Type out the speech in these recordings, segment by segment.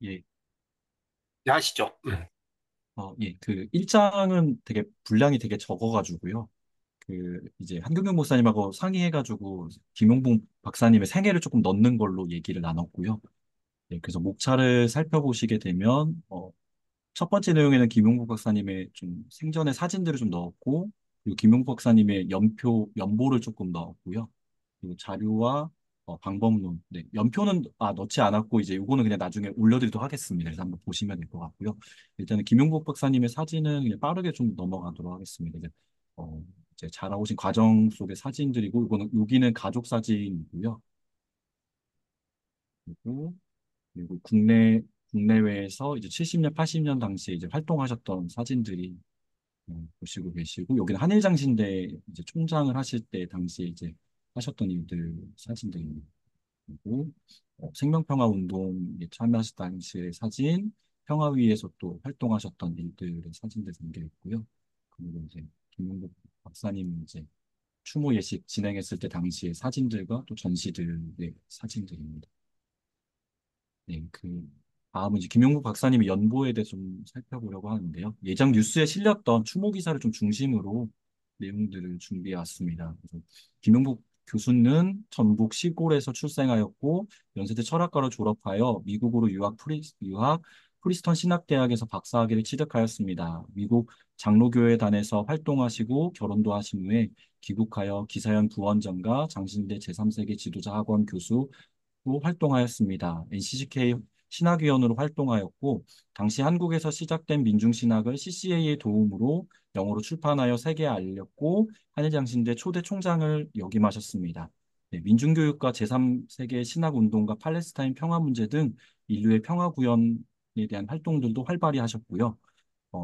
예, 네, 하시죠. 예, 그 일장은 되게 분량이 되게 적어가지고요. 그 이제 한경영 목사님하고 상의해가지고 김용봉 박사님의 생애를 조금 넣는 걸로 얘기를 나눴고요. 예, 그래서 목차를 살펴보시게 되면 첫 번째 내용에는 김용복 박사님의 좀 생전의 사진들을 좀 넣었고, 그리고 김용복 박사님의 연보를 조금 넣었고요. 그리고 자료와 방법론. 네, 연표는 넣지 않았고, 이제 요거는 그냥 나중에 올려드리도록 하겠습니다. 그래서 한번 보시면 될 것 같고요. 일단은 김용복 박사님의 사진은 그냥 빠르게 좀 넘어가도록 하겠습니다. 어, 이제 자라오신 과정 속의 사진들이고, 여기는 가족 사진이고요. 그리고 국내외에서 이제 70년, 80년 당시에 이제 활동하셨던 사진들이 보시고 계시고, 여기는 한일장신대 이제 총장을 하실 때 당시에 이제 하셨던 일들 사진들입니다. 그리고 생명평화 운동에 참여하실 당시의 사진, 평화위에서 또 활동하셨던 일들의 사진들 담겨 있고요. 그리고 이제 김용국 박사님 이제 추모 예식 진행했을 때 당시의 사진들과 또 전시들의 사진들입니다. 네, 다음은 이제 김용국 박사님의 연보에 대해 좀 살펴보려고 하는데요. 예전 뉴스에 실렸던 추모 기사를 좀 중심으로 내용들을 준비해 왔습니다. 그래서 김용국 교수는 전북 시골에서 출생하였고 연세대 철학과를 졸업하여 미국으로 유학 프리스턴 신학대학에서 박사학위를 취득하였습니다. 미국 장로교회단에서 활동하시고 결혼도 하신 후에 귀국하여 기사연 부원장과 장신대 제3세계 지도자 학원 교수 활동하였습니다. NCCK 신학위원으로 활동하였고, 당시 한국에서 시작된 민중신학을 CCA의 도움으로 영어로 출판하여 세계에 알렸고, 한일장신대 초대 총장을 역임하셨습니다. 네, 민중교육과 제3세계 신학운동과 팔레스타인 평화 문제 등 인류의 평화 구현에 대한 활동들도 활발히 하셨고요.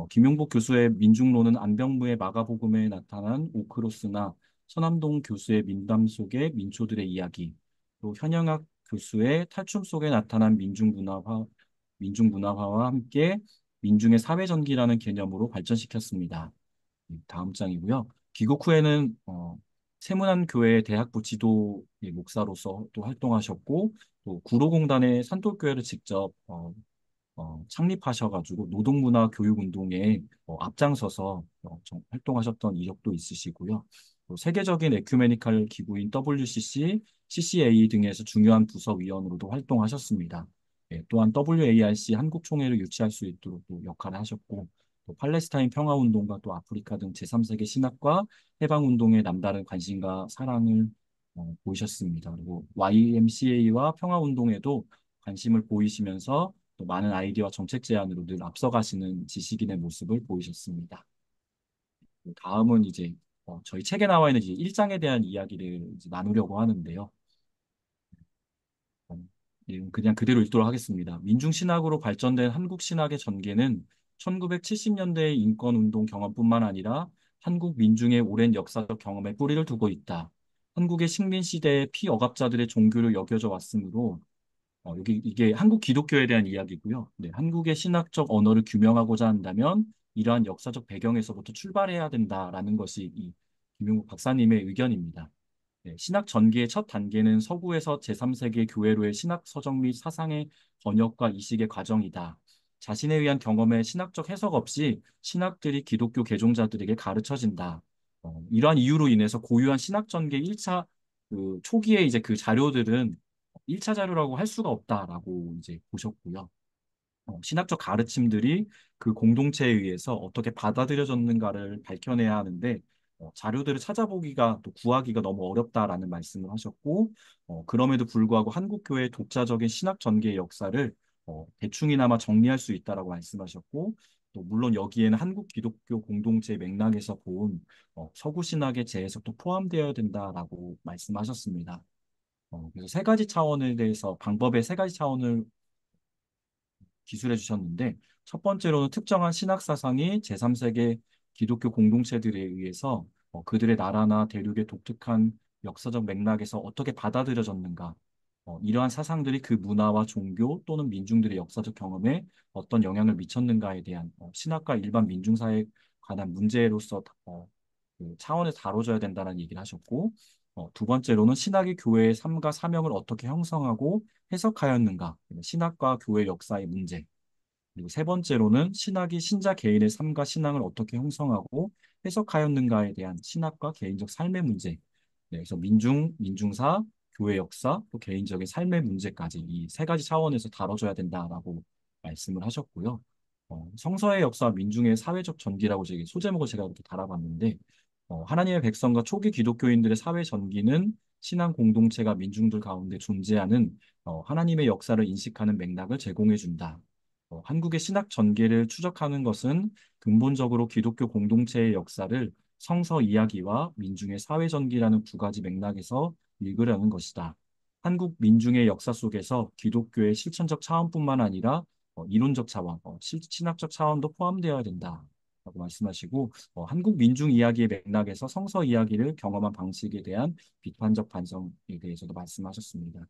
김용복 교수의 민중론은 안병무의 마가복음에 나타난 오크로스나 서남동 교수의 민담 속의 민초들의 이야기, 또 현영학 교수의 탈춤 속에 나타난 민중문화화와 함께 민중의 사회전기라는 개념으로 발전시켰습니다. 다음 장이고요. 귀국 후에는 세문안교회 대학부 지도의 목사로서 또 활동하셨고, 또 구로공단의 산토교회를 직접 창립하셔가지고 노동문화 교육운동에 앞장서서 활동하셨던 이력도 있으시고요. 또 세계적인 에큐메니칼 기구인 WCC, CCA 등에서 중요한 부서위원으로도 활동하셨습니다. 예, 또한 WARC 한국총회를 유치할 수 있도록 또 역할을 하셨고, 또 팔레스타인 평화운동과 또 아프리카 등 제3세계 신학과 해방운동에 남다른 관심과 사랑을 보이셨습니다. 그리고 YMCA와 평화운동에도 관심을 보이시면서 또 많은 아이디어와 정책 제안으로 늘 앞서가시는 지식인의 모습을 보이셨습니다. 다음은 이제 저희 책에 나와 있는 이제 일장에 대한 이야기를 이제 나누려고 하는데요. 어, 예, 그냥 그대로 읽도록 하겠습니다. 민중신학으로 발전된 한국신학의 전개는 1970년대의 인권운동 경험뿐만 아니라 한국 민중의 오랜 역사적 경험에 뿌리를 두고 있다. 한국의 식민시대의 피억압자들의 종교로 여겨져 왔으므로 여기 이게 한국 기독교에 대한 이야기고요. 네, 한국의 신학적 언어를 규명하고자 한다면 이러한 역사적 배경에서부터 출발해야 된다라는 것이 이 김용국 박사님의 의견입니다. 네, 신학 전개의 첫 단계는 서구에서 제3세계 교회로의 신학 서적 및 사상의 번역과 이식의 과정이다. 자신에 의한 경험에 신학적 해석 없이 신학들이 기독교 개종자들에게 가르쳐진다. 이러한 이유로 인해서 고유한 신학 전개 1차 그 초기에 이제 그 자료들은 1차 자료라고 할 수가 없다라고 이제 보셨고요. 신학적 가르침들이 그 공동체에 의해서 어떻게 받아들여졌는가를 밝혀내야 하는데 자료들을 찾아보기가 또 구하기가 너무 어렵다라는 말씀을 하셨고 그럼에도 불구하고 한국 교회의 독자적인 신학 전개의 역사를 대충이나마 정리할 수 있다라고 말씀하셨고 또 물론 여기에는 한국 기독교 공동체 맥락에서 본 서구 신학의 재해석도 포함되어야 된다라고 말씀하셨습니다. 그래서 세 가지 차원에 대해서 방법의 세 가지 차원을 기술해 주셨는데 첫 번째로는 특정한 신학 사상이 제3세계 기독교 공동체들에 의해서 그들의 나라나 대륙의 독특한 역사적 맥락에서 어떻게 받아들여졌는가 이러한 사상들이 그 문화와 종교 또는 민중들의 역사적 경험에 어떤 영향을 미쳤는가에 대한 신학과 일반 민중사에 관한 문제로서 그 차원에서 다뤄져야 된다는 얘기를 하셨고 두 번째로는 신학이 교회의 삶과 사명을 어떻게 형성하고 해석하였는가, 신학과 교회 역사의 문제. 그리고 세 번째로는 신학이 신자 개인의 삶과 신앙을 어떻게 형성하고 해석하였는가에 대한 신학과 개인적 삶의 문제. 그래서 민중사, 교회 역사, 또 개인적인 삶의 문제까지 이 세 가지 차원에서 다뤄줘야 된다라고 말씀을 하셨고요. 성서의 역사, 민중의 사회적 전기라고 소제목을 제가 이렇게 달아봤는데, 하나님의 백성과 초기 기독교인들의 사회 전기는 신앙 공동체가 민중들 가운데 존재하는 하나님의 역사를 인식하는 맥락을 제공해 준다. 한국의 신학 전개를 추적하는 것은 근본적으로 기독교 공동체의 역사를 성서 이야기와 민중의 사회 전기라는 두 가지 맥락에서 읽으려는 것이다. 한국 민중의 역사 속에서 기독교의 실천적 차원뿐만 아니라 이론적 차원, 신학적 차원도 포함되어야 된다. 라고 말씀하시고, 한국 민중 이야기의 맥락에서 성서 이야기를 경험한 방식에 대한 비판적 반성에 대해서도 말씀하셨습니다.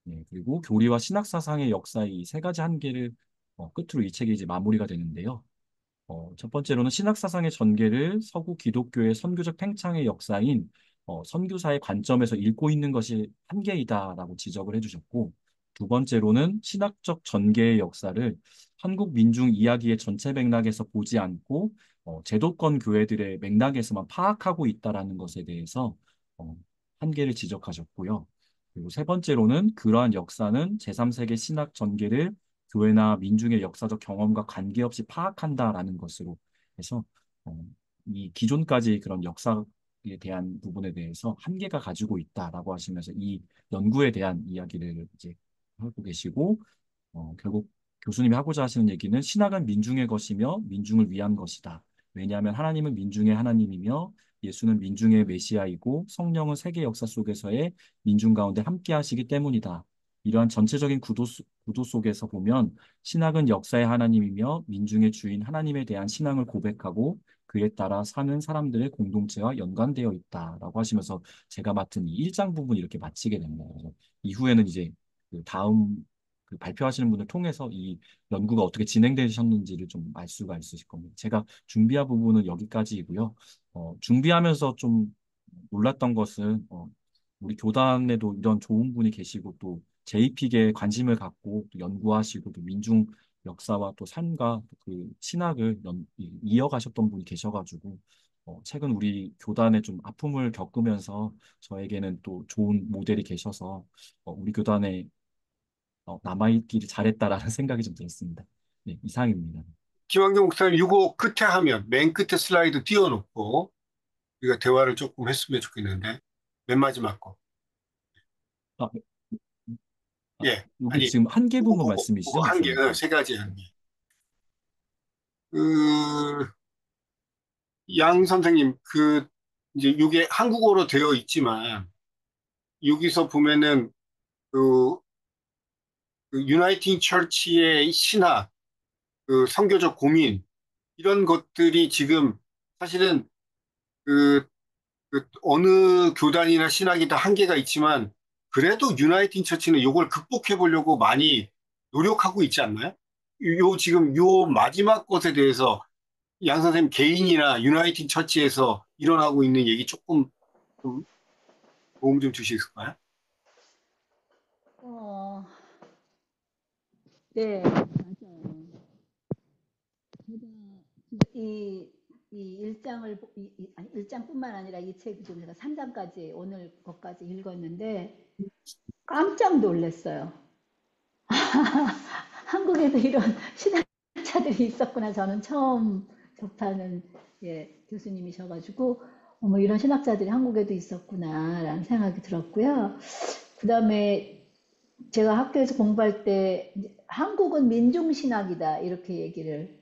네, 그리고 교리와 신학 사상의 역사의 이 세 가지 한계를 끝으로 이 책이 이제 마무리가 되는데요. 첫 번째로는 신학 사상의 전개를 서구 기독교의 선교적 팽창의 역사인 선교사의 관점에서 읽고 있는 것이 한계이다라고 지적을 해주셨고, 두 번째로는 신학적 전개의 역사를 한국 민중 이야기의 전체 맥락에서 보지 않고 제도권 교회들의 맥락에서만 파악하고 있다라는 것에 대해서 어, 한계를 지적하셨고요. 그리고 세 번째로는 그러한 역사는 제3세계 신학 전개를 교회나 민중의 역사적 경험과 관계없이 파악한다라는 것으로 해서 어, 이 기존까지 그런 역사에 대한 부분에 대해서 한계가 가지고 있다라고 하시면서 이 연구에 대한 이야기를 이제 하고 계시고 결국 교수님이 하고자 하시는 얘기는 신학은 민중의 것이며 민중을 위한 것이다. 왜냐하면 하나님은 민중의 하나님이며 예수는 민중의 메시아이고 성령은 세계 역사 속에서의 민중 가운데 함께 하시기 때문이다. 이러한 전체적인 구도 속에서 보면 신학은 역사의 하나님이며 민중의 주인 하나님에 대한 신앙을 고백하고 그에 따라 사는 사람들의 공동체와 연관되어 있다라고 하시면서 제가 맡은 이 1장 부분 이렇게 마치게 됩니다. 그래서 이후에는 이제 그 다음 그 발표하시는 분을 통해서 이 연구가 어떻게 진행되셨는지를 좀 알 수가 있으실 겁니다. 제가 준비한 부분은 여기까지이고요. 준비하면서 좀 놀랐던 것은 우리 교단에도 이런 좋은 분이 계시고 또 JP계에 관심을 갖고 또 연구하시고 또 민중 역사와 또 삶과 그 신학을 이어가셨던 분이 계셔가지고 최근 우리 교단에 좀 아픔을 겪으면서 저에게는 또 좋은 모델이 계셔서 우리 교단에 남아있기를 잘했다라는 생각이 좀 들었습니다. 네, 이상입니다. 김환경 목사님, 이거 끝에 하면, 맨 끝에 슬라이드 띄워놓고, 우리가 대화를 조금 했으면 좋겠는데, 맨 마지막 거. 아, 예. 여기 아니, 지금 한계 부분 그거 말씀이시죠, 한 목사님? 개는 네. 세 가지 한 개. 그, 양 선생님, 이제 이게 한국어로 되어 있지만, 여기서 보면은, 그, 유나이팅 처치의 신학, 선교적 고민, 이런 것들이 지금 사실은 그, 어느 교단이나 신학이 다 한계가 있지만, 그래도 유나이팅 처치는 이걸 극복해 보려고 많이 노력하고 있지 않나요? 지금 요 마지막 것에 대해서 양 선생님 개인이나 유나이팅 처치에서 일어나고 있는 얘기 조금 좀 도움 좀 주시겠어요? 어, 네, 맞아요. 제가 이 일장을, 아니, 일장뿐만 아니라 이 책 중 제가 3장까지, 오늘 것까지 읽었는데 깜짝 놀랐어요. 한국에도 이런 신학자들이 있었구나. 저는 처음 접하는 교수님이셔가지고, 어머, 이런 신학자들이 한국에도 있었구나라는 생각이 들었고요. 그 다음에 제가 학교에서 공부할 때 한국은 민중신학이다 이렇게 얘기를,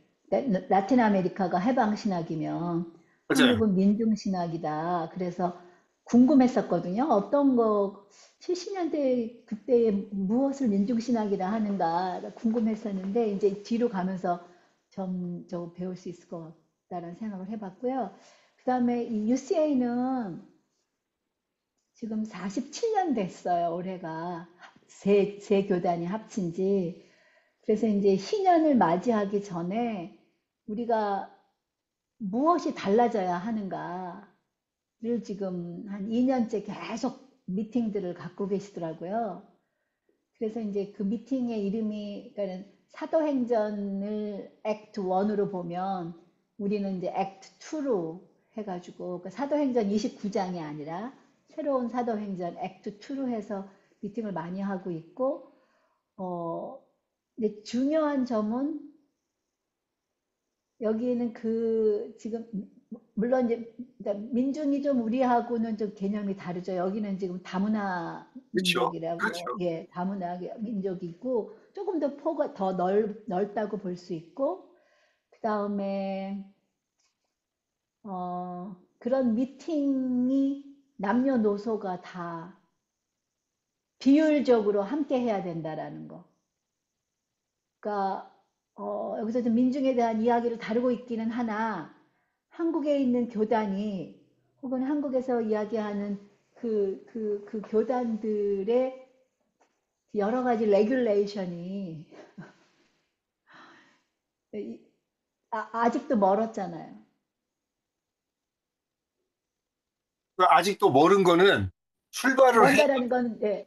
라틴 아메리카가 해방신학이면 맞아요. 한국은 민중신학이다 그래서 궁금했었거든요. 어떤 거 70년대 그때에 무엇을 민중신학이라 하는가 궁금했었는데 이제 뒤로 가면서 좀 배울 수 있을 것 같다는 생각을 해봤고요. 그 다음에 이 UCA는 지금 47년 됐어요, 올해가. 세 교단이 합친 지. 그래서 이제 신년을 맞이하기 전에 우리가 무엇이 달라져야 하는가. 지금 한 2년째 계속 미팅들을 갖고 계시더라고요. 그래서 이제 그 미팅의 이름이, 그러니까 사도행전을 액트 1으로 보면 우리는 이제 액트 2로 해가지고, 그 사도행전 29장이 아니라 새로운 사도행전 액트 2로 해서 미팅을 많이 하고 있고, 어, 근데 중요한 점은 여기는 그 지금 물론 이제 그러니까 민중이 좀 우리하고는 좀 개념이 다르죠. 여기는 지금 다문화 그렇죠. 민족이라고, 그렇죠. 예, 다문화 민족이고 조금 더 폭가 더 넓다고 볼 수 있고, 그 다음에 그런 미팅이 남녀노소가 다 비율적으로 함께 해야 된다라는 거. 그러니까 여기서 좀 민중에 대한 이야기를 다루고 있기는 하나, 한국에 있는 교단이 혹은 한국에서 이야기하는 그 교단들의 여러 가지 레귤레이션이 아직도 멀었잖아요. 아직도 모른 거는 출발을 해, 뭔가라는 건, 네.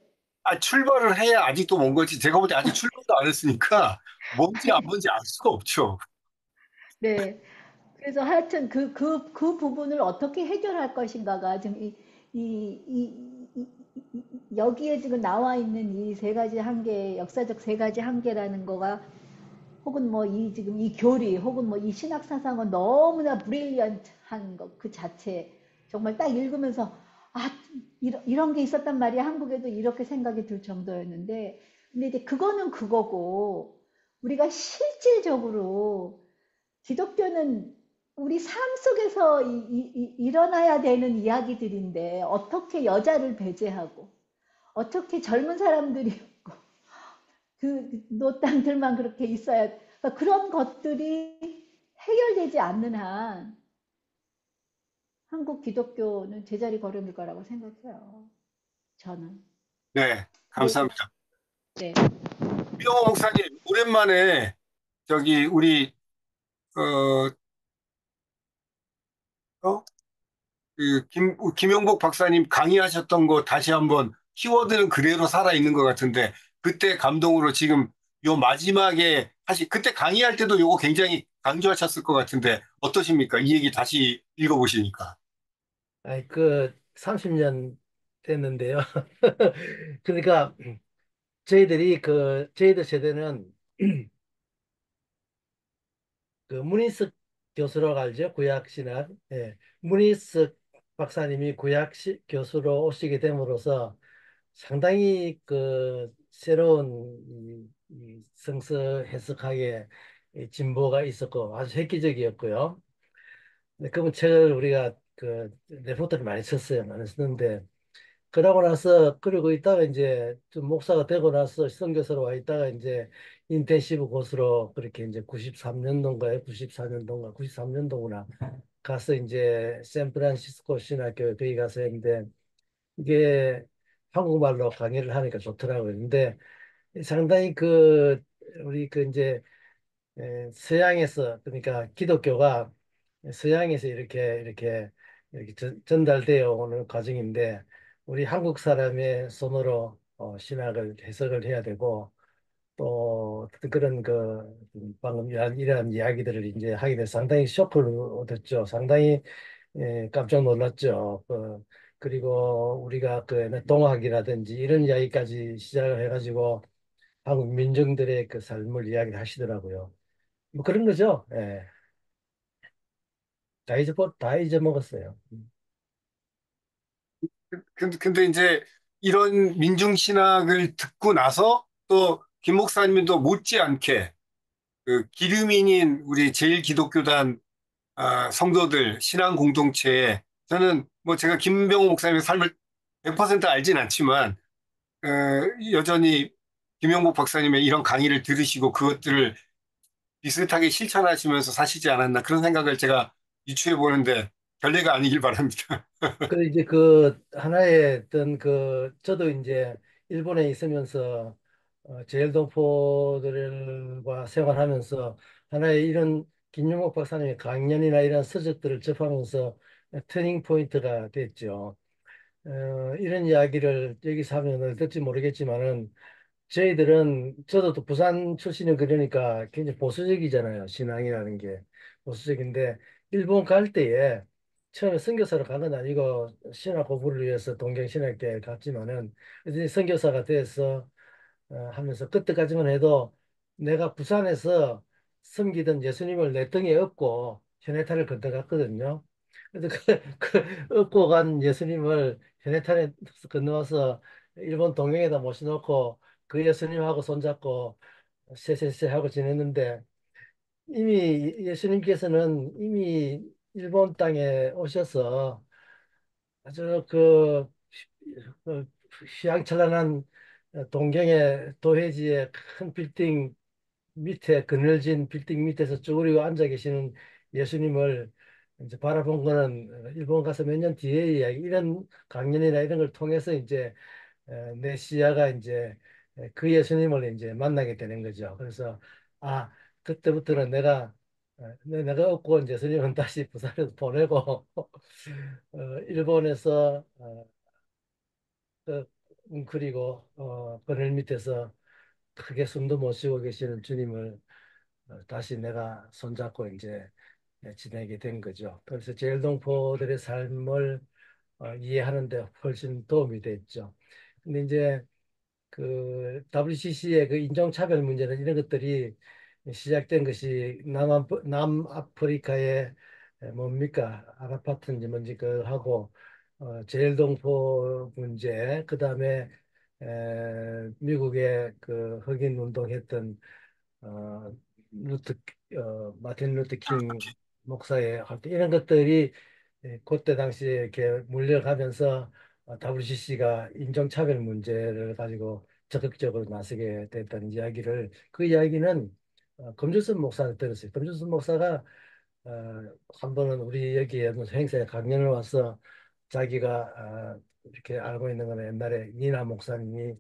출발을 해야 아직도 먼 거지. 제가 볼 때 아직 출발도 안 했으니까 뭔지 안 뭔지 알 수가 없죠. 네. 그래서 하여튼 그 부분을 어떻게 해결할 것인가가 지금 여기에 지금 나와 있는 이 세 가지 한계, 역사적 세 가지 한계라는 거가, 혹은 뭐 이 지금 이 교리, 혹은 뭐 이 신학 사상은 너무나 브릴리언트한 것 그 자체, 정말 딱 읽으면서 아, 이런 게 있었단 말이야. 한국에도 이렇게 생각이 들 정도였는데, 근데 이제 그거는 그거고, 우리가 실질적으로 기독교는 우리 삶 속에서 일어나야 되는 이야기들인데, 어떻게 여자를 배제하고 어떻게 젊은 사람들이 그 노땅들만 그렇게 있어야, 그러니까 그런 것들이 해결되지 않는 한 한국 기독교는 제자리 걸음일 거라고 생각해요. 저는. 네, 그래서 감사합니다. 네. 이병호 목사님, 오랜만에 저기 우리 어, 어? 김용복 박사님 강의하셨던 거 다시 한번 키워드는 그대로 살아 있는 것 같은데 그때 감동으로 지금 요 마지막에 사실 그때 강의할 때도 요거 굉장히 강조하셨을 것 같은데 어떠십니까? 이 얘기 다시 읽어보시니까. 아이, 그 30년 됐는데요. 그러니까 저희들 세대는 그 문희석 교수라고 알죠? 구약신학. 예. 문희석 박사님이 교수로 오시게 됨으로써 상당히 그 새로운 이 성서 해석학의 이 진보가 있었고 아주 획기적이었고요. 근데 그분 책을 우리가 그 레포트를 많이 썼어요. 많이 썼는데 그러고 나서 그러고 있다가 이제 좀 목사가 되고 나서 선교사로 와 있다가 이제 인텐시브 코스로 그렇게 이제 93년도인가요? 94년도인가? 93년도구나. 가서 이제 샌프란시스코 신학교에 거기 가서 했는데 이게 한국말로 강의를 하니까 좋더라고요. 근데 상당히 그 우리 그 이제 서양에서 그러니까 기독교가 서양에서 이렇게 전달되어 오는 과정인데 우리 한국 사람의 손으로 신학을 해석을 해야 되고 또 그런 그 방금 이러한 이야기들을 이제 하게 돼서 상당히 쇼크를 얻었죠. 상당히 깜짝 놀랐죠. 그리고 우리가 그 동학이라든지 이런 이야기까지 시작을 해가지고 한국 민중들의 그 삶을 이야기하시더라고요. 뭐 그런 거죠. 예. 다 잊어먹었어요. 근데 이제 이런 민중신학을 듣고 나서 또 김 목사님도 못지않게 그 기름인인 우리 제일기독교단 성도들 신앙 공동체에 저는 뭐 제가 김병호 목사님의 삶을 100% 알진 않지만 어, 여전히 김영복 박사님의 이런 강의를 들으시고 그것들을 비슷하게 실천하시면서 사시지 않았나 그런 생각을 제가 유추해 보는데 별례가 아니길 바랍니다. 그 이제 그 하나의 어떤 그 저도 이제 일본에 있으면서 제일동포들과 생활하면서 하나의 이런 김용옥 박사님의 강연이나 이런 서적들을 접하면서 터닝 포인트가 됐죠. 이런 이야기를 여기서 하면 어떨지 모르겠지만은 저도 또 부산 출신은 그러니까 굉장히 보수적이잖아요. 신앙이라는 게 보수적인데 일본 갈 때에 처음에 선교사로 간 건 아니고 신학 공부를 위해서 동경신학교에 갔지만은 이제 선교사가 돼서 하면서 그때까지만 해도 내가 부산에서 섬기던 예수님을 내 등에 업고 현해탄을 건너갔거든요. 그래서 업고 간 예수님을 현해탄에 건너와서 일본 동경에다 모셔놓고 그 예수님하고 손잡고 쎄쎄쎄 하고 지냈는데 이미 예수님께서는 이미 일본 땅에 오셔서 아주 그 휘황찬란한 동경의 도회지의 큰 빌딩 밑에 그늘진 빌딩 밑에서 쭈그리고 앉아 계시는 예수님을 이제 바라본 거는 일본 가서 몇 년 뒤의 이야기 이런 강연이나 이런 걸 통해서 이제 내 시야가 이제 그 예수님을 이제 만나게 되는 거죠. 그래서 아 그때부터는 내가 없고 이제 예수님은 다시 부산에서 보내고 일본에서 그 웅크리고 그늘 밑에서 크게 숨도 못 쉬고 계시는 주님을 다시 내가 손잡고 이제 지내게 된 거죠. 그래서 제일동포들의 삶을 이해하는 데 훨씬 도움이 됐죠. 근데 이제 그 WCC의 그 인종차별 문제는 이런 것들이 시작된 것이 남아프리카의 뭡니까 아라파트인지 뭔지 그 하고 제일동포 문제 그다음에 미국의 그 흑인 운동했던 어, 루트 마틴 루터 킹 목사의 활동 이런 것들이 그때 당시에 이렇게 물려가면서 WCC가 인종차별 문제를 가지고 적극적으로 나서게 됐다는 이야기를 그 이야기는 금주선 목사한테 들었어요. 금주선 목사가 어, 한 번은 우리 여기에 무슨 행사에 강연을 와서 자기가 이렇게 알고 있는 거는 옛날에 이나 목사님이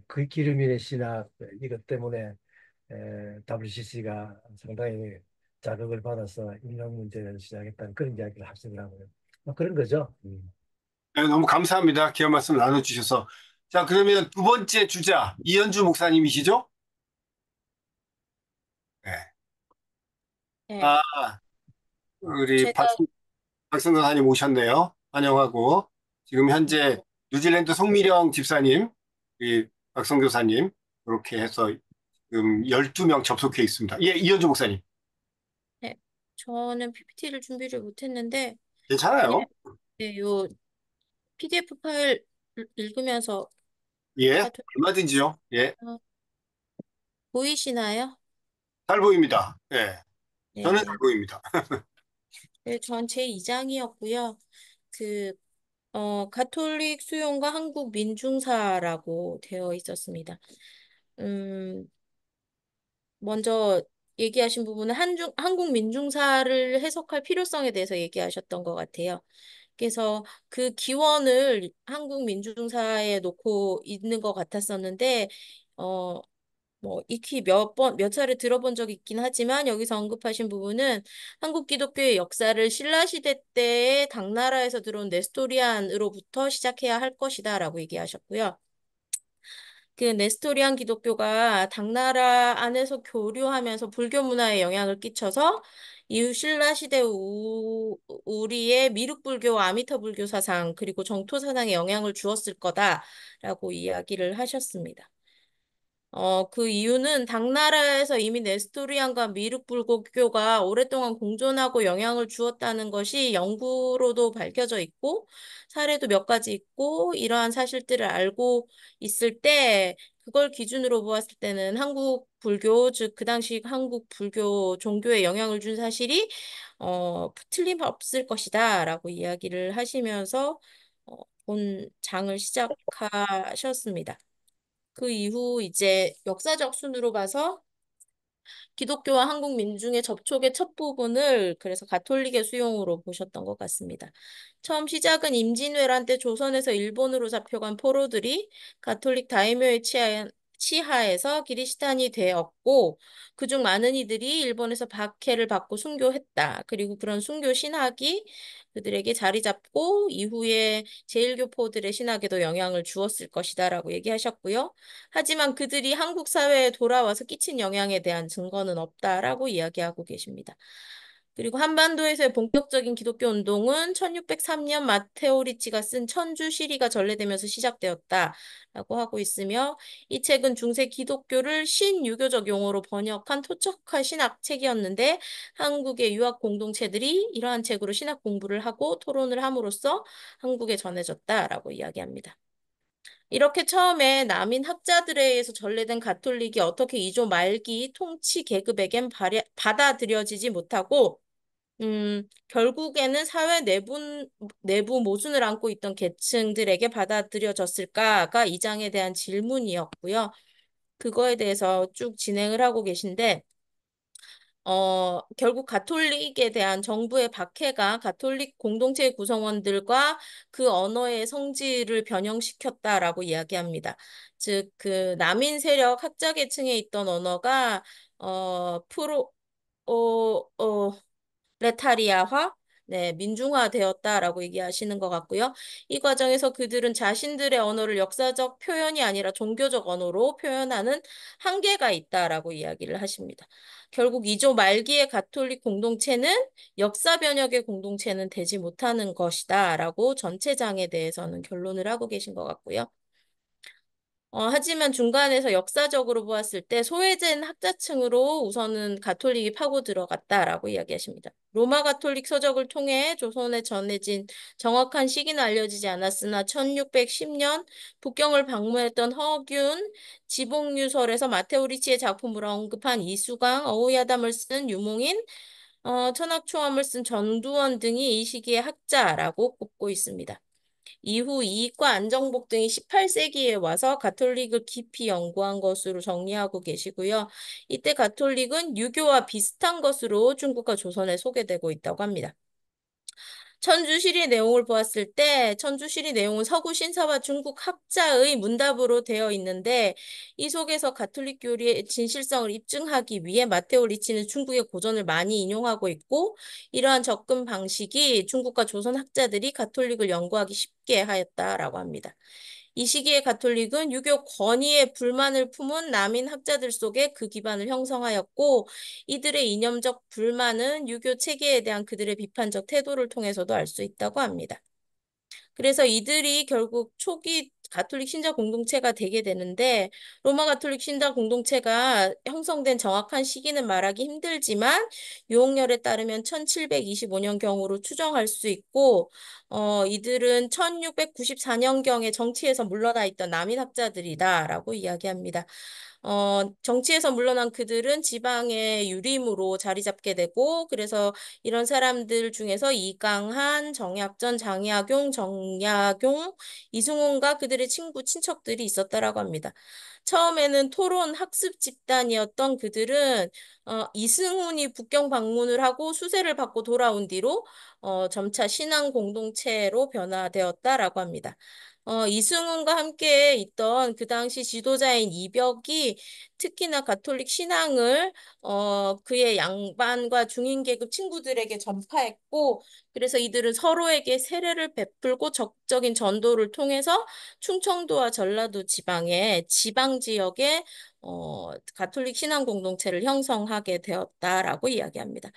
그 기름인의 신학 이것 때문에 WCC가 상당히 자극을 받아서 인종 문제를 시작했다는 그런 이야기를 하시더라고요. 뭐 그런 거죠. 네, 너무 감사합니다. 귀한 말씀 나눠주셔서. 자, 그러면 두 번째 주자, 이현주 목사님이시죠? 네. 네, 아, 우리 제가 박성 교사님 오셨네요. 환영하고. 지금 현재 뉴질랜드 송미령 집사님, 이 박성 교사님, 이렇게 해서 지금 12명 접속해 있습니다. 예, 이현주 목사님. 네, 저는 PPT를 준비를 못했는데 그냥 괜찮아요. 네, 요 PDF 파일 읽으면서 예, 가도 얼마든지요. 예, 어, 보이시나요? 잘 보입니다. 예, 저는 잘 네, 보입니다. 네, 전 제2장이었고요. 그 가톨릭 수용과 한국 민중사라고 되어 있었습니다. 음, 먼저 얘기하신 부분은 한국 민중사를 해석할 필요성에 대해서 얘기하셨던 것 같아요. 그래서 그 기원을 한국 민중사에 놓고 있는 것 같았었는데, 어, 뭐, 익히 몇 차례 들어본 적이 있긴 하지만, 여기서 언급하신 부분은 한국 기독교의 역사를 신라시대 때의 당나라에서 들어온 네스토리안으로부터 시작해야 할 것이다라고 얘기하셨고요. 그 네스토리안 기독교가 당나라 안에서 교류하면서 불교 문화에 영향을 끼쳐서 이후 신라 시대 우리의 미륵 불교와 아미타 불교 사상 그리고 정토 사상에 영향을 주었을 거다라고 이야기를 하셨습니다. 그 이유는 당나라에서 이미 네스토리안과 미륵 불교가 오랫동안 공존하고 영향을 주었다는 것이 연구로도 밝혀져 있고 사례도 몇 가지 있고 이러한 사실들을 알고 있을 때 그걸 기준으로 보았을 때는 한국 불교, 즉 그 당시 한국 불교 종교에 영향을 준 사실이 틀림없을 것이다라고 이야기를 하시면서 본 장을 시작하셨습니다. 그 이후 이제 역사적 순으로 봐서 기독교와 한국 민중의 접촉의 첫 부분을 그래서 가톨릭의 수용으로 보셨던 것 같습니다. 처음 시작은 임진왜란 때 조선에서 일본으로 잡혀간 포로들이 가톨릭 다이묘에 치하에서 기리시탄이 되었고 그중 많은 이들이 일본에서 박해를 받고 순교했다. 그리고 그런 순교 신학이 그들에게 자리 잡고 이후에 제일교포들의 신학에도 영향을 주었을 것이다라고 얘기하셨고요. 하지만 그들이 한국 사회에 돌아와서 끼친 영향에 대한 증거는 없다라고 이야기하고 계십니다. 그리고 한반도에서의 본격적인 기독교 운동은 1603년 마테오 리치가 쓴 천주시리가 전래되면서 시작되었다라고 하고 있으며 이 책은 중세 기독교를 신유교적 용어로 번역한 토착화 신학 책이었는데 한국의 유학 공동체들이 이러한 책으로 신학 공부를 하고 토론을 함으로써 한국에 전해졌다라고 이야기합니다. 이렇게 처음에 남인 학자들에 의해서 전래된 가톨릭이 어떻게 이조 말기 통치 계급에겐 받아들여지지 못하고 결국에는 사회 내부 모순을 안고 있던 계층들에게 받아들여졌을까가 이 장에 대한 질문이었고요. 그거에 대해서 쭉 진행을 하고 계신데, 결국 가톨릭에 대한 정부의 박해가 가톨릭 공동체의 구성원들과 그 언어의 성질을 변형시켰다라고 이야기합니다. 즉, 그 남인 세력 학자 계층에 있던 언어가, 프로, 어, 어, 레타리아화, 네, 민중화되었다라고 얘기하시는 것 같고요. 이 과정에서 그들은 자신들의 언어를 역사적 표현이 아니라 종교적 언어로 표현하는 한계가 있다라고 이야기를 하십니다. 결국 이조 말기의 가톨릭 공동체는 역사 변혁의 공동체는 되지 못하는 것이다라고 전체장에 대해서는 결론을 하고 계신 것 같고요. 하지만 중간에서 역사적으로 보았을 때 소외된 학자층으로 우선은 가톨릭이 파고 들어갔다라고 이야기하십니다. 로마 가톨릭 서적을 통해 조선에 전해진 정확한 시기는 알려지지 않았으나 1610년 북경을 방문했던 허균 지복유설에서 마테오 리치의 작품으로 언급한 이수강, 어우야담을 쓴 유몽인, 천학초암을 쓴 전두원 등이 이 시기의 학자라고 꼽고 있습니다. 이후 이익과 안정복 등이 18세기에 와서 가톨릭을 깊이 연구한 것으로 정리하고 계시고요. 이때 가톨릭은 유교와 비슷한 것으로 중국과 조선에 소개되고 있다고 합니다. 천주시리 내용을 보았을 때 천주시리 내용은 서구 신사와 중국 학자의 문답으로 되어 있는데 이 속에서 가톨릭 교리의 진실성을 입증하기 위해 마테오 리치는 중국의 고전을 많이 인용하고 있고 이러한 접근 방식이 중국과 조선 학자들이 가톨릭을 연구하기 쉽게 하였다라고 합니다. 이 시기의 가톨릭은 유교 권위에 불만을 품은 남인 학자들 속에 그 기반을 형성하였고 이들의 이념적 불만은 유교 체계에 대한 그들의 비판적 태도를 통해서도 알 수 있다고 합니다. 그래서 이들이 결국 초기 가톨릭 신자 공동체가 되게 되는데 로마 가톨릭 신자 공동체가 형성된 정확한 시기는 말하기 힘들지만 유홍열에 따르면 1725년경으로 추정할 수 있고 이들은 1694년경에 정치에서 물러나 있던 남인 학자들이다라고 이야기합니다. 정치에서 물러난 그들은 지방의 유림으로 자리 잡게 되고 그래서 이런 사람들 중에서 이강한, 정약전, 장약용, 정약용, 이승훈과 그들의 친구, 친척들이 있었다라고 합니다. 처음에는 토론 학습 집단이었던 그들은 이승훈이 북경 방문을 하고 수세를 받고 돌아온 뒤로 점차 신앙 공동체로 변화되었다라고 합니다. 이승훈과 함께 있던 그 당시 지도자인 이벽이 특히나 가톨릭 신앙을 그의 양반과 중인계급 친구들에게 전파했고 그래서 이들은 서로에게 세례를 베풀고 적극적인 전도를 통해서 충청도와 전라도 지방의 지방 지역에 가톨릭 신앙 공동체를 형성하게 되었다라고 이야기합니다.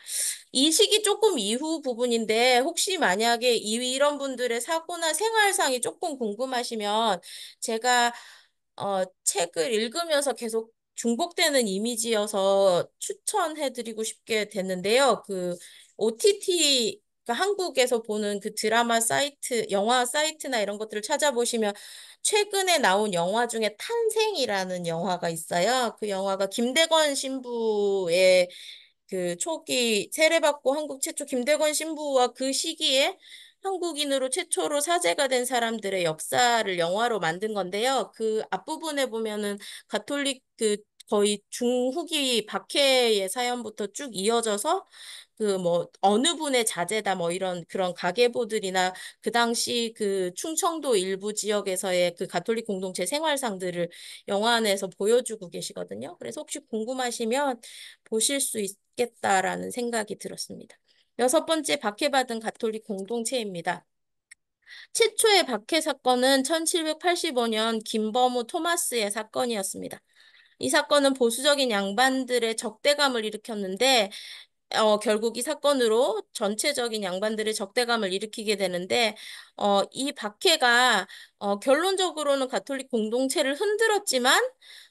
이 시기 조금 이후 부분인데 혹시 만약에 이런 분들의 사고나 생활상이 조금 궁금하시면 제가 책을 읽으면서 계속 중복되는 이미지여서 추천해드리고 싶게 됐는데요. 그 OTT 그러니까 한국에서 보는 그 드라마 사이트, 영화 사이트나 이런 것들을 찾아보시면 최근에 나온 영화 중에 탄생이라는 영화가 있어요. 그 영화가 김대건 신부의 그 초기 세례받고 한국 최초 김대건 신부와 그 시기에 한국인으로 최초로 사제가 된 사람들의 역사를 영화로 만든 건데요. 그 앞부분에 보면은 가톨릭 그 거의 중후기 박해의 사연부터 쭉 이어져서 그 뭐 어느 분의 자제다 뭐 이런 그런 가계부들이나 그 당시 그 충청도 일부 지역에서의 그 가톨릭 공동체 생활상들을 영화 안에서 보여주고 계시거든요. 그래서 혹시 궁금하시면 보실 수 있겠다라는 생각이 들었습니다. 여섯 번째 박해받은 가톨릭 공동체입니다. 최초의 박해 사건은 1785년 김버무 토마스의 사건이었습니다. 이 사건은 보수적인 양반들의 적대감을 일으켰는데 결국 이 사건으로 전체적인 양반들의 적대감을 일으키게 되는데 이 박해가 결론적으로는 가톨릭 공동체를 흔들었지만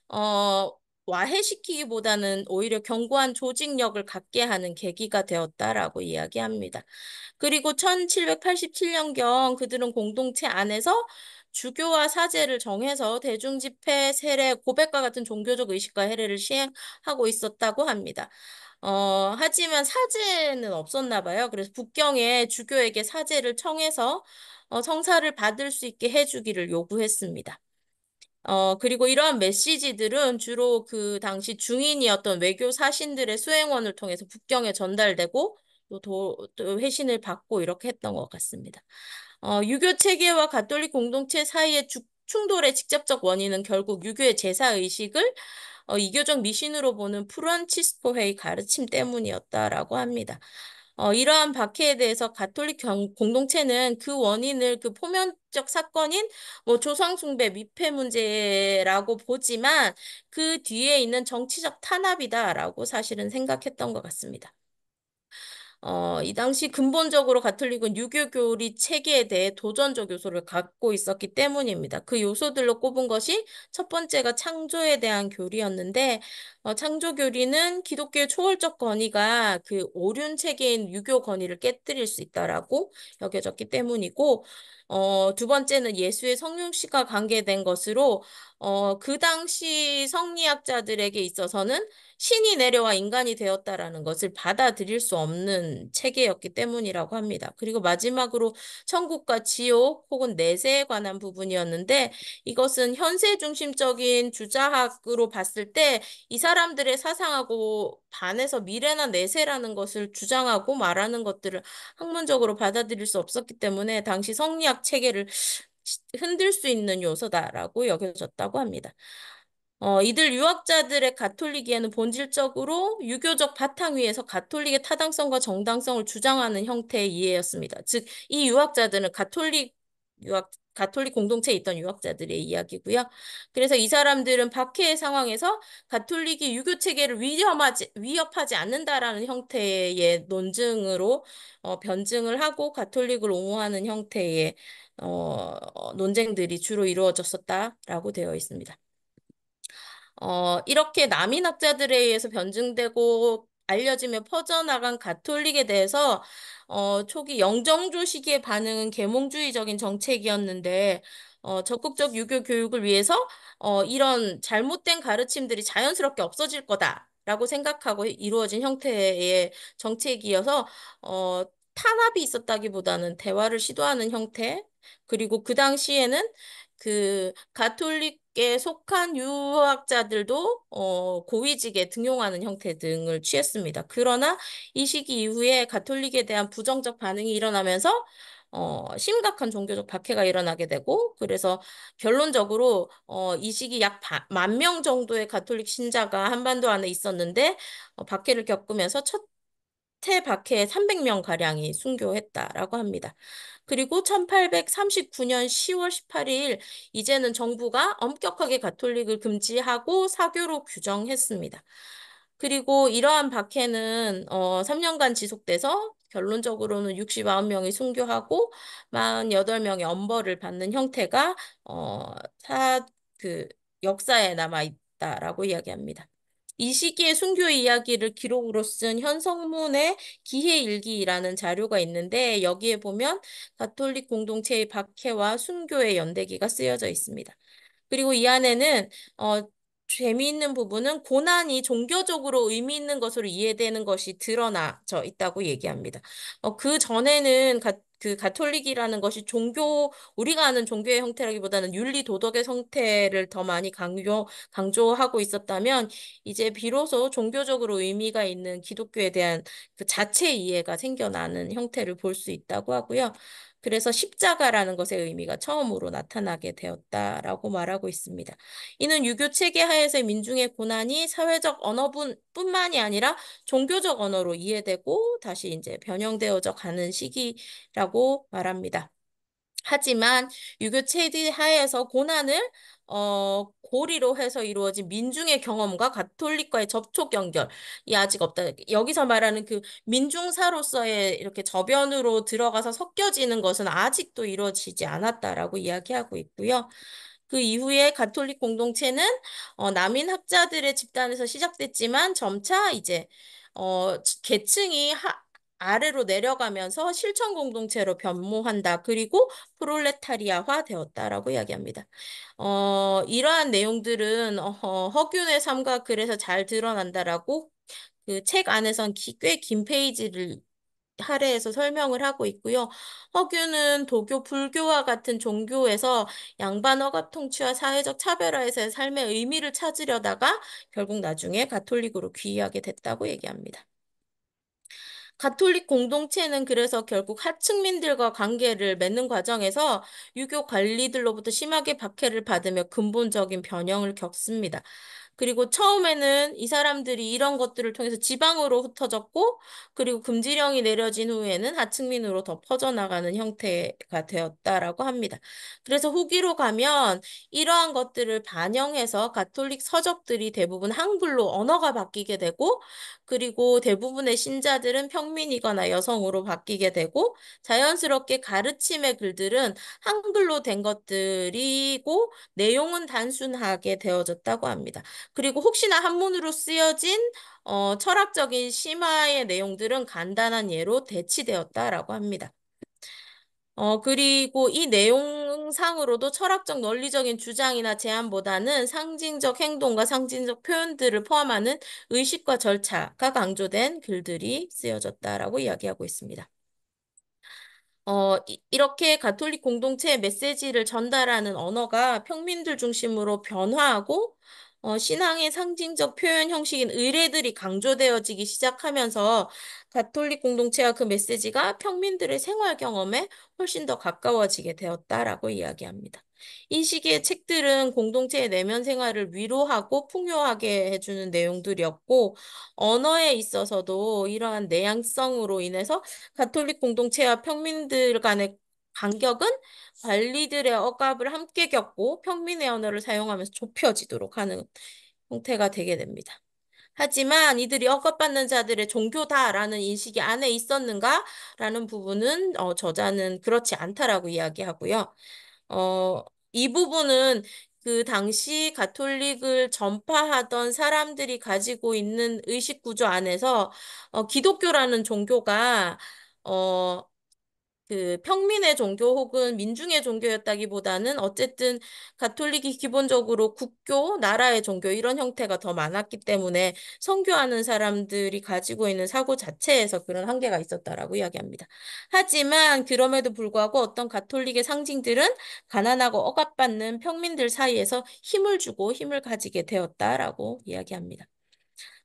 어, 와해시키기보다는 오히려 견고한 조직력을 갖게 하는 계기가 되었다라고 이야기합니다. 그리고 1787년경 그들은 공동체 안에서 주교와 사제를 정해서 대중집회, 세례, 고백과 같은 종교적 의식과 해례를 시행하고 있었다고 합니다. 하지만 사제는 없었나 봐요. 그래서 북경에 주교에게 사제를 청해서 성사를 받을 수 있게 해주기를 요구했습니다. 그리고 이러한 메시지들은 주로 그 당시 중인이었던 외교 사신들의 수행원을 통해서 북경에 전달되고 또 회신을 받고 이렇게 했던 것 같습니다. 유교 체계와 가톨릭 공동체 사이의 충돌의 직접적 원인은 결국 유교의 제사 의식을 이교적 미신으로 보는 프란치스코회의 가르침 때문이었다라고 합니다. 이러한 박해에 대해서 가톨릭 공동체는 그 원인을 그 포면적 사건인 뭐 조상숭배 미패 문제라고 보지만 그 뒤에 있는 정치적 탄압이다라고 사실은 생각했던 것 같습니다. 이 당시 근본적으로 가톨릭은 유교 교리 체계에 대해 도전적 요소를 갖고 있었기 때문입니다. 그 요소들로 꼽은 것이 첫 번째가 창조에 대한 교리였는데, 창조 교리는 기독교의 초월적 권위가 그 오륜 체계인 유교 권위를 깨뜨릴 수 있다라고 여겨졌기 때문이고, 두 번째는 예수의 성육신과 관계된 것으로, 그 당시 성리학자들에게 있어서는 신이 내려와 인간이 되었다라는 것을 받아들일 수 없는 체계였기 때문이라고 합니다. 그리고 마지막으로 천국과 지옥 혹은 내세에 관한 부분이었는데 이것은 현세 중심적인 주자학으로 봤을 때 이 사람들의 사상하고 반해서 미래나 내세라는 것을 주장하고 말하는 것들을 학문적으로 받아들일 수 없었기 때문에 당시 성리학 체계를 흔들 수 있는 요소다라고 여겨졌다고 합니다. 이들 유학자들의 가톨릭이에는 본질적으로 유교적 바탕 위에서 가톨릭의 타당성과 정당성을 주장하는 형태의 이해였습니다. 즉, 이 유학자들은 가톨릭 공동체에 있던 유학자들의 이야기고요. 그래서 이 사람들은 박해의 상황에서 가톨릭이 유교 체계를 위협하지 않는다라는 형태의 논증으로 변증을 하고 가톨릭을 옹호하는 형태의 논쟁들이 주로 이루어졌었다라고 되어 있습니다. 이렇게 남인학자들에 의해서 변증되고 알려지며 퍼져나간 가톨릭에 대해서 초기 영정조 시기의 반응은 계몽주의적인 정책이었는데 적극적 유교 교육을 위해서 이런 잘못된 가르침들이 자연스럽게 없어질 거다라고 생각하고 이루어진 형태의 정책이어서 탄압이 있었다기보다는 대화를 시도하는 형태 그리고 그 당시에는 그 가톨릭에 속한 유학자들도 고위직에 등용하는 형태 등을 취했습니다. 그러나 이 시기 이후에 가톨릭에 대한 부정적 반응이 일어나면서 심각한 종교적 박해가 일어나게 되고 그래서 결론적으로 이 시기 약 10,000명 정도의 가톨릭 신자가 한반도 안에 있었는데 박해를 겪으면서 첫해 박해에 300명 가량이 순교했다라고 합니다. 그리고 1839년 10월 18일 이제는 정부가 엄격하게 가톨릭을 금지하고 사교로 규정했습니다. 그리고 이러한 박해는 3년간 지속돼서 결론적으로는 69명이 순교하고 48명의 엄벌을 받는 형태가 그 역사에 남아 있다라고 이야기합니다. 이 시기의 순교 이야기를 기록으로 쓴 현성문의 기해일기라는 자료가 있는데 여기에 보면 가톨릭 공동체의 박해와 순교의 연대기가 쓰여져 있습니다. 그리고 이 안에는 재미있는 부분은 고난이 종교적으로 의미 있는 것으로 이해되는 것이 드러나져 있다고 얘기합니다. 그 전에는 그 가톨릭이라는 것이 우리가 아는 종교의 형태라기보다는 윤리 도덕의 형태를 더 많이 강조하고 있었다면, 이제 비로소 종교적으로 의미가 있는 기독교에 대한 그 자체 이해가 생겨나는 형태를 볼 수 있다고 하고요. 그래서 십자가라는 것의 의미가 처음으로 나타나게 되었다라고 말하고 있습니다. 이는 유교 체계 하에서의 민중의 고난이 사회적 언어뿐만이 아니라 종교적 언어로 이해되고 다시 이제 변형되어져 가는 시기라고 말합니다. 하지만 유교 체계 하에서 고난을 고리로 해서 이루어진 민중의 경험과 가톨릭과의 접촉 연결이 아직 없다. 여기서 말하는 그 민중사로서의 이렇게 저변으로 들어가서 섞여지는 것은 아직도 이루어지지 않았다라고 이야기하고 있고요. 그 이후에 가톨릭 공동체는 남인 학자들의 집단에서 시작됐지만 점차 이제 계층이 아래로 내려가면서 실천 공동체로 변모한다. 그리고 프롤레타리아화 되었다라고 이야기합니다. 이러한 내용들은 허균의 삶과 글에서 잘 드러난다라고 그 책 안에선 꽤 긴 페이지를 할애해서 설명을 하고 있고요. 허균은 도교, 불교와 같은 종교에서 양반 억압 통치와 사회적 차별화에서의 삶의 의미를 찾으려다가 결국 나중에 가톨릭으로 귀의하게 됐다고 얘기합니다. 가톨릭 공동체는 그래서 결국 하층민들과 관계를 맺는 과정에서 유교 관리들로부터 심하게 박해를 받으며 근본적인 변형을 겪습니다. 그리고 처음에는 이 사람들이 이런 것들을 통해서 지방으로 흩어졌고, 그리고 금지령이 내려진 후에는 하층민으로 더 퍼져나가는 형태가 되었다라고 합니다. 그래서 후기로 가면 이러한 것들을 반영해서 가톨릭 서적들이 대부분 한글로 언어가 바뀌게 되고, 그리고 대부분의 신자들은 평민이거나 여성으로 바뀌게 되고, 자연스럽게 가르침의 글들은 한글로 된 것들이고 내용은 단순하게 되어졌다고 합니다. 그리고 혹시나 한문으로 쓰여진 철학적인 심화의 내용들은 간단한 예로 대치되었다라고 합니다. 그리고 이 내용상으로도 철학적 논리적인 주장이나 제안보다는 상징적 행동과 상징적 표현들을 포함하는 의식과 절차가 강조된 글들이 쓰여졌다라고 이야기하고 있습니다. 이렇게 가톨릭 공동체의 메시지를 전달하는 언어가 평민들 중심으로 변화하고 신앙의 상징적 표현 형식인 의례들이 강조되어지기 시작하면서 가톨릭 공동체와 그 메시지가 평민들의 생활 경험에 훨씬 더 가까워지게 되었다라고 이야기합니다. 이 시기의 책들은 공동체의 내면 생활을 위로하고 풍요하게 해주는 내용들이었고, 언어에 있어서도 이러한 내향성으로 인해서 가톨릭 공동체와 평민들 간의 간격은 관리들의 억압을 함께 겪고 평민의 언어를 사용하면서 좁혀지도록 하는 형태가 되게 됩니다. 하지만 이들이 억압받는 자들의 종교다라는 인식이 안에 있었는가라는 부분은 저자는 그렇지 않다라고 이야기하고요. 어, 이 부분은 그 당시 가톨릭을 전파하던 사람들이 가지고 있는 의식 구조 안에서 기독교라는 종교가 어, 그 평민의 종교 혹은 민중의 종교였다기보다는 어쨌든 가톨릭이 기본적으로 국교, 나라의 종교 이런 형태가 더 많았기 때문에 선교하는 사람들이 가지고 있는 사고 자체에서 그런 한계가 있었다라고 이야기합니다. 하지만 그럼에도 불구하고 어떤 가톨릭의 상징들은 가난하고 억압받는 평민들 사이에서 힘을 주고 힘을 가지게 되었다라고 이야기합니다.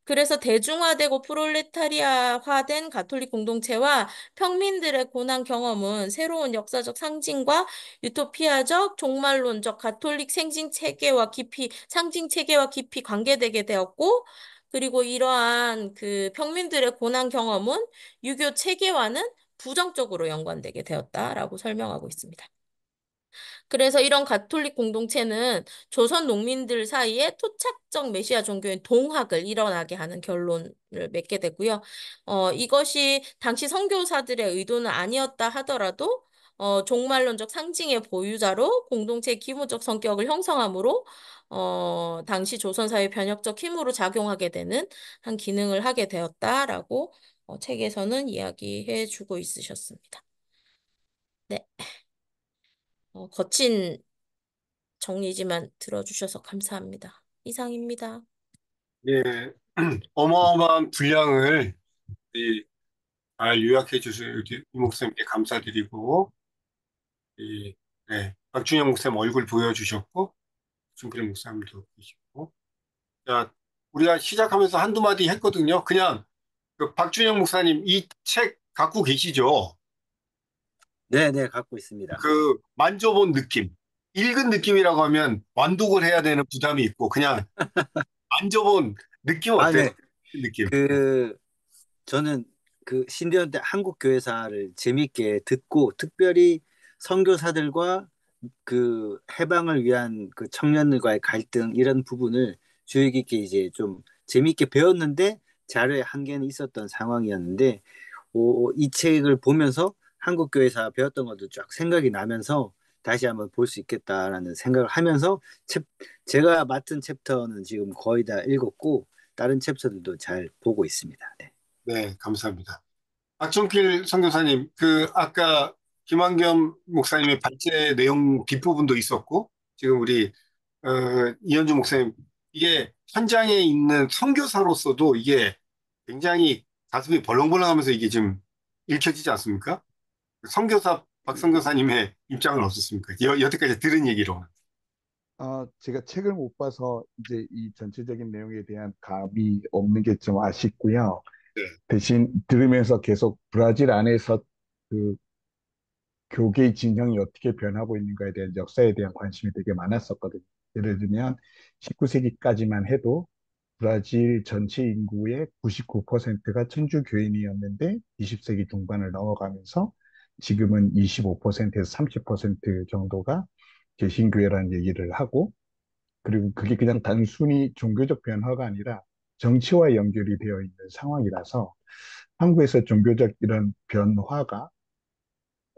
그래서 대중화되고 프롤레타리아화된 가톨릭 공동체와 평민들의 고난 경험은 새로운 역사적 상징과 유토피아적 종말론적 가톨릭 상징 체계와 깊이 관계되게 되었고, 그리고 이러한 그 평민들의 고난 경험은 유교 체계와는 부정적으로 연관되게 되었다라고 설명하고 있습니다. 그래서 이런 가톨릭 공동체는 조선 농민들 사이에 토착적 메시아 종교인 동학을 일어나게 하는 결론을 맺게 되고요. 이것이 당시 선교사들의 의도는 아니었다 하더라도 종말론적 상징의 보유자로 공동체의 기본적 성격을 형성함으로 당시 조선 사회 변혁적 힘으로 작용하게 되는 한 기능을 하게 되었다라고 책에서는 이야기해 주고 있으셨습니다. 네, 거친 정리지만 들어주셔서 감사합니다. 이상입니다. 예, 어마어마한 분량을 잘 요약해 주신 우리 이 목사님께 감사드리고, 네, 박준영 목사님 얼굴 보여주셨고, 준필 목사님도 계시고, 자, 우리가 시작하면서 한두 마디 했거든요. 그냥 그 박준영 목사님 이 책 갖고 계시죠? 네, 네, 갖고 있습니다. 그 만져본 느낌, 읽은 느낌이라고 하면 완독을 해야 되는 부담이 있고, 그냥 만져본 느낌 아, 어때요? 네. 느낌. 그, 저는 그 신대원대 한국교회사를 재미있게 듣고, 특별히 선교사들과 그 해방을 위한 그 청년들과의 갈등, 이런 부분을 주의 깊게 이제 좀 재미있게 배웠는데, 자료에 한계는 있었던 상황이었는데, 이 책을 보면서 한국교회사 배웠던 것도 쫙 생각이 나면서 다시 한번 볼 수 있겠다라는 생각을 하면서, 제가 맡은 챕터는 지금 거의 다 읽었고 다른 챕터들도 잘 보고 있습니다. 네. 네, 감사합니다. 박종필 선교사님, 그 아까 김한겸 목사님의 발제 내용 뒷부분도 있었고, 지금 우리 이현주 목사님, 이게 현장에 있는 선교사로서도 이게 굉장히 가슴이 벌렁벌렁하면서 이게 지금 읽혀지지 않습니까? 선교사 박 선교사님의 입장은 어떻습니까? 여태까지 들은 얘기로. 제가 책을 못 봐서 이제 이 전체적인 내용에 대한 감이 없는 게 좀 아쉽고요. 네, 대신 들으면서 계속 브라질 안에서 그 교계의 진영이 어떻게 변하고 있는가에 대한 역사에 대한 관심이 되게 많았었거든요. 예를 들면 19세기까지만 해도 브라질 전체 인구의 99%가 천주교인이었는데 20세기 중반을 넘어가면서 지금은 25%에서 30% 정도가 개신교회라는 얘기를 하고, 그리고 그게 그냥 단순히 종교적 변화가 아니라 정치와 연결이 되어 있는 상황이라서 한국에서 종교적 이런 변화가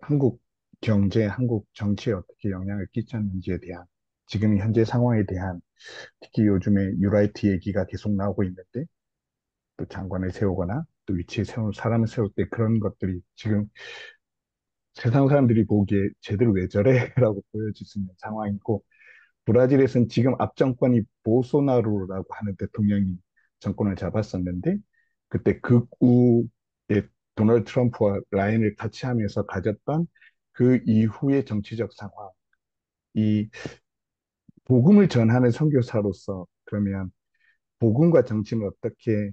한국 경제, 한국 정치에 어떻게 영향을 끼쳤는지에 대한, 지금 현재 상황에 대한, 특히 요즘에 뉴라이트 얘기가 계속 나오고 있는데, 또 장관을 세우거나 또 위치에 세운 사람을 세울 때 그런 것들이 지금 세상 사람들이 보기에 쟤들 왜 저래? 라고 보여질 수 있는 상황이고, 브라질에서는 지금 앞정권이 보소나루라고 하는 대통령이 정권을 잡았었는데, 그때 극우의 도널드 트럼프와 라인을 같이 하면서 가졌던 그 이후의 정치적 상황, 이 복음을 전하는 선교사로서 그러면 복음과 정치는 어떻게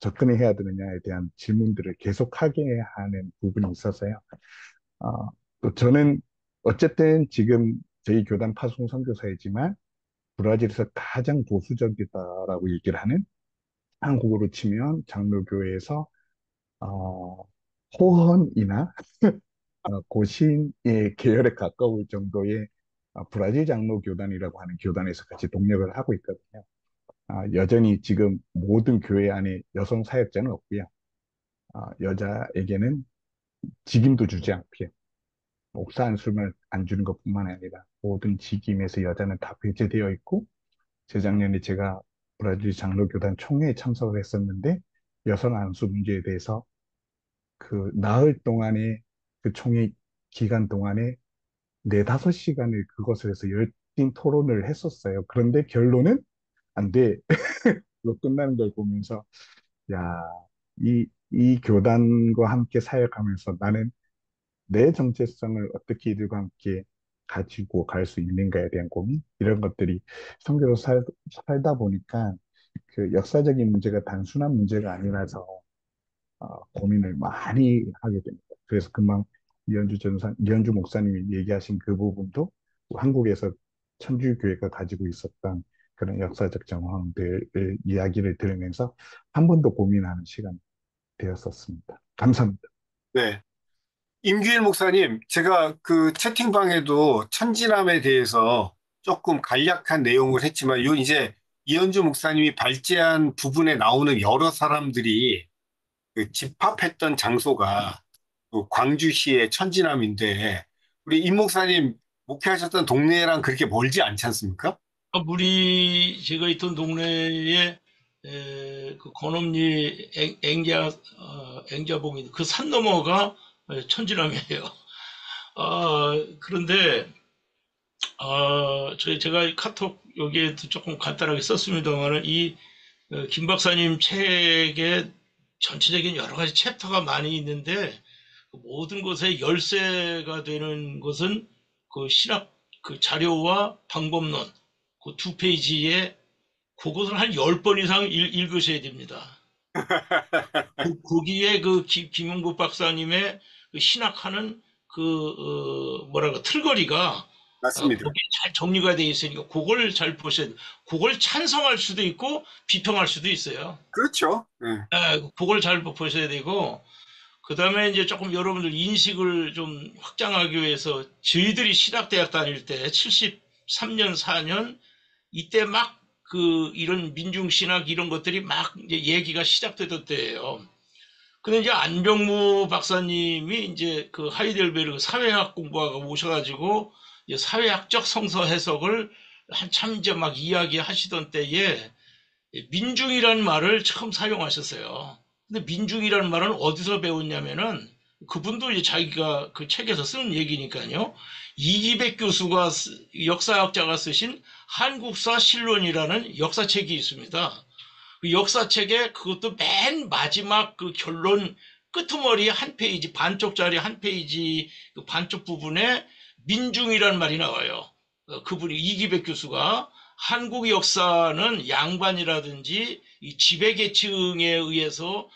접근해야 되느냐에 대한 질문들을 계속하게 하는 부분이 있어서요. 어, 또 저는 어쨌든 지금 저희 교단 파송 선교사이지만 브라질에서 가장 보수적이다라고 얘기를 하는, 한국으로 치면 장로교회에서 어, 호헌이나 고신의 계열에 가까울 정도의 브라질 장로교단이라고 하는 교단에서 같이 동력을 하고 있거든요. 여전히 지금 모든 교회 안에 여성 사역자는 없고요. 여자에게는 직임도 주지 않고요. 목사 안수를 안 주는 것뿐만 아니라 모든 직임에서 여자는 다 배제되어 있고, 재작년에 제가 브라질 장로교단 총회에 참석을 했었는데 여성 안수 문제에 대해서 그 나흘 동안의 그 총회 기간 동안에 4~5시간을 그것을 해서 열띤 토론을 했었어요. 그런데 결론은 안 돼. 그거 끝나는 걸 보면서 야, 이 교단과 함께 사역하면서 나는 내 정체성을 어떻게 이들과 함께 가지고 갈 수 있는가에 대한 고민, 이런 것들이 선교로 살다 보니까 그 역사적인 문제가 단순한 문제가 아니라서 고민을 많이 하게 됩니다. 그래서 금방 이현주 목사님이 얘기하신 그 부분도 한국에서 천주교회가 가지고 있었던 그런 역사적 정황들의 이야기를 들으면서 한 번 더 고민하는 시간이 되었었습니다. 감사합니다. 네. 임규일 목사님, 제가 그 채팅방에도 천지남에 대해서 조금 간략한 내용을 했지만, 요 이제 이현주 목사님이 발제한 부분에 나오는 여러 사람들이 그 집합했던 장소가 그 광주시의 천지남인데, 우리 임 목사님 목회하셨던 동네랑 그렇게 멀지 않지 않습니까? 제가 있던 동네에 그 건엄리 앵자봉이 그 산 너머가 천지남이에요. 그런데 제가 카톡 여기에도 조금 간단하게 썼습니다만은 김 박사님 책에 전체적인 여러 가지 챕터가 많이 있는데 그 모든 것의 열쇠가 되는 것은 그 신학 그 자료와 방법론 그 2페이지에 그것을 한 10번 이상 읽으셔야 됩니다. 거기에 김용국 박사님의 그 신학하는 뭐랄까, 틀거리가, 맞습니다. 거기에 잘 정리가 되어 있으니까, 그걸 잘 보셔야 돼요. 그걸 찬성할 수도 있고, 비평할 수도 있어요. 그렇죠. 예. 그걸 잘 보셔야 되고, 그 다음에 이제 조금 여러분들 인식을 좀 확장하기 위해서, 저희들이 신학대학 다닐 때, 73년, 4년, 이때 막 이런 민중신학 이런 것들이 막 이제 얘기가 시작되던 때예요. 근데 이제 안병무 박사님이 이제 그 하이델베르그 사회학 공부하고 오셔가지고 이제 사회학적 성서 해석을 한참 이제 막 이야기하시던 때에 민중이라는 말을 처음 사용하셨어요. 근데 민중이라는 말은 어디서 배웠냐면은 그분도 이제 자기가 그 책에서 쓰는 얘기니까요. 이기백 교수가 역사학자가 쓰신 한국사 실론이라는 역사책이 있습니다. 그 역사책에 그것도 맨 마지막 그 결론 끄트머리 한 페이지, 반쪽짜리 한 페이지 그 반쪽 부분에 민중이라는 말이 나와요. 그분이 이기백 교수가 한국 역사는 양반이라든지 이 지배계층에 의해서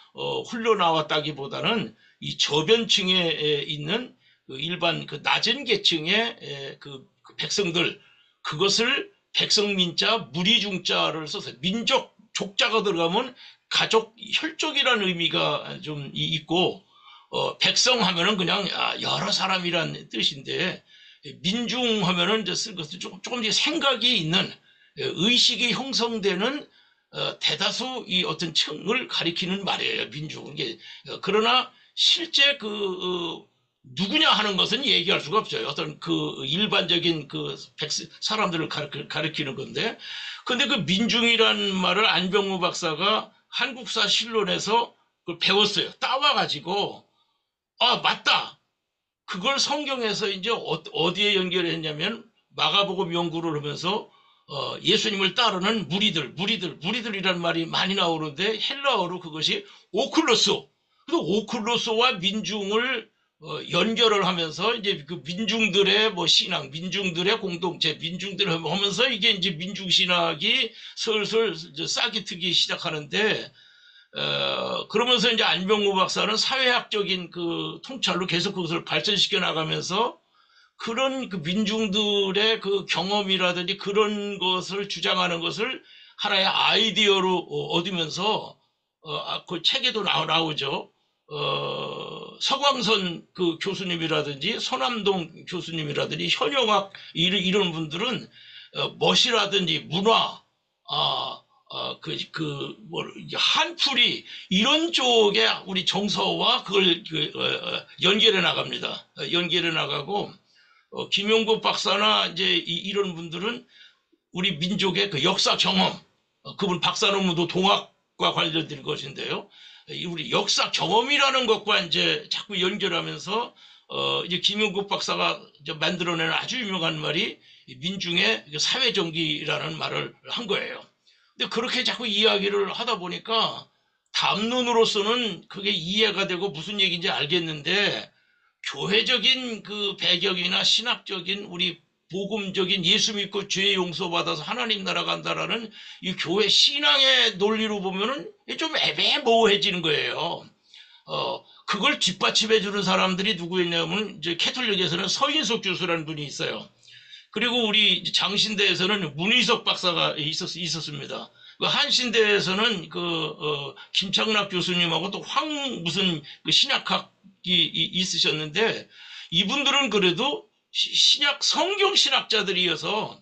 흘러나왔다기보다는 이 저변층에 있는 그 일반 그 낮은 계층의 그 백성들, 그것을 백성민자 무리중자를 써서 민족 족자가 들어가면 가족 혈족이라는 의미가 좀 있고, 백성 하면은 그냥 여러 사람이란 뜻인데, 민중 하면은 이제 쓸 것은 조금 생각이 있는, 의식이 형성되는 대다수 이 어떤 층을 가리키는 말이에요, 민중. 그러나 실제 누구냐 하는 것은 얘기할 수가 없죠. 어떤 일반적인 사람들을 가리키는 건데, 근데 그 민중이라는 말을 안병무 박사가 한국사 실론에서 그걸 배웠어요. 따와가지고, 맞다. 그걸 성경에서 이제 어디에 연결했냐면, 마가복음 연구를 하면서, 예수님을 따르는 무리들이라는 말이 많이 나오는데, 헬라어로 그것이 오클로스. 그래서 오클로스와 민중을 연결을 하면서 이제 그 민중들의 뭐 신앙, 민중들의 공동체, 민중들 하면서 이게 이제 민중신학이 슬슬 싹이 트기 시작하는데, 그러면서 이제 안병무 박사는 사회학적인 그 통찰로 계속 그것을 발전시켜 나가면서 그런 그 민중들의 그 경험이라든지 그런 것을 주장하는 것을 하나의 아이디어로 얻으면서, 그 책에도 나오죠. 서광선 그 교수님이라든지 서남동 교수님이라든지 현영학 이런 분들은 멋이라든지 문화, 한풀이 이런 쪽에 우리 정서와 그걸 연결해 나갑니다. 연결해 나가고, 김용국 박사나 이제 이런 분들은 우리 민족의 그 역사 경험, 그분 박사 논문도 동학과 관련된 것인데요. 우리 역사 경험이라는 것과 이제 자꾸 연결하면서, 이제 김용국 박사가 이제 만들어낸 아주 유명한 말이 민중의 사회정기라는 말을 한 거예요. 근데 그렇게 자꾸 이야기를 하다 보니까 담론으로서는 그게 이해가 되고 무슨 얘기인지 알겠는데, 교회적인 그 배경이나 신학적인 우리 복음적인 예수 믿고 죄 용서받아서 하나님 나라 간다라는 이 교회 신앙의 논리로 보면은 좀 애매모호해지는 거예요. 그걸 뒷받침해 주는 사람들이 누구였냐면, 이제 캐톨릭에서는 서인석 교수라는 분이 있어요. 그리고 우리 장신대에서는 문희석 박사가 있었습니다. 그 한신대에서는 김창락 교수님하고 또 무슨 그 신학학이 있으셨는데, 이분들은 그래도 신약 성경 신학자들이어서,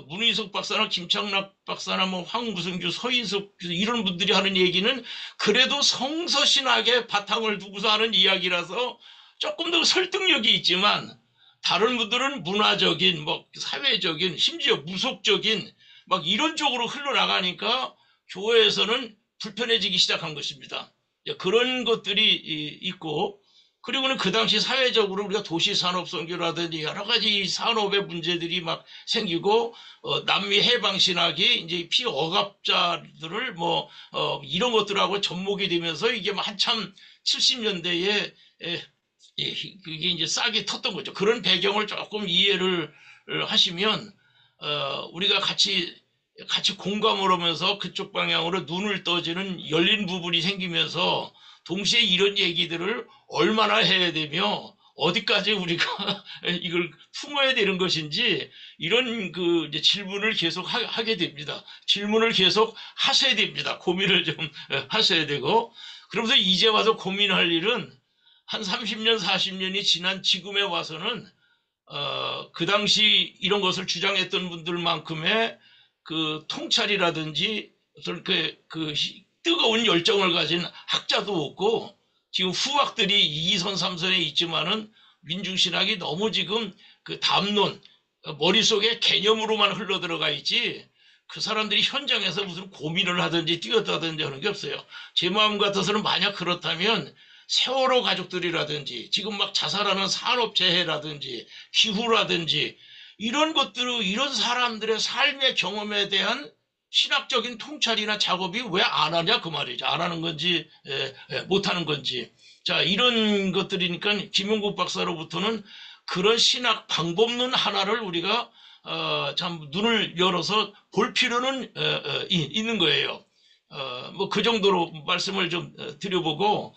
문희석 박사나 김창락 박사나 뭐 무슨 교수, 서인석 교수 이런 분들이 하는 얘기는 그래도 성서 신학의 바탕을 두고서 하는 이야기라서 조금 더 설득력이 있지만, 다른 분들은 문화적인, 뭐 사회적인, 심지어 무속적인 막 이런 쪽으로 흘러나가니까 교회에서는 불편해지기 시작한 것입니다. 그런 것들이 있고, 그리고는 그 당시 사회적으로 우리가 도시산업선교라든지 여러 가지 산업의 문제들이 막 생기고, 남미 해방신학이 이제 피억압자들을 이런 것들하고 접목이 되면서 이게 막 한참 70년대에 그게 이제 싹이 텄던 거죠. 그런 배경을 조금 이해를 하시면, 우리가 같이 공감을 하면서 그쪽 방향으로 눈을 떠지는 열린 부분이 생기면서 동시에 이런 얘기들을 얼마나 해야 되며 어디까지 우리가 이걸 품어야 되는 것인지 이런 그 이제 질문을 계속 하게 됩니다. 질문을 계속 하셔야 됩니다. 고민을 좀 하셔야 되고 그러면서 이제 와서 고민할 일은 한 30년, 40년이 지난 지금에 와서는 그 당시 이런 것을 주장했던 분들만큼의 그 통찰이라든지 어떤 그 뜨거운 열정을 가진 학자도 없고 지금 후학들이 2선, 3선에 있지만은 민중신학이 너무 지금 그 담론, 머릿속에 개념으로만 흘러들어가 있지 그 사람들이 현장에서 무슨 고민을 하든지 뛰어다든지 하는 게 없어요. 제 마음 같아서는 만약 그렇다면 세월호 가족들이라든지 지금 막 자살하는 산업재해라든지 기후라든지 이런 것들을 이런 사람들의 삶의 경험에 대한 신학적인 통찰이나 작업이 왜 안 하냐 그 말이죠. 안 하는 건지 못 하는 건지. 자 이런 것들이니까 김용국 박사로부터는 그런 신학 방법론 하나를 우리가 참 눈을 열어서 볼 필요는 있는 거예요. 뭐 그 정도로 말씀을 좀 드려보고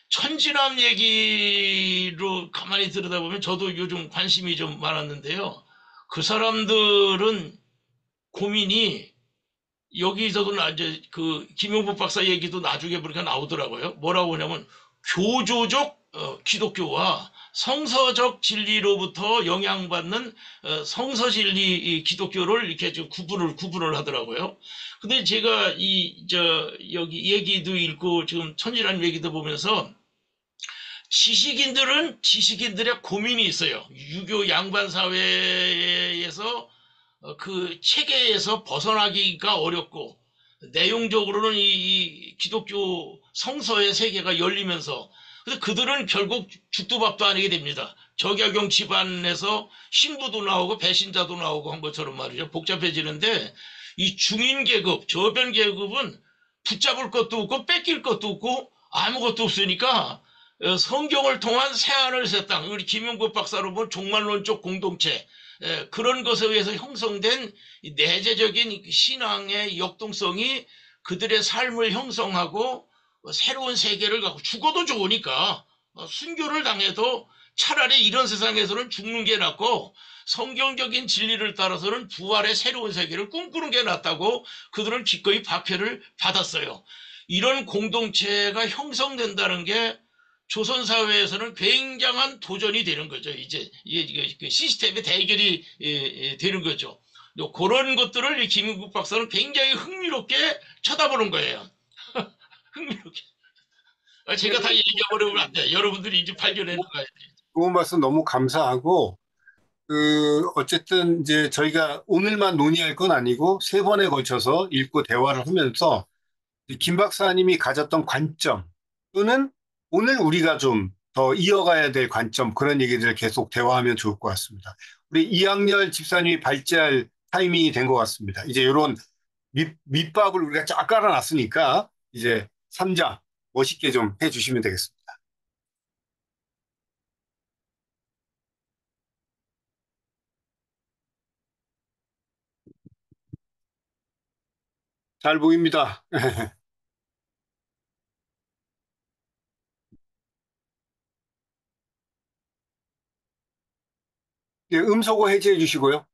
천지남 얘기로 가만히 들여다보면 저도 요즘 관심이 좀 많았는데요. 그 사람들은 고민이 여기서도 이제 그 김용복 박사 얘기도 나중에 보니까 나오더라고요. 뭐라고 하냐면 교조적 기독교와 성서적 진리로부터 영향받는 성서 진리 기독교를 이렇게 좀 구분을 하더라고요. 근데 제가 여기 얘기도 읽고 지금 천지란 얘기도 보면서 지식인들은 지식인들의 고민이 있어요. 유교 양반 사회에서 그 체계에서 벗어나기가 어렵고 내용적으로는 이 기독교 성서의 세계가 열리면서 근데 그들은 결국 죽도 밥도 아니게 됩니다. 적야경 집안에서 신부도 나오고 배신자도 나오고 한 것처럼 말이죠. 복잡해지는데 이 중인 계급, 저변 계급은 붙잡을 것도 없고 뺏길 것도 없고 아무것도 없으니까 성경을 통한 새하늘 새 땅, 우리 김용국 박사로 본 종말론적 공동체 그런 것에 의해서 형성된 내재적인 신앙의 역동성이 그들의 삶을 형성하고 새로운 세계를 갖고 죽어도 좋으니까 순교를 당해도 차라리 이런 세상에서는 죽는 게 낫고 성경적인 진리를 따라서는 부활의 새로운 세계를 꿈꾸는 게 낫다고 그들은 기꺼이 박해를 받았어요. 이런 공동체가 형성된다는 게 조선 사회에서는 굉장한 도전이 되는 거죠. 이제 그 시스템의 대결이 되는 거죠. 그런 것들을 김인국 박사는 굉장히 흥미롭게 쳐다보는 거예요. 흥미롭게. 제가 다 얘기해버리면 안 돼. 여러분들이 이제 발견해 나가야 돼. 좋은 말씀 너무 감사하고, 어쨌든 이제 저희가 오늘만 논의할 건 아니고 세 번에 걸쳐서 읽고 대화를 하면서 김 박사님이 가졌던 관점 또는 오늘 우리가 좀 더 이어가야 될 관점 그런 얘기들을 계속 대화하면 좋을 것 같습니다. 우리 이학렬 집사님이 발제할 타이밍이 된 것 같습니다. 이제 이런 밑밥을 우리가 쫙 깔아놨으니까 이제 3장 멋있게 좀 해주시면 되겠습니다. 잘 보입니다. 예, 음소거 해제해 주시고요.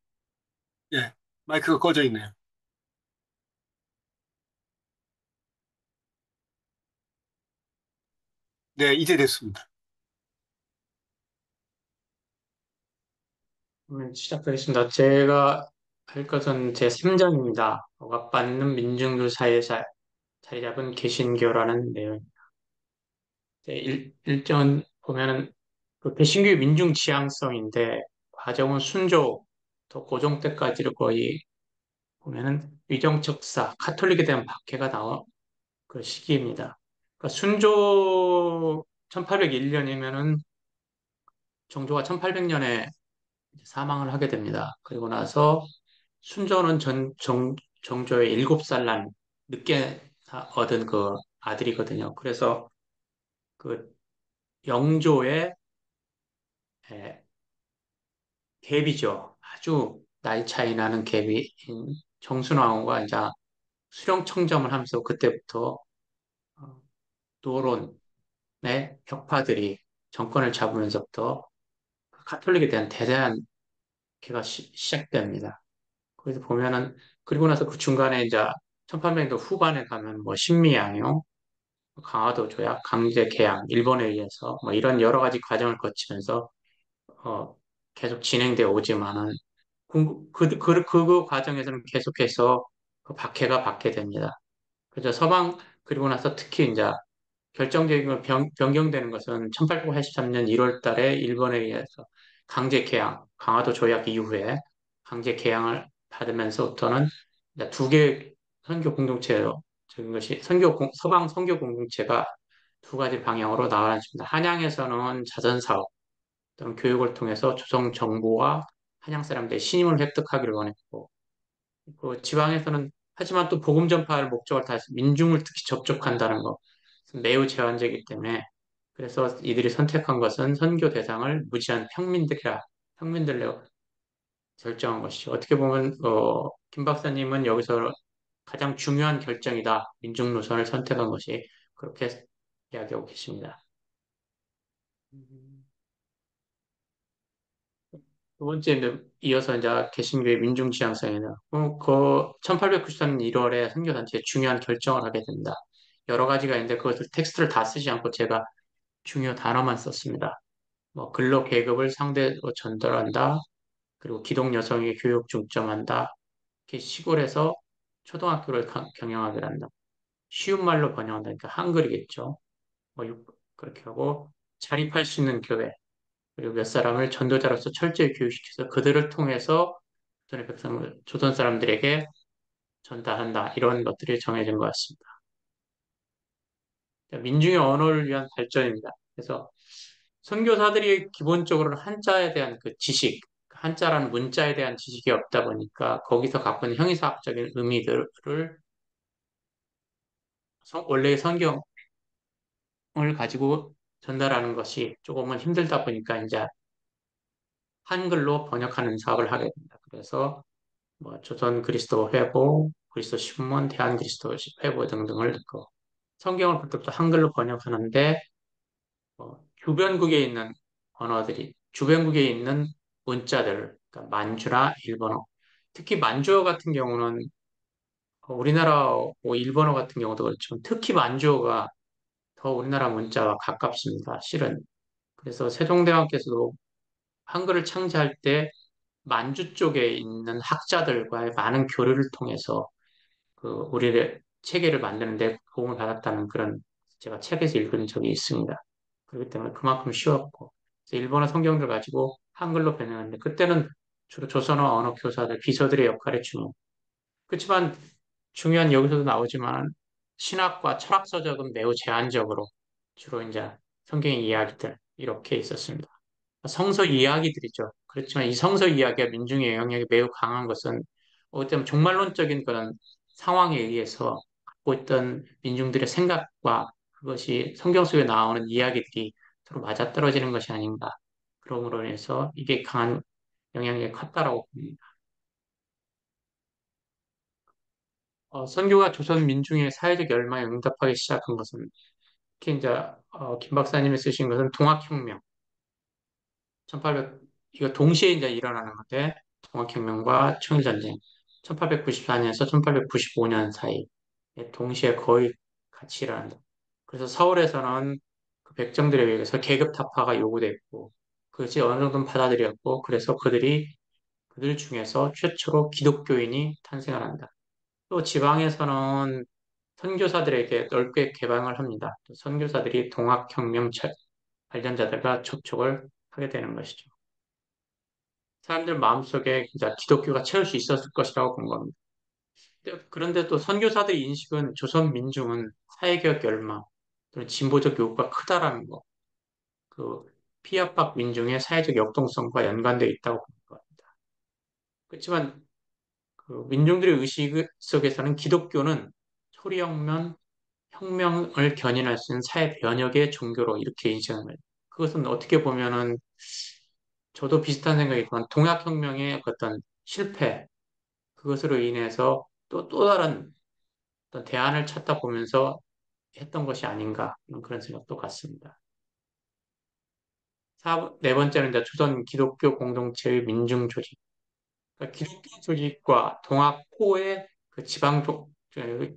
예, 마이크가 꺼져 있네요. 네, 이제 됐습니다. 그러면 시작하겠습니다. 제가 할 것은 제3장입니다. 억압받는 민중들 사이에 자리 잡은 개신교라는 내용입니다. 1전 보면은 그 개신교의 민중 지향성인데 과정은 순조 또 고종 때까지를 거의 보면은 위정척사 카톨릭에 대한 박해가 나온 그 시기입니다. 그러니까 순조 1801년이면은 정조가 1800년에 사망을 하게 됩니다. 그리고 나서 순조는 정조의 7살 난 늦게 얻은 그 아들이거든요. 그래서 그 영조의 에, 갭이죠. 아주 나이 차이 나는 갭이 정순왕후가 이제 수령청정을 하면서 그때부터 어, 노론의 벽파들이 정권을 잡으면서부터 가톨릭에 대한 대대한 개가 시작됩니다. 거기서 보면은 그리고 나서 그 중간에 이제 1800년도 후반에 가면 뭐 신미양요, 강화도 조약, 강제 개양, 일본에 의해서 뭐 이런 여러 가지 과정을 거치면서 어, 계속 진행되어 오지만은 그 과정에서는 계속해서 그 박해가 받게 됩니다. 그래서 서방 그리고 나서 특히 이제 결정적인 걸 변경되는 것은 1883년 1월 달에 일본에 의해서 강제 개양, 강화도 조약 이후에 강제 개양을 받으면서부터는 이제 두 개의 선교 공동체로 적인 것이 서방 선교 공동체가 두 가지 방향으로 나아졌습니다. 한양에서는 자선 사업 또는 교육을 통해서 조성 정부와 한양 사람들의 신임을 획득하기를 원했고, 그 지방에서는 하지만 또 복음 전파를 목적을 다해서 민중을 특히 접촉한다는 것 매우 제한적이기 때문에 그래서 이들이 선택한 것은 선교 대상을 무지한 평민들로 결정한 것이죠. 어떻게 보면 김 박사님은 여기서 가장 중요한 결정이다. 민중 노선을 선택한 것이 그렇게 이야기하고 계십니다. 두 번째, 이어서 이제 개신교의 민중지향성에는 그 1893년 1월에 선교단체에 중요한 결정을 하게 됩니다. 여러 가지가 있는데 그것을 텍스트를 다 쓰지 않고 제가 중요 단어만 썼습니다. 뭐 근로 계급을 상대로 전달한다. 그리고 기독 여성의 교육 중점한다. 이렇게 시골에서 초등학교를 경영하게 한다. 쉬운 말로 번역한다. 그러니까 한글이겠죠. 뭐 그렇게 하고 자립할 수 있는 교회. 그리고 몇 사람을 전도자로서 철저히 교육시켜서 그들을 통해서 조선의 백성을 조선 사람들에게 전달한다. 이런 것들이 정해진 것 같습니다. 민중의 언어를 위한 발전입니다. 그래서 선교사들이 기본적으로 한자에 대한 그 지식, 한자라는 문자에 대한 지식이 없다 보니까 거기서 갖고 있는 형이사학적인 의미들을 원래의 성경을 가지고 전달하는 것이 조금은 힘들다 보니까 이제 한글로 번역하는 사업을 하게 됩니다. 그래서 뭐 조선 그리스도 회보, 그리스도 신문, 대한 그리스도 회보 등등을 넣고 성경을 그때부터 한글로 번역하는데 주변국에 있는 언어들이 주변국에 있는 문자들, 그러니까 만주나 일본어, 특히 만주어 같은 경우는 우리나라 일본어 같은 경우도 그렇지만 특히 만주어가 더 우리나라 문자와 가깝습니다. 실은 그래서 세종대왕께서도 한글을 창제할 때 만주 쪽에 있는 학자들과의 많은 교류를 통해서 그 우리의 체계를 만드는데 도움을 받았다는 그런 제가 책에서 읽은 적이 있습니다. 그렇기 때문에 그만큼 쉬웠고 그래서 일본어 성경들 가지고 한글로 번역했는데 그때는 주로 조선어 언어 교사들 비서들의 역할이 중요. 그렇지만 중요한 여기서도 나오지만 신학과 철학 서적은 매우 제한적으로 주로 이제 성경의 이야기들 이렇게 있었습니다. 성서 이야기들이죠. 그렇지만 이 성서 이야기가 민중의 영향력이 매우 강한 것은 어떤 종말론적인 그런 상황에 의해서 갖고 있던 민중들의 생각과 그것이 성경 속에 나오는 이야기들이 서로 맞아떨어지는 것이 아닌가. 그러므로 인해서 이게 강한 영향력이 컸다라고 봅니다. 선교가 조선 민중의 사회적 열망에 응답하기 시작한 것은 특히 이제 김 박사님이 쓰신 것은 동학혁명 1800 이거 동시에 이제 일어나는 건데 동학혁명과 청일전쟁 1894년에서 1895년 사이 동시에 거의 같이 일어난다. 그래서 서울에서는 그 백정들에 의해서 계급 타파가 요구됐고 그것이 어느 정도는 받아들였고 그래서 그들 중에서 최초로 기독교인이 탄생을 한다. 또 지방에서는 선교사들에게 넓게 개방을 합니다. 또 선교사들이 동학혁명 관련자들과 접촉을 하게 되는 것이죠. 사람들 마음속에 진짜 기독교가 채울 수 있었을 것이라고 본 겁니다. 그런데 또 선교사들의 인식은 조선 민중은 사회개혁 열망 또는 진보적 요구가 크다라는 거. 그 피압박 민중의 사회적 역동성과 연관되어 있다고 봅니다. 그렇지만 그 민중들의 의식 속에서는 기독교는 소리혁명, 혁명을 견인할 수 있는 사회 변혁의 종교로 이렇게 인식을 해요. 그것은 어떻게 보면은 저도 비슷한 생각이지만 동학혁명의 어떤 실패, 그것으로 인해서 또 다른 어떤 대안을 찾다 보면서 했던 것이 아닌가 그런 생각도 같습니다. 네 번째는 이제 조선 기독교 공동체의 민중 조직. 그러니까 기독교 조직과 동학포의 그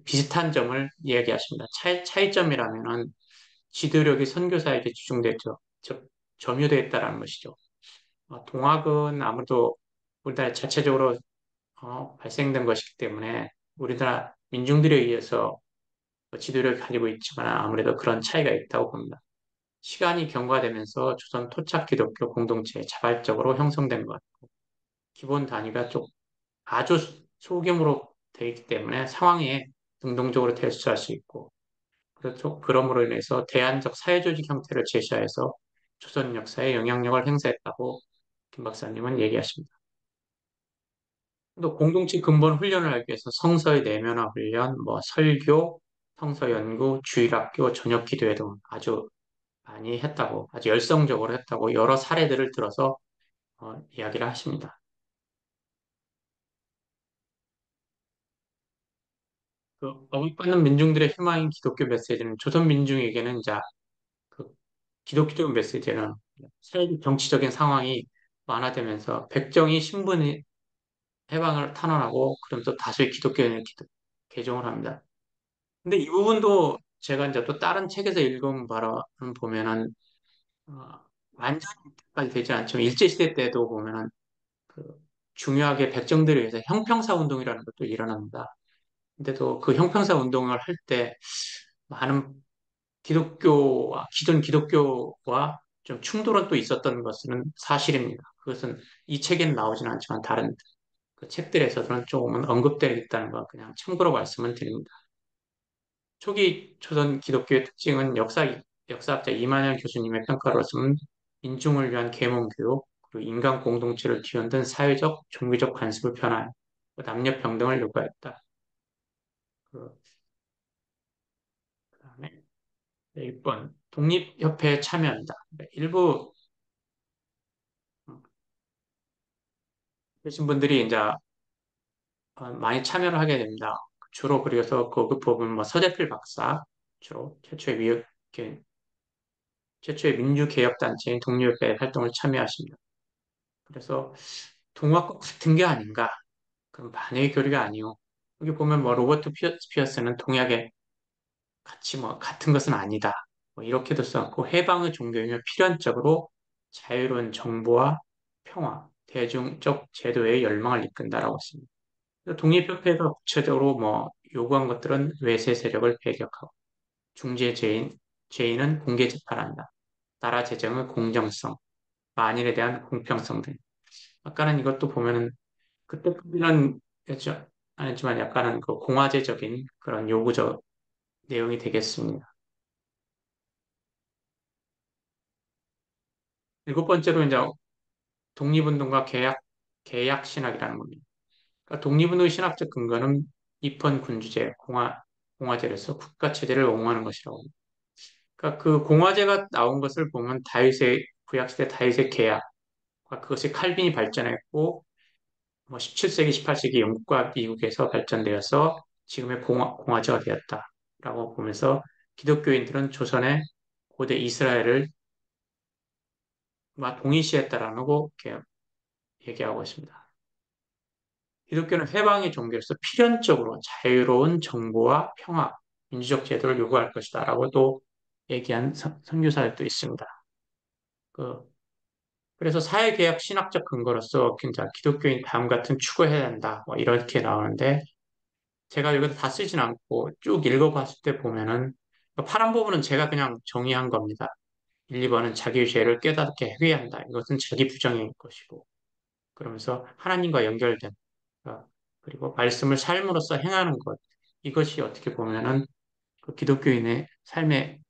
비슷한 점을 이야기하십니다. 차이점이라면은 지도력이 선교사에게 집중됐죠. 점유되어 있다는 것이죠. 동학은 아무래도 우리나라 자체적으로 발생된 것이기 때문에 우리나라 민중들에 의해서 지도력을 가지고 있지만 아무래도 그런 차이가 있다고 봅니다. 시간이 경과되면서 조선 토착 기독교 공동체에 자발적으로 형성된 것 같고 기본 단위가 좀 아주 소규모로 되어 있기 때문에 상황에 능동적으로 대처할 수 있고 그렇죠. 그러므로 인해서 대안적 사회조직 형태를 제시하여서 조선 역사에 영향력을 행사했다고 김 박사님은 얘기하십니다. 또 공동체 근본 훈련을 하기 위해서 성서의 내면화 훈련, 뭐 설교, 성서 연구, 주일학교, 저녁 기도회 등 아주 많이 했다고, 아주 열성적으로 했다고 여러 사례들을 들어서 이야기를 하십니다. 그 억압받는 민중들의 희망인 기독교 메시지는 조선 민중에게는 이제 그 기독교 메시지는 사회적 정치적인 상황이 완화되면서 백정이 신분이 해방을 탄원하고 그러면서 다수의 기독교인을 개종을 합니다. 근데 이 부분도 제가 이제 또 다른 책에서 읽은 바로 보면은 어, 완전히까지 되지 않지만 일제시대 때도 보면은 그 중요하게 백정들에 의해서 형평사 운동이라는 것도 일어납니다. 근데도 그 형평사 운동을 할 때 많은 기존 기독교와 좀 충돌은 또 있었던 것은 사실입니다. 그것은 이 책에는 나오지는 않지만 다른 그 책들에서는 조금은 언급되어 있다는 거 그냥 참고로 말씀을 드립니다. 초기 조선 기독교의 특징은 역사학자 이만현 교수님의 평가로서는 인중을 위한 계몽교육, 그리고 인간 공동체를 뒤흔든 사회적, 종교적 관습을 변화한 남녀 평등을 요구했다. 그다음에 6번 독립협회에 참여한다. 일부 계신 분들이 이제 많이 참여를 하게 됩니다. 주로 그래서 그 부분 뭐 서대필 박사 주로 최초의 민주개혁단체인 독립협회 활동을 참여하십니다. 그래서 동학과 같은 게 아닌가? 그럼 반의 교리가 아니요. 여기 보면 뭐 로버트 스피어스는 동약에 같이 뭐 같은 것은 아니다. 뭐 이렇게도 써놓고 해방의 종교이며 필연적으로 자유로운 정보와 평화, 대중적 제도의 열망을 이끈다라고 했습니다. 독립협회가 구체적으로 뭐 요구한 것들은 외세 세력을 배격하고 죄인은 공개 재판한다. 나라 재정의 공정성, 만일에 대한 공평성 등. 아까는 이것도 보면은 그때까지는 아니지만 약간은 그 공화제적인 그런 요구적 내용이 되겠습니다. 일곱 번째로 이제 독립운동과 계약 신학이라는 겁니다. 그러니까 독립운동의 신학적 근거는 입헌 군주제, 공화제로서 국가 체제를 옹호하는 것이라고 합니다. 그러니까 그 공화제가 나온 것을 보면 구약시대 다윗의 계약과 그것이 칼빈이 발전했고 뭐 17세기, 18세기 영국과 미국에서 발전되어서 지금의 공화제가 되었다라고 보면서 기독교인들은 조선의 고대 이스라엘을 동일시했다라는 거 이렇게 얘기하고 있습니다. 기독교는 해방의 종교로서 필연적으로 자유로운 정보와 평화, 민주적 제도를 요구할 것이다라고 또 얘기한 선교사들도 있습니다. 그래서 사회개혁 신학적 근거로서 굉장히 기독교인 다음 같은 추구해야 한다. 뭐 이렇게 나오는데 제가 여기서 다 쓰진 않고 쭉 읽어봤을 때 보면은 파란 부분은 제가 그냥 정의한 겁니다. 1, 2번은 자기의 죄를 깨닫게 회개한다. 이것은 자기 부정일 것이고 그러면서 하나님과 연결된 그리고 말씀을 삶으로써 행하는 것 이것이 어떻게 보면은 그 기독교인의 삶의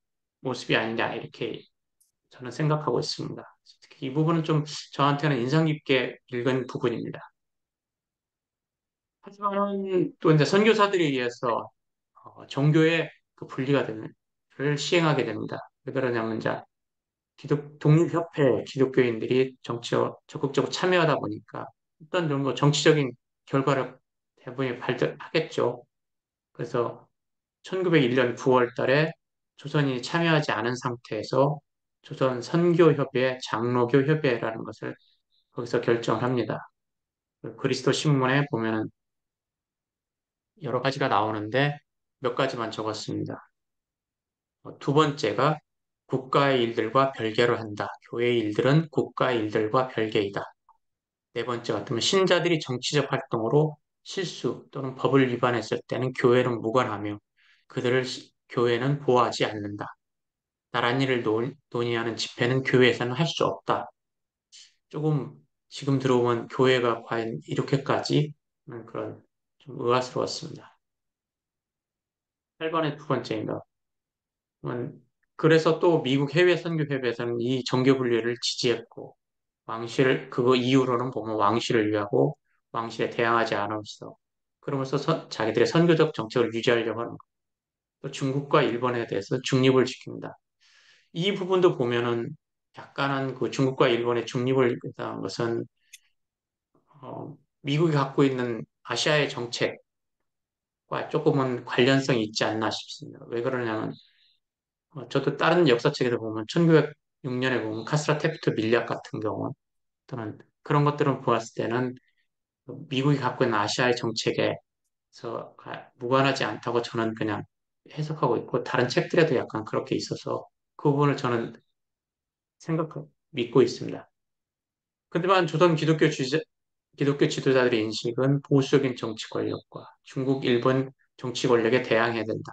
모습이 아니냐 이렇게 저는 생각하고 있습니다. 특히 이 부분은 좀 저한테는 인상 깊게 읽은 부분입니다. 하지만 또 이제 선교사들에 의해서 종교의 그 분리가 되는 를 시행하게 됩니다. 왜 그러냐면 이제 독립협회 기독교인들이 정치에 적극적으로 참여하다 보니까 어떤 정도 정치적인 결과를 대부분이 발견하겠죠. 그래서 1901년 9월 달에 조선인이 참여하지 않은 상태에서 조선 선교협회, 장로교협회라는 것을 거기서 결정을 합니다. 그리스도 신문에 보면은 여러 가지가 나오는데 몇 가지만 적었습니다. 두 번째가 국가의 일들과 별개로 한다. 교회의 일들은 국가의 일들과 별개이다. 네 번째 같으면 신자들이 정치적 활동으로 실수 또는 법을 위반했을 때는 교회는 무관하며 그들을 교회는 보호하지 않는다. 나란 일을 논의하는 집회는 교회에서는 할 수 없다. 조금 지금 들어보면 교회가 과연 이렇게까지 그런 좀 의아스러웠습니다. 8번의 두 번째입니다. 그래서 또 미국 해외 선교협회에서는 이 정교 분리를 지지했고 왕실을 그거 이후로는 보면 왕실을 위하고 왕실에 대항하지 않으면서 그러면서 자기들의 선교적 정책을 유지하려고 하는 것. 또 중국과 일본에 대해서 중립을 지킵니다. 이 부분도 보면은 약간은 그 중국과 일본의 중립을 의한 것은 미국이 갖고 있는 아시아의 정책과 조금은 관련성이 있지 않나 싶습니다. 왜 그러냐면 저도 다른 역사책에서 보면 1906년에 보면 카스라 테프트 밀리학 같은 경우 또는 그런 것들을 보았을 때는 미국이 갖고 있는 아시아의 정책에서 무관하지 않다고 저는 그냥 해석하고 있고 다른 책들에도 약간 그렇게 있어서 그 부분을 저는 믿고 있습니다. 그렇지만 조선 기독교 지도자들의 인식은 보수적인 정치 권력과 중국, 일본 정치 권력에 대항해야 된다.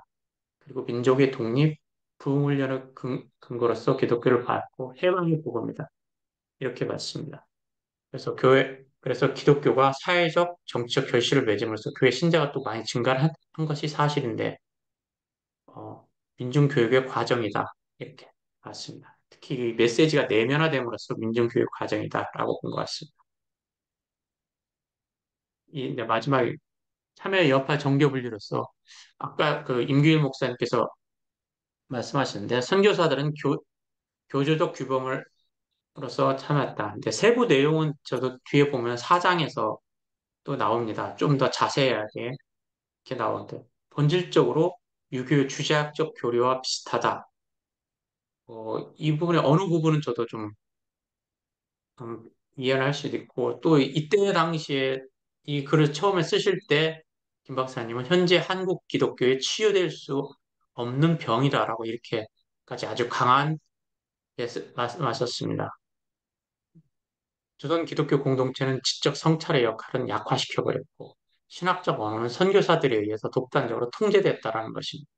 그리고 민족의 독립, 부흥훈련의 근거로서 기독교를 받고 해방의 복음이다. 이렇게 봤습니다. 그래서 기독교가 사회적, 정치적 결실을 맺음으로써 교회 신자가 또 많이 증가한 것이 사실인데, 민중교육의 과정이다. 이렇게 봤습니다. 특히 이 메시지가 내면화됨으로써 민중교육 과정이다라고 본 것 같습니다. 이제 마지막에 참여의 여파 정교분리로서 아까 그 임규일 목사님께서 말씀하셨는데 선교사들은 교조적 규범으로서 참였다. 근데 세부 내용은 저도 뒤에 보면 4장에서 또 나옵니다. 좀 더 자세하게 이렇게 나오는데 본질적으로 유교의 주제학적 교리와 비슷하다. 이 부분에 어느 부분은 저도 좀 이해를 할 수도 있고 또 이때 당시에 이 글을 처음에 쓰실 때 김 박사님은 현재 한국 기독교에 치유될 수 없는 병이다라고 이렇게까지 아주 강한 말씀하셨습니다. 조선 기독교 공동체는 지적 성찰의 역할은 약화시켜버렸고 신학적 언어는 선교사들에 의해서 독단적으로 통제됐다라는 것입니다.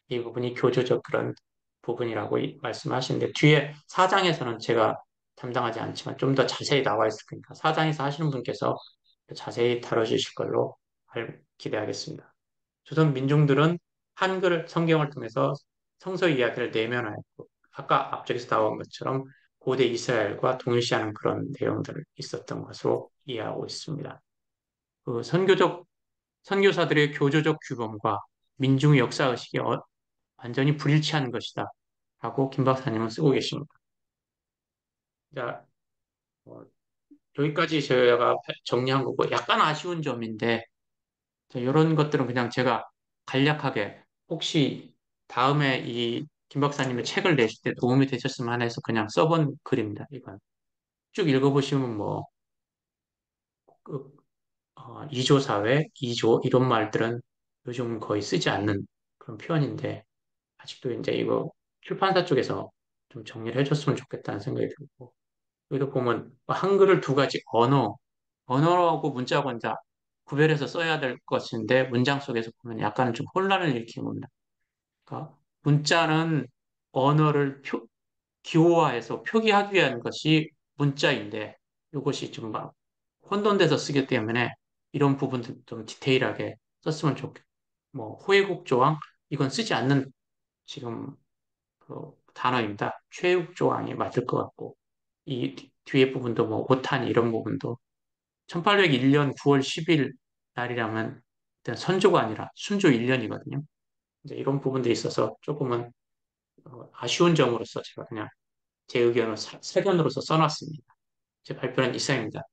이 부분이 교조적 그런 부분이라고 말씀하시는데 뒤에 사장에서는 제가 담당하지 않지만 좀 더 자세히 나와 있을 거니까 사장에서 하시는 분께서 자세히 다뤄주실 걸로 기대하겠습니다. 조선 민중들은 한글 성경을 통해서 성서 이야기를 내면화했고 아까 앞쪽에서 나온 것처럼 고대 이스라엘과 동일시하는 그런 내용들이 있었던 것으로 이해하고 있습니다. 그 선교사들의 교조적 규범과 민중의 역사의식이 완전히 불일치한 것이다. 라고 김 박사님은 쓰고 계십니다. 자, 어, 여기까지 제가 정리한 거고 약간 아쉬운 점인데 이런 것들은 그냥 제가 간략하게 혹시 다음에 이 김 박사님의 책을 내실 때 도움이 되셨으면 해서 그냥 써본 글입니다. 이건 쭉 읽어보시면 뭐 그, 이조 사회, 이조 이런 말들은 요즘 거의 쓰지 않는 그런 표현인데 아직도 이제 이거 출판사 쪽에서 좀 정리를 해줬으면 좋겠다는 생각이 들고 여기도 보면 한글을 두 가지 언어하고 문자하고 이제 구별해서 써야 될 것인데 문장 속에서 보면 약간은 좀 혼란을 일으킵니다. 그러니까 문자는 언어를 기호화해서 표기하기 위한 것이 문자인데 이것이 좀 막 혼돈돼서 쓰기 때문에 이런 부분들 좀 디테일하게 썼으면 좋겠고 뭐 호혜국 조항 이건 쓰지 않는 지금 그 단어입니다. 최후 조항이 맞을 것 같고, 이 뒤에 부분도 뭐 오탄 이런 부분도 1801년 9월 10일 날이라면 일단 선조가 아니라 순조 1년이거든요. 이제 이런 부분들이 있어서 조금은 아쉬운 점으로서 제가 그냥 제 의견을 사견으로서 써놨습니다. 제 발표는 이상입니다.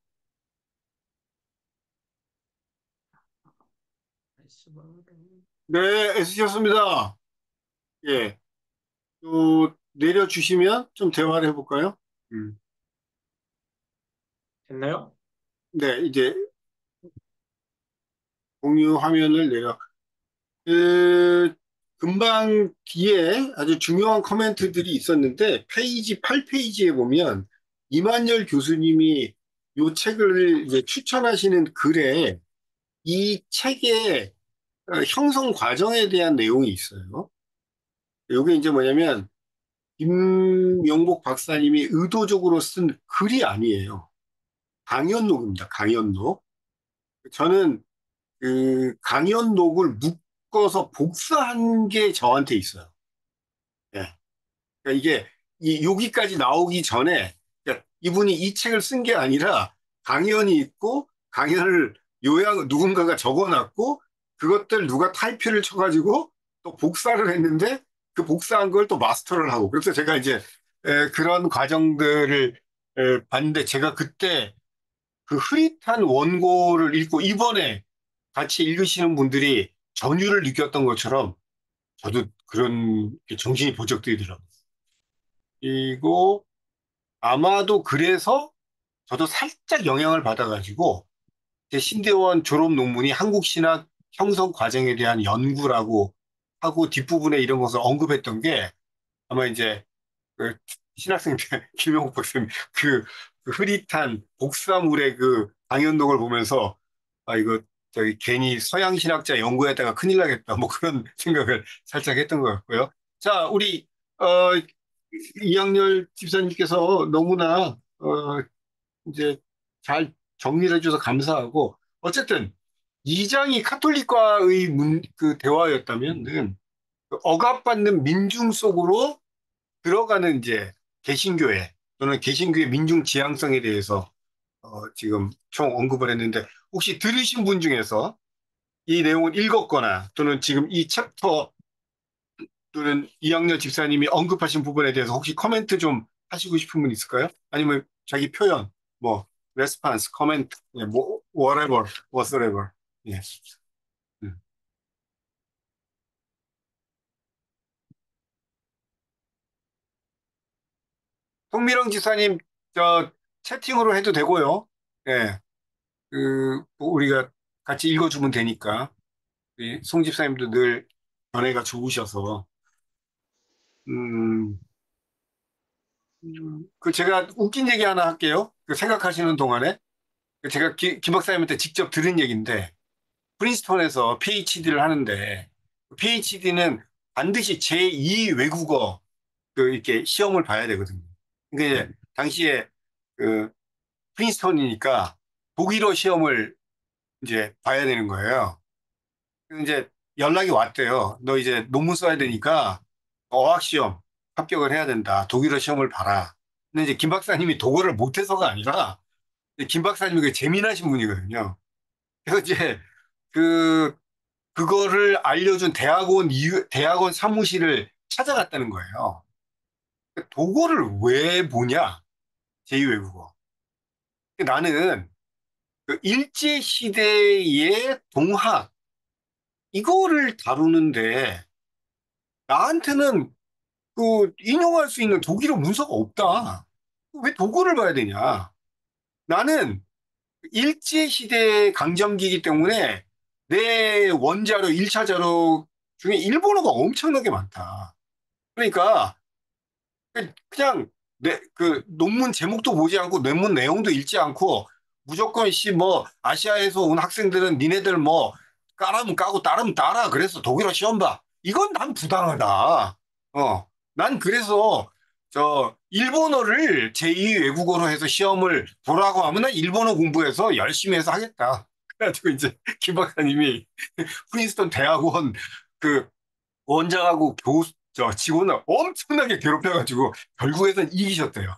네, 애쓰셨습니다. 예. 또 내려주시면 좀 대화를 해볼까요? 음. 됐나요? 네, 이제 공유 화면을 그, 금방 뒤에 아주 중요한 코멘트들이 있었는데, 페이지 8페이지에 보면, 이만열 교수님이 이 책을 이제 추천하시는 글에 이 책의 형성 과정에 대한 내용이 있어요. 이게 이제 뭐냐면, 김용복 박사님이 의도적으로 쓴 글이 아니에요. 강연록입니다. 강연록. 저는 그 강연록을 묶어서 복사한 게 저한테 있어요. 예. 그러니까 이게 여기까지 나오기 전에 그러니까 이분이 이 책을 쓴 게 아니라 강연이 있고 강연을 요약 누군가가 적어놨고 그것들 누가 타이피를 쳐가지고 또 복사를 했는데 그 복사한 걸 또 마스터를 하고 그래서 제가 이제 그런 과정들을 봤는데 제가 그때 그 흐릿한 원고를 읽고 이번에 같이 읽으시는 분들이 전율을 느꼈던 것처럼 저도 그런 게 정신이 번쩍 뜨이더라고요. 그리고 아마도 그래서 저도 살짝 영향을 받아가지고 제 신대원 졸업 논문이 한국신학 형성 과정에 대한 연구라고 하고 뒷부분에 이런 것을 언급했던 게 아마 이제 그 신학생 때 김영국 박사님 그 흐릿한 복사물의 그 강연록을 보면서 아 이거 저기 괜히 서양 신학자 연구에다가 큰일 나겠다 뭐 그런 생각을 살짝 했던 것 같고요. 자 우리 이학렬 집사님께서 너무나 이제 잘 정리를 해줘서 감사하고 어쨌든 이장이 카톨릭과의 그 대화였다면은 그 억압받는 민중 속으로 들어가는 이제 개신교회 또는 개신교의 민중 지향성에 대해서 지금 총 언급을 했는데 혹시 들으신 분 중에서 이 내용을 읽었거나 또는 지금 이 챕터 또는 이학년 집사님이 언급하신 부분에 대해서 혹시 코멘트 좀 하시고 싶은 분 있을까요? 아니면 자기 표현, 뭐, 레스판스, 코멘트, 예, 뭐, whatever, whatsoever. 예. 음. 송미령 집사님, 저, 채팅으로 해도 되고요. 예. 뭐 우리가 같이 읽어주면 되니까. 송 집사님도 늘 견해가 좋으셔서. 음, 그 제가 웃긴 얘기 하나 할게요. 그 생각하시는 동안에. 제가 김 박사님한테 직접 들은 얘기인데, 프린스턴에서 PhD를 하는데, PhD는 반드시 제2 외국어, 이렇게 시험을 봐야 되거든요. 근데 당시에 그 프린스턴이니까 독일어 시험을 이제 봐야 되는 거예요. 그래서 이제 연락이 왔대요. 너 이제 논문 써야 되니까 어학시험 합격을 해야 된다. 독일어 시험을 봐라. 근데 이제 김 박사님이 독어를 못해서가 아니라 김 박사님이 그 재미나신 분이거든요. 그래서 이제 그 그거를 알려준 대학원 사무실을 찾아갔다는 거예요. 독어를 왜 보냐? 제2외국어. 나는 그 일제시대의 동학, 이거를 다루는데 나한테는 그 인용할 수 있는 독일어 문서가 없다. 왜 독어를 봐야 되냐? 나는 일제시대 강점기이기 때문에 내 원자료, 1차 자료 중에 일본어가 엄청나게 많다. 그러니까 그냥 그 논문 제목도 보지 않고 논문 내용도 읽지 않고 무조건 뭐 아시아에서 온 학생들은 니네들 뭐 까라면 까고 따르면 따라 그래서 독일어 시험 봐. 이건 난 부당하다. 난 그래서 저 일본어를 제2 외국어로 해서 시험을 보라고 하면 난 일본어 공부해서 열심히 해서 하겠다. 그래가지고 이제 김 박사님이 프린스턴 대학원 그 원장하고 저 직원을 엄청나게 괴롭혀가지고 결국에는 이기셨대요.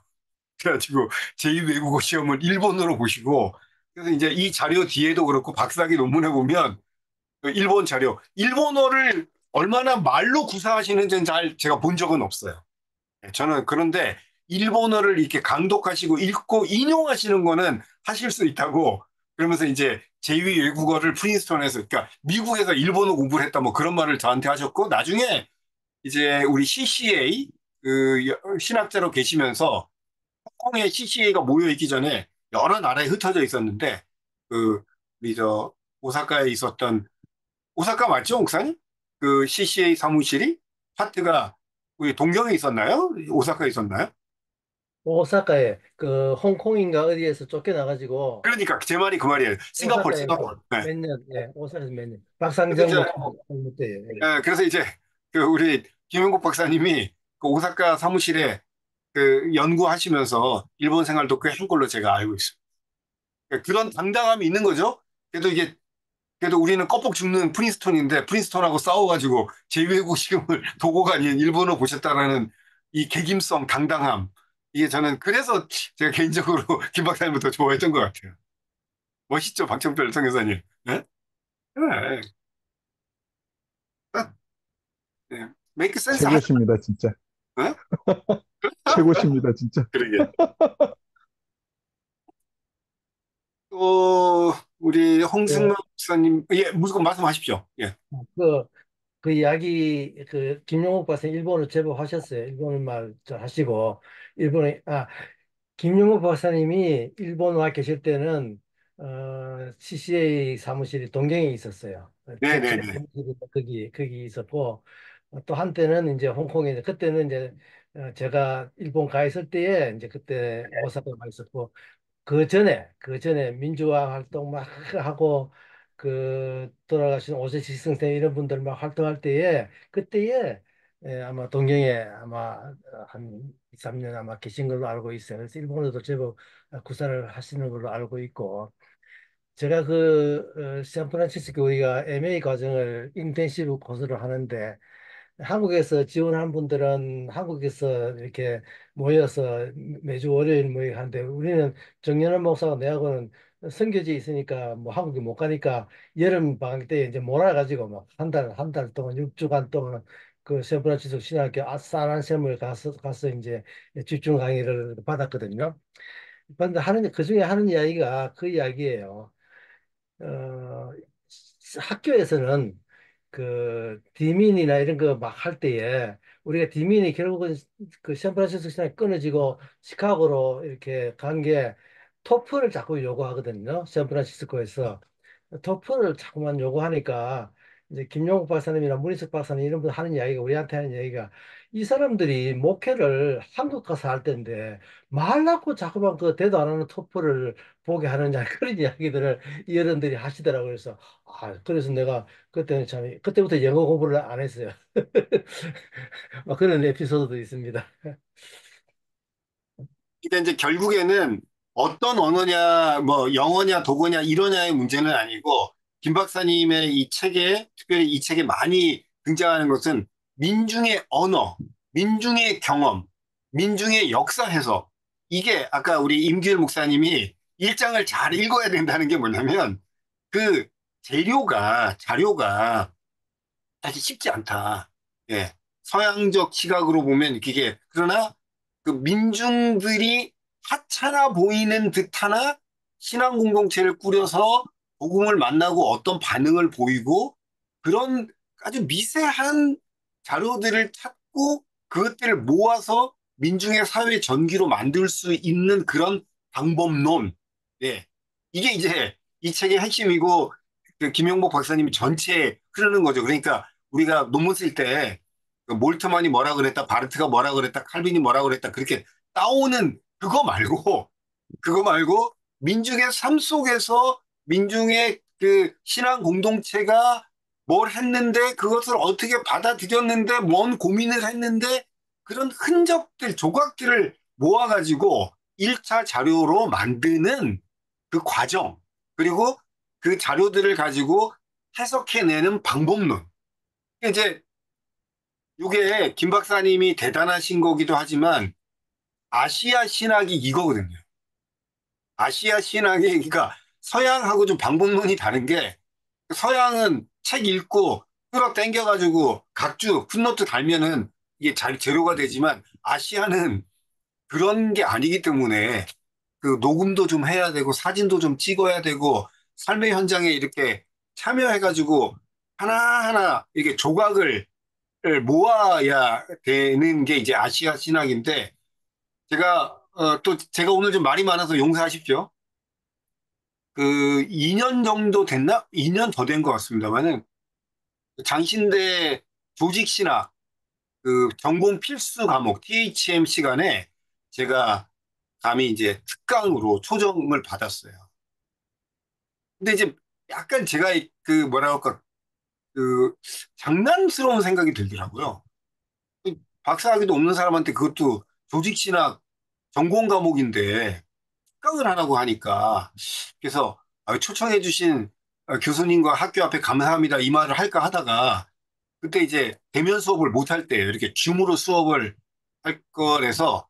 그래가지고 제2외국어 시험을 일본어로 보시고 그래서 이제 이 자료 뒤에도 그렇고 박사학위 논문에 보면 그 일본 자료, 일본어를 얼마나 말로 구사하시는지는 잘 제가 본 적은 없어요. 저는 그런데 일본어를 이렇게 강독하시고 읽고 인용하시는 거는 하실 수 있다고 그러면서 이제 제2 외국어를 프린스턴에서 그러니까 미국에서 일본어 공부를 했다 뭐 그런 말을 저한테 하셨고 나중에 이제 우리 CCA 그 신학자로 계시면서 홍콩에 CCA가 모여 있기 전에 여러 나라에 흩어져 있었는데 그 우리 저 오사카에 있었던 오사카 맞죠, 목사님? 그 CCA 사무실이 파트가 우리 동경에 있었나요? 오사카에 있었나요? 오사카에 그 홍콩인가 어디에서 쫓겨나가지고 그러니까 제 말이 그 말이에요. 싱가포르, 오사카에서 싱가포르. 네. 몇 년, 예, 오사카에서 몇 년. 그래서 박상정 이제 목사 때예요. 예. 그래서 이제 그 우리 김영국 박사님이 그 오사카 사무실에 그 연구하시면서 일본 생활도 꽤 한 걸로 제가 알고 있습니다. 그러니까 그런 당당함이 있는 거죠. 그래도 우리는 껍벅 죽는 프린스톤인데 프린스톤하고 싸워가지고 제외국 시험을 도고가 아닌 일본어 보셨다라는 이 개김성, 당당함. 이게 저는 그래서 제가 개인적으로 김 박사님부터 좋아했던 것 같아요. 멋있죠, 박정별 선교사님. 네? 네. 딱, 네. 메이크 센스 하죠. 최고십니다, 진짜. 네? 최고십니다, 진짜. 그러게. 또 우리 홍승만 그, 목사님, 예, 무조건 말씀하십시오. 예. 그, 그 이야기, 그, 김용옥 박사님 일본어 제법 하셨어요. 일본어 말 잘 하시고, 김용옥 박사님이 일본 와 계실 때는, CCA 사무실이 동경에 있었어요. 제 네네네. 사무실이 거기 있었고, 또 한때는 이제 홍콩에, 그때는 이제, 제가 일본 가 있을 때에 이제 그때 오사카에 가 있었고, 그 전에 민주화 활동 막 하고 돌아가신 오세시 스승 이런 분들 막 활동할 때에 그때에 아마 동경에 아마 한 2, 3년 아마 계신 걸로 알고 있어요. 그래서 일본어도 제법 구사를 하시는 걸로 알고 있고 제가 샌프란시스코 우리가 MA 과정을 인텐시브 코스로 하는데 한국에서 지원한 분들은 한국에서 이렇게 모여서 매주 월요일 모이는데 우리는 정연한 목사가 내하고는 선교지에 있으니까 뭐 한국에 못 가니까 여름 방학 때 이제 몰아가지고 막 한 달 동안 6주간 동안 그 샌프란시스코 신학교 아사란샘을 가서 이제 집중 강의를 받았거든요. 근데 그중에 하는 이야기가 그 이야기예요. 어, 학교에서는 디민이나 이런 거 막 할 때에 우리가 디민이 결국은 그 샌프란시스코 시장이 끊어지고 시카고로 이렇게 간 게 토플을 자꾸 요구하거든요. 샌프란시스코에서 토플을 자꾸만 요구하니까 이제 김용국 박사님이나 문희석 박사님 이런 분 하는 이야기가 우리한테 하는 이야기가 이 사람들이 목회를 한국 가서 할 텐데 말 낳고 자꾸만 그 대도 안 하는 토플을 보게 하느냐 그런 이야기들을 이 어른들이 하시더라고요. 그래서 내가 그때는 참 그때부터 영어 공부를 안 했어요. 막 그런 에피소드도 있습니다. 그러니까 이제 결국에는 어떤 언어냐, 뭐 영어냐, 독어냐 이러냐의 문제는 아니고 김 박사님의 이 책에 특별히 이 책에 많이 등장하는 것은 민중의 언어, 민중의 경험, 민중의 역사 해석. 이게 아까 우리 임규일 목사님이 일장을 잘 읽어야 된다는 게 뭐냐면 그 자료가 사실 쉽지 않다. 예. 서양적 시각으로 보면 그게 그러나 그 민중들이 하찮아 보이는 듯하나 신앙 공동체를 꾸려서 복음을 만나고 어떤 반응을 보이고 그런 아주 미세한 자료들을 찾고 그것들을 모아서 민중의 사회 전기로 만들 수 있는 그런 방법론. 예. 이게 이제 이 책의 핵심이고 그 김영복 박사님이 전체에 흐르는 거죠. 그러니까 우리가 논문 쓸 때 몰트만이 뭐라 그랬다, 바르트가 뭐라 그랬다, 칼빈이 뭐라 그랬다 그렇게 따오는 그거 말고 민중의 삶 속에서 민중의 그 신앙 공동체가 뭘 했는데 그것을 어떻게 받아들였는데 뭔 고민을 했는데 그런 흔적들, 조각들을 모아가지고 1차 자료로 만드는 그 과정 그리고 그 자료들을 가지고 해석해내는 방법론. 이제 이게 김 박사님이 대단하신 거기도 하지만 아시아 신학이 이거거든요. 아시아 신학이 그러니까 서양하고 좀 방법론이 다른 게 서양은 책 읽고 끌어당겨가지고 각주 풋노트 달면은 이게 잘 재료가 되지만 아시아는 그런 게 아니기 때문에 그 녹음도 좀 해야 되고 사진도 좀 찍어야 되고 삶의 현장에 이렇게 참여해가지고 하나하나 이게 조각을 모아야 되는 게 이제 아시아 신학인데 제가 또 제가 오늘 좀 말이 많아서 용서하십시오. 그 2년 정도 됐나? 2년 더 된 것 같습니다만은 장신대 조직신학 그 전공 필수 과목 THM 시간에 제가 감히 이제 특강으로 초청을 받았어요. 근데 이제 약간 제가 그 뭐라 할까 그 장난스러운 생각이 들더라고요. 박사학위도 없는 사람한테 그것도 조직신학 전공 과목인데 특강을 하라고 하니까 그래서 초청해 주신 교수님과 학교 앞에 감사합니다 이 말을 할까 하다가 그때 이제 대면 수업을 못 할 때 이렇게 줌으로 수업을 할 거라서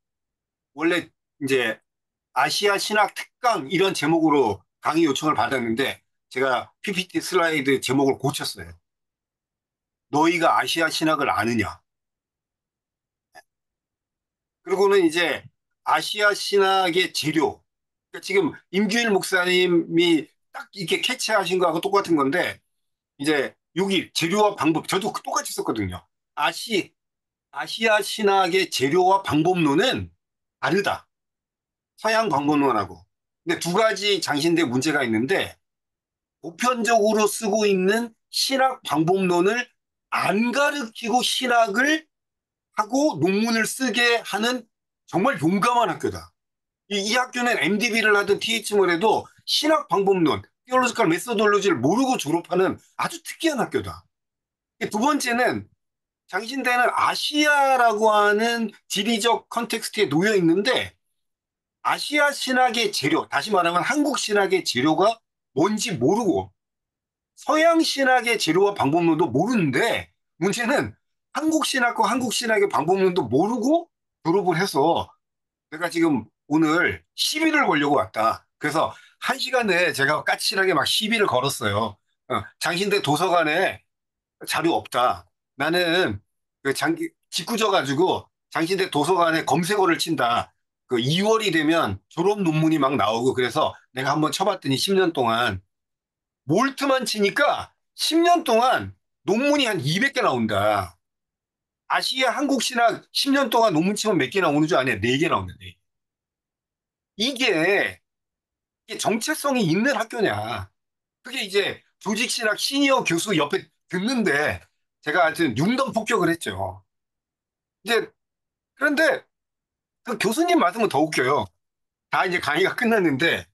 원래 이제 아시아 신학 특강 이런 제목으로 강의 요청을 받았는데 제가 PPT 슬라이드 제목을 고쳤어요. 너희가 아시아 신학을 아느냐? 그리고는 이제 아시아 신학의 재료. 그러니까 지금 임규일 목사님이 딱 이렇게 캐치하신 거하고 똑같은 건데 이제 여기 재료와 방법 저도 똑같이 썼거든요. 아시아 신학의 재료와 방법론은 다르다. 서양 방법론하고. 근데 두 가지 장신대 문제가 있는데 보편적으로 쓰고 있는 신학 방법론을 안 가르치고 신학을 하고 논문을 쓰게 하는 정말 용감한 학교다. 이 학교는 MDB를 하든 THM을 해도 신학 방법론, theological methodology를 모르고 졸업하는 아주 특이한 학교다. 두 번째는 장신대는 아시아라고 하는 지리적 컨텍스트에 놓여 있는데 아시아 신학의 재료, 다시 말하면 한국 신학의 재료가 뭔지 모르고 서양 신학의 재료와 방법론도 모르는데 문제는 한국 신학과 한국 신학의 방법론도 모르고 졸업을 해서 내가 지금 오늘 시비를 걸려고 왔다. 그래서 한 시간 내에 제가 까칠하게 막 시비를 걸었어요. 장신대 도서관에 자료 없다. 나는 그 짓궂어 가지고 장신대 도서관에 검색어를 친다. 그 2월이 되면 졸업 논문이 막 나오고 그래서 내가 한번 쳐봤더니 10년 동안 몰트만 치니까 10년 동안 논문이 한 200개 나온다. 아시아 한국 신학 10년 동안 논문 치면 몇 개 나오는 줄 아냐? 4개 나오는데. 이게, 이게 정체성이 있는 학교냐. 그게 이제 조직신학 시니어 교수 옆에 듣는데 제가 하여튼 융단 폭격을 했죠. 이제 그런데 그 교수님 말씀은 더 웃겨요. 다 이제 강의가 끝났는데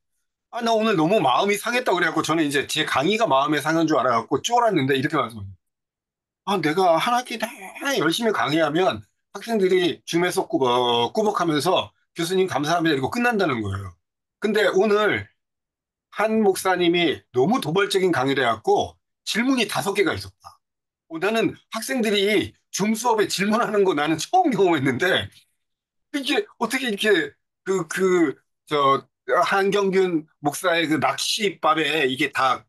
아, 나 오늘 너무 마음이 상했다고 그래갖고 저는 이제 제 강의가 마음에 상한 줄 알아갖고 쫄았는데 이렇게 말씀해요. 아, 내가 한 학기 내내 열심히 강의하면 학생들이 줌에서 꾸벅꾸벅하면서 교수님 감사합니다 이거 끝난다는 거예요. 근데 오늘 한 목사님이 너무 도발적인 강의를 해갖고 질문이 5개가 있었다. 나는 학생들이 줌 수업에 질문하는 거 나는 처음 경험했는데 이게 어떻게 이렇게 저 한경균 목사의 그 낚시밥에 이게 다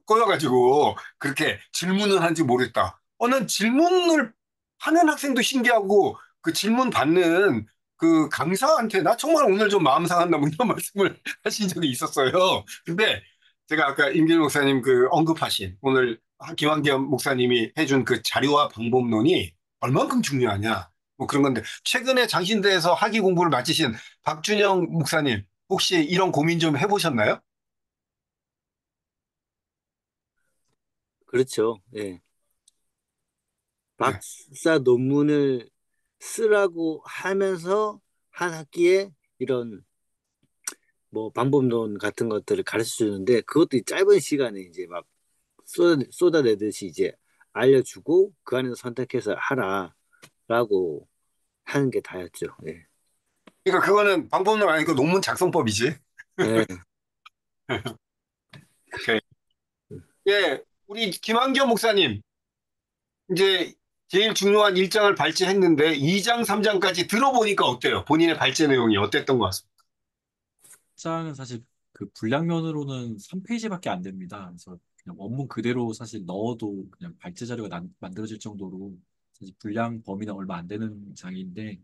꼬여가지고 그렇게 질문을 하는지 모르겠다. 난 질문을 하는 학생도 신기하고 그 질문 받는 그 강사한테 나 정말 오늘 좀 마음 상한다 뭐 이런 말씀을 하신 적이 있었어요. 근데 제가 아까 임길 목사님 그 언급하신 오늘 김한겸 목사님이 해준 그 자료와 방법론이 얼만큼 중요하냐. 뭐 그런 건데 최근에 장신대에서 학위 공부를 마치신 박준영 목사님 혹시 이런 고민 좀 해보셨나요? 그렇죠. 예. 네. 박사 논문을 쓰라고 하면서 한 학기에 이런 뭐 방법론 같은 것들을 가르쳐 주는데 그것도 짧은 시간에 이제 막 쏟아내듯이 이제 알려주고 그 안에서 선택해서 하라라고 하는 게 다였죠. 예. 그러니까 그거는 방법론 아니고 논문 작성법이지. 예. 오케이. 예, 우리 김한겸 목사님 이제 제일 중요한 일장을 발제했는데 2장, 3장까지 들어보니까 어때요? 본인의 발제 내용이 어땠던 것 같습니다. 장은 사실 그 분량면으로는 3페이지밖에 안 됩니다. 그래서 그냥 원문 그대로 사실 넣어도 그냥 발제 자료가 만들어질 정도로 사실 분량 범위는 얼마 안 되는 장인데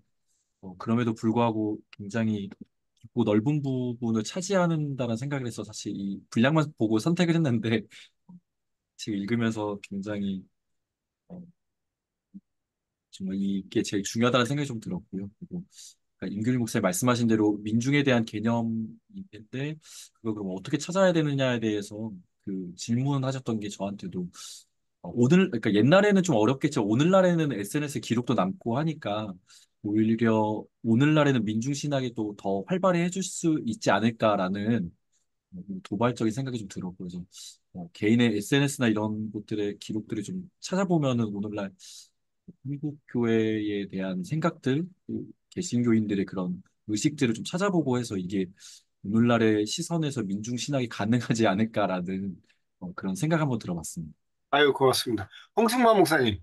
그럼에도 불구하고 굉장히 깊고 넓은 부분을 차지한다는 생각을 해서 사실 이 분량만 보고 선택을 했는데 지금 읽으면서 굉장히 어, 정말 이게 제일 중요하다는 생각이 좀 들었고요. 그리고 그러니까 임균일 목사님 말씀하신 대로 민중에 대한 개념이 있는데 그걸 그럼 어떻게 찾아야 되느냐에 대해서 그 질문하셨던 게 저한테도 그러니까 옛날에는 좀 어렵겠죠. 오늘날에는 SNS 기록도 남고 하니까 오히려 오늘날에는 민중신학이 또 더 활발해질 수 있지 않을까라는 도발적인 생각이 좀 들었고 그래서 개인의 SNS나 이런 곳들의 기록들을 좀 찾아보면은 오늘날 한국 교회에 대한 생각들, 그 개신교인들의 그런 의식들을 좀 찾아보고 해서 이게 오늘날의 시선에서 민중신학이 가능하지 않을까라는 그런 생각 한번 들어봤습니다. 아유, 고맙습니다. 홍승만 목사님,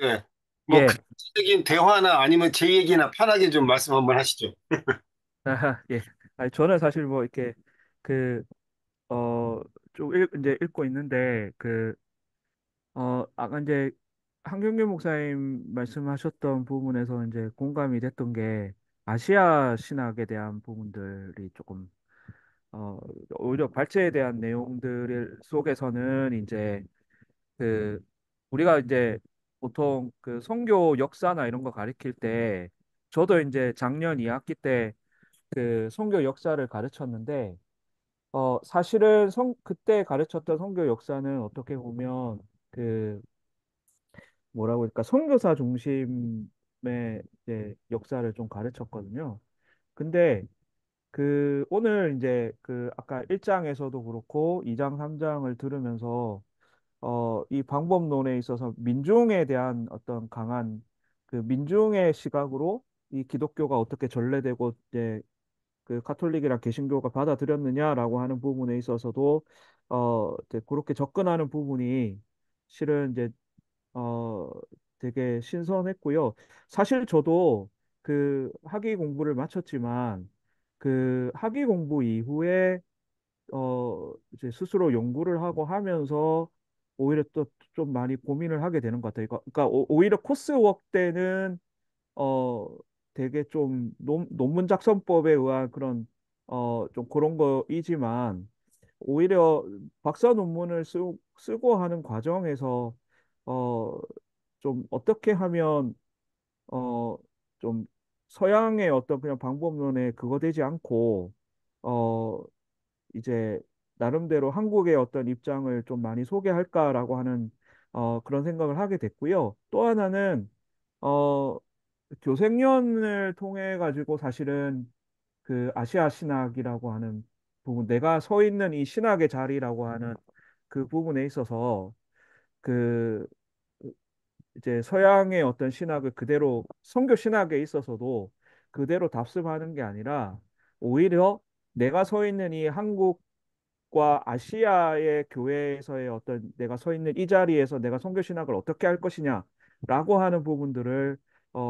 예, 뭐 예, 구체적인 대화나 아니면 제 얘기나 편하게 좀 말씀 한번 하시죠. 아하, 예. 아니, 저는 사실 뭐 이렇게 그, 어, 이제 읽고 있는데 아까 이제 한경규 목사님 말씀하셨던 부분에서 이제 공감이 됐던 게 아시아 신학에 대한 부분들이 조금 어, 오히려 발제에 대한 내용들 속에서는 이제 그 우리가 이제 보통 그 선교 역사나 이런 거 가르칠 때 저도 이제 작년 2학기 때 그 선교 역사를 가르쳤는데 사실은 그때 가르쳤던 선교 역사는 어떻게 보면 그 뭐라고 할까 선교사 중심의 이제 역사를 좀 가르쳤거든요. 근데 그 오늘 이제 그 아까 1장에서도 그렇고 2장, 3장을 들으면서 이 방법론에 있어서 민중에 대한 어떤 강한 그 민중의 시각으로 이 기독교가 어떻게 전래되고 이제 그 카톨릭이랑 개신교가 받아들였느냐라고 하는 부분에 있어서도 이제 그렇게 접근하는 부분이 실은 이제 어 되게 신선했고요. 사실 저도 그 학위 공부를 마쳤지만 그 학위 공부 이후에 이제 스스로 연구를 하고 하면서 오히려 또 좀 많이 고민을 하게 되는 것 같아요. 그러니까 오히려 코스웍 때는 어 되게 좀 논문 작성법에 의한 그런 좀 그런 거이지만 오히려 박사 논문을 쓰고 하는 과정에서 어 좀 어떻게 하면 어 좀 서양의 어떤 그냥 방법론에 그거 되지 않고 어 이제 나름대로 한국의 어떤 입장을 좀 많이 소개할까라고 하는 그런 생각을 하게 됐고요. 또 하나는 어, 교생년을 통해 가지고 사실은 그 아시아 신학이라고 하는 부분, 내가 서 있는 이 신학의 자리라고 하는 그 부분에 있어서 그 이제 서양의 어떤 신학을 그대로 선교 신학에 있어서도 그대로 답습하는 게 아니라 오히려 내가 서 있는 이 한국과 아시아의 교회에서의 어떤 내가 서 있는 이 자리에서 내가 선교 신학을 어떻게 할 것이냐라고 하는 부분들을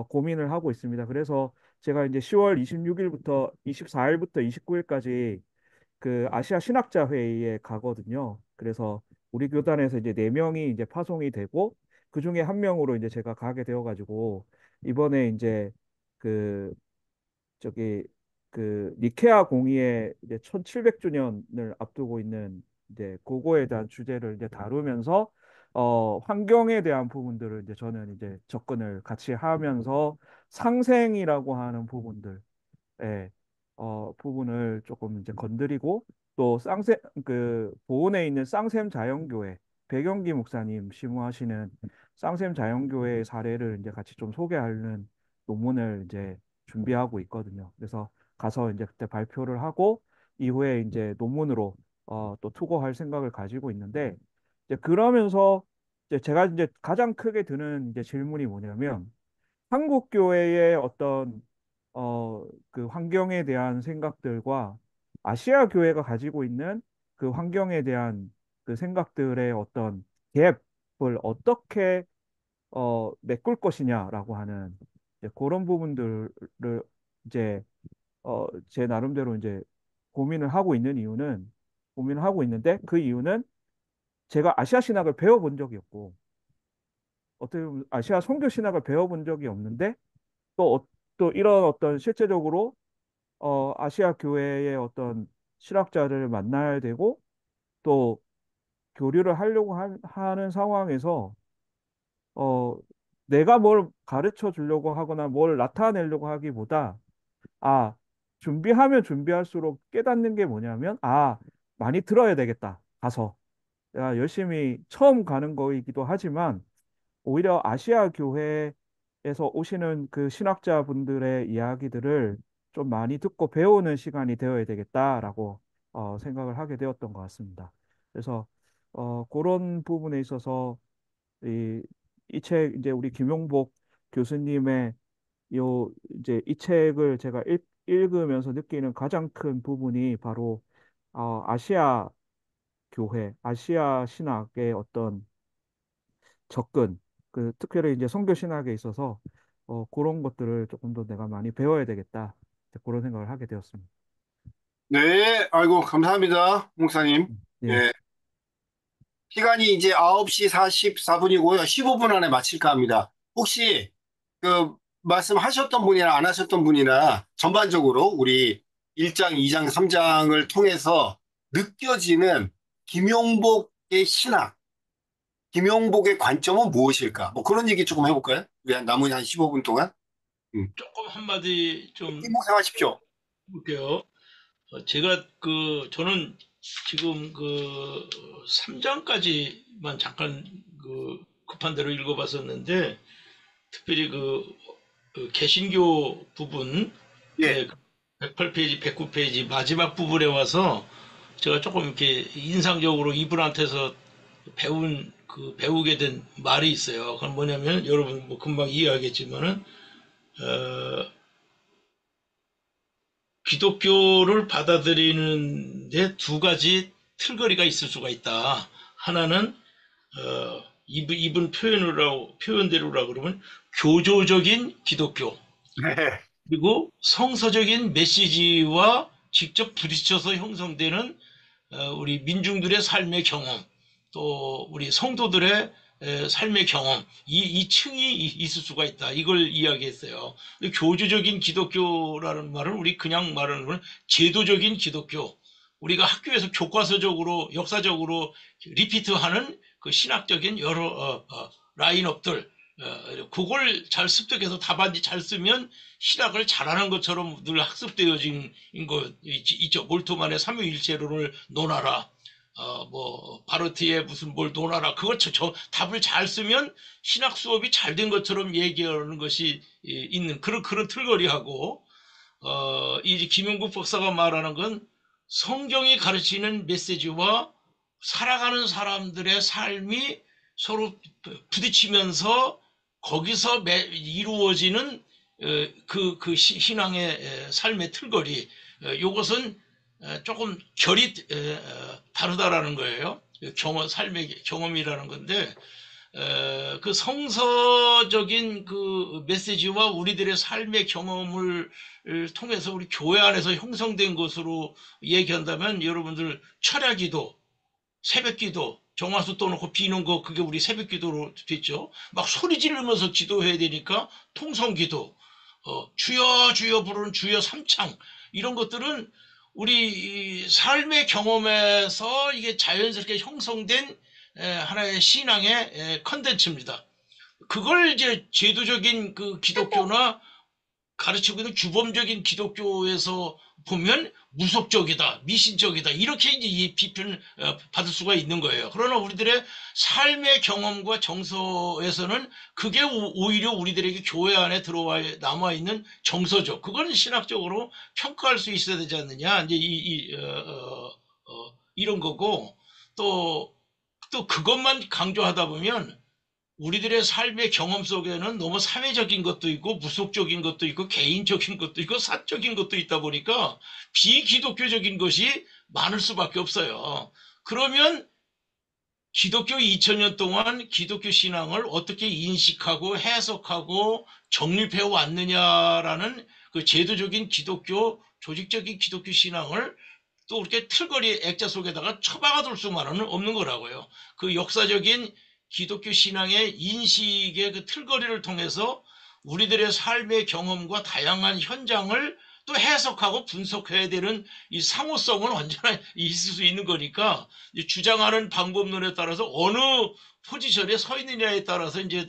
고민을 하고 있습니다. 그래서 제가 이제 10월 26일부터 24일부터 29일까지 그 아시아 신학자 회의에 가거든요. 그래서 우리 교단에서 이제 네 명이 이제 파송이 되고 그 중에 한 명으로 이제 제가 가게 되어가지고 이번에 이제 그 저기 그 니케아 공의회 이제 1700주년을 앞두고 있는 이제 그거에 대한 주제를 이제 다루면서 환경에 대한 부분들을 이제 저는 이제 접근을 같이 하면서 상생이라고 하는 부분들 예, 부분을 조금 이제 건드리고 또 쌍샘 그 보은에 있는 쌍샘 자연교회 백영기 목사님 심우하시는 쌍샘 자연교회 사례를 이제 같이 좀 소개하는 논문을 이제 준비하고 있거든요. 그래서 가서 이제 그때 발표를 하고 이후에 이제 논문으로 또 투고할 생각을 가지고 있는데 이제 그러면서 이제 제가 이제 가장 크게 드는 이제 질문이 뭐냐면 한국 교회의 어떤 그 환경에 대한 생각들과 아시아 교회가 가지고 있는 그 환경에 대한 그 생각들의 어떤 갭을 어떻게 메꿀 것이냐라고 하는 이제 그런 부분들을 이제 제 나름대로 이제 고민을 하고 있는데 그 이유는 제가 아시아 신학을 배워본 적이 없고 어떻게 보면 아시아 선교 신학을 배워본 적이 없는데 또, 또 이런 어떤 실제적으로 아시아 교회의 어떤 신학자를 만나야 되고 또 교류를 하려고 하는 상황에서 어, 내가 뭘 가르쳐 주려고 하거나 뭘 나타내려고 하기보다 아, 준비하면 준비할수록 깨닫는 게 뭐냐면 많이 들어야 되겠다. 가서. 내가 열심히 처음 가는 거이기도 하지만 오히려 아시아 교회에서 오시는 그 신학자분들의 이야기들을 좀 많이 듣고 배우는 시간이 되어야 되겠다라고 생각을 하게 되었던 것 같습니다. 그래서 그런 부분에 있어서 이 책 이제 우리 김용복 교수님의 이제 이 책을 제가 읽으면서 느끼는 가장 큰 부분이 바로 아시아 교회, 아시아 신학의 어떤 접근, 그 특별히 이제 선교 신학에 있어서 그런 것들을 조금 더 내가 많이 배워야 되겠다. 이제 그런 생각을 하게 되었습니다. 네, 아이고, 감사합니다, 목사님. 예, 예, 시간이 이제 9시 44분이고요. 15분 안에 마칠까 합니다. 혹시 그 말씀하셨던 분이나 안 하셨던 분이나 전반적으로 우리 1장, 2장, 3장을 통해서 느껴지는 김용복의 신학, 김용복의 관점은 무엇일까? 뭐 그런 얘기 조금 해볼까요? 우리 남은 한 15분 동안. 조금 한마디 좀 생각하십시오. 볼게요. 제가 저는 지금 3장까지만 잠깐 급한 대로 읽어봤었는데, 특별히 개신교 부분, 예. 108페이지, 109페이지 마지막 부분에 와서 제가 조금 이렇게 인상적으로 이분한테서 배우게 된 말이 있어요. 그건 뭐냐면, 여러분 뭐 금방 이해하겠지만은, 기독교를 받아들이는데 두 가지 틀거리가 있을 수가 있다. 하나는 이분 표현대로라 그러면 교조적인 기독교, 네. 그리고 성서적인 메시지와 직접 부딪혀서 형성되는 우리 민중들의 삶의 경험, 또 우리 성도들의 삶의 경험, 이 층이 있을 수가 있다. 이걸 이야기했어요. 교주적인 기독교라는 말은 우리 그냥 말하는 건 제도적인 기독교. 우리가 학교에서 교과서적으로, 역사적으로 리피트하는 그 신학적인 여러 라인업들, 그걸 잘 습득해서 답안지 잘 쓰면 신학을 잘하는 것처럼 늘 학습되어진 거 있죠. 몰트만의 삼위일체론을 논하라. 뭐 바르트의 무슨 뭘 논하라. 그거 답을 잘 쓰면 신학 수업이 잘 된 것처럼 얘기하는 것이 있는 그런 틀거리하고, 이 김용국 박사가 말하는 건 성경이 가르치는 메시지와 살아가는 사람들의 삶이 서로 부딪히면서 거기서 이루어지는 신앙의 삶의 틀거리, 요것은 조금 결이 다르다라는 거예요. 삶의 경험이라는 건데, 그 성서적인 그 메시지와 우리들의 삶의 경험을 통해서 우리 교회 안에서 형성된 것으로 얘기한다면, 여러분들 철야기도, 새벽기도, 정화수 떠놓고 비는 거, 그게 우리 새벽기도로 됐죠. 막 소리 지르면서 기도해야 되니까 통성기도, 주여 주여 부르는 주여 삼창, 이런 것들은 우리 삶의 경험에서 이게 자연스럽게 형성된 하나의 신앙의 컨텐츠입니다. 그걸 이제 제도적인 그 기독교나 가르치고 있는 규범적인 기독교에서 보면 무속적이다, 미신적이다, 이렇게 이제 이 비판을 받을 수가 있는 거예요. 그러나 우리들의 삶의 경험과 정서에서는 그게 오히려 우리들에게 교회 안에 들어와 남아있는 정서죠. 그거는 신학적으로 평가할 수 있어야 되지 않느냐, 이제 이런 거고, 또 그것만 강조하다 보면 우리들의 삶의 경험 속에는 너무 사회적인 것도 있고 무속적인 것도 있고 개인적인 것도 있고 사적인 것도 있다 보니까 비기독교적인 것이 많을 수밖에 없어요. 그러면 기독교 2000년 동안 기독교 신앙을 어떻게 인식하고 해석하고 정립해 왔느냐라는 그 제도적인 기독교, 조직적인 기독교 신앙을 또 이렇게 틀거리 액자 속에다가 처박아둘 수만은 없는 거라고요. 그 역사적인 기독교 신앙의 인식의 그 틀거리를 통해서 우리들의 삶의 경험과 다양한 현장을 또 해석하고 분석해야 되는 이 상호성은 언제나 있을 수 있는 거니까 주장하는 방법론에 따라서 어느 포지션에 서 있느냐에 따라서 이제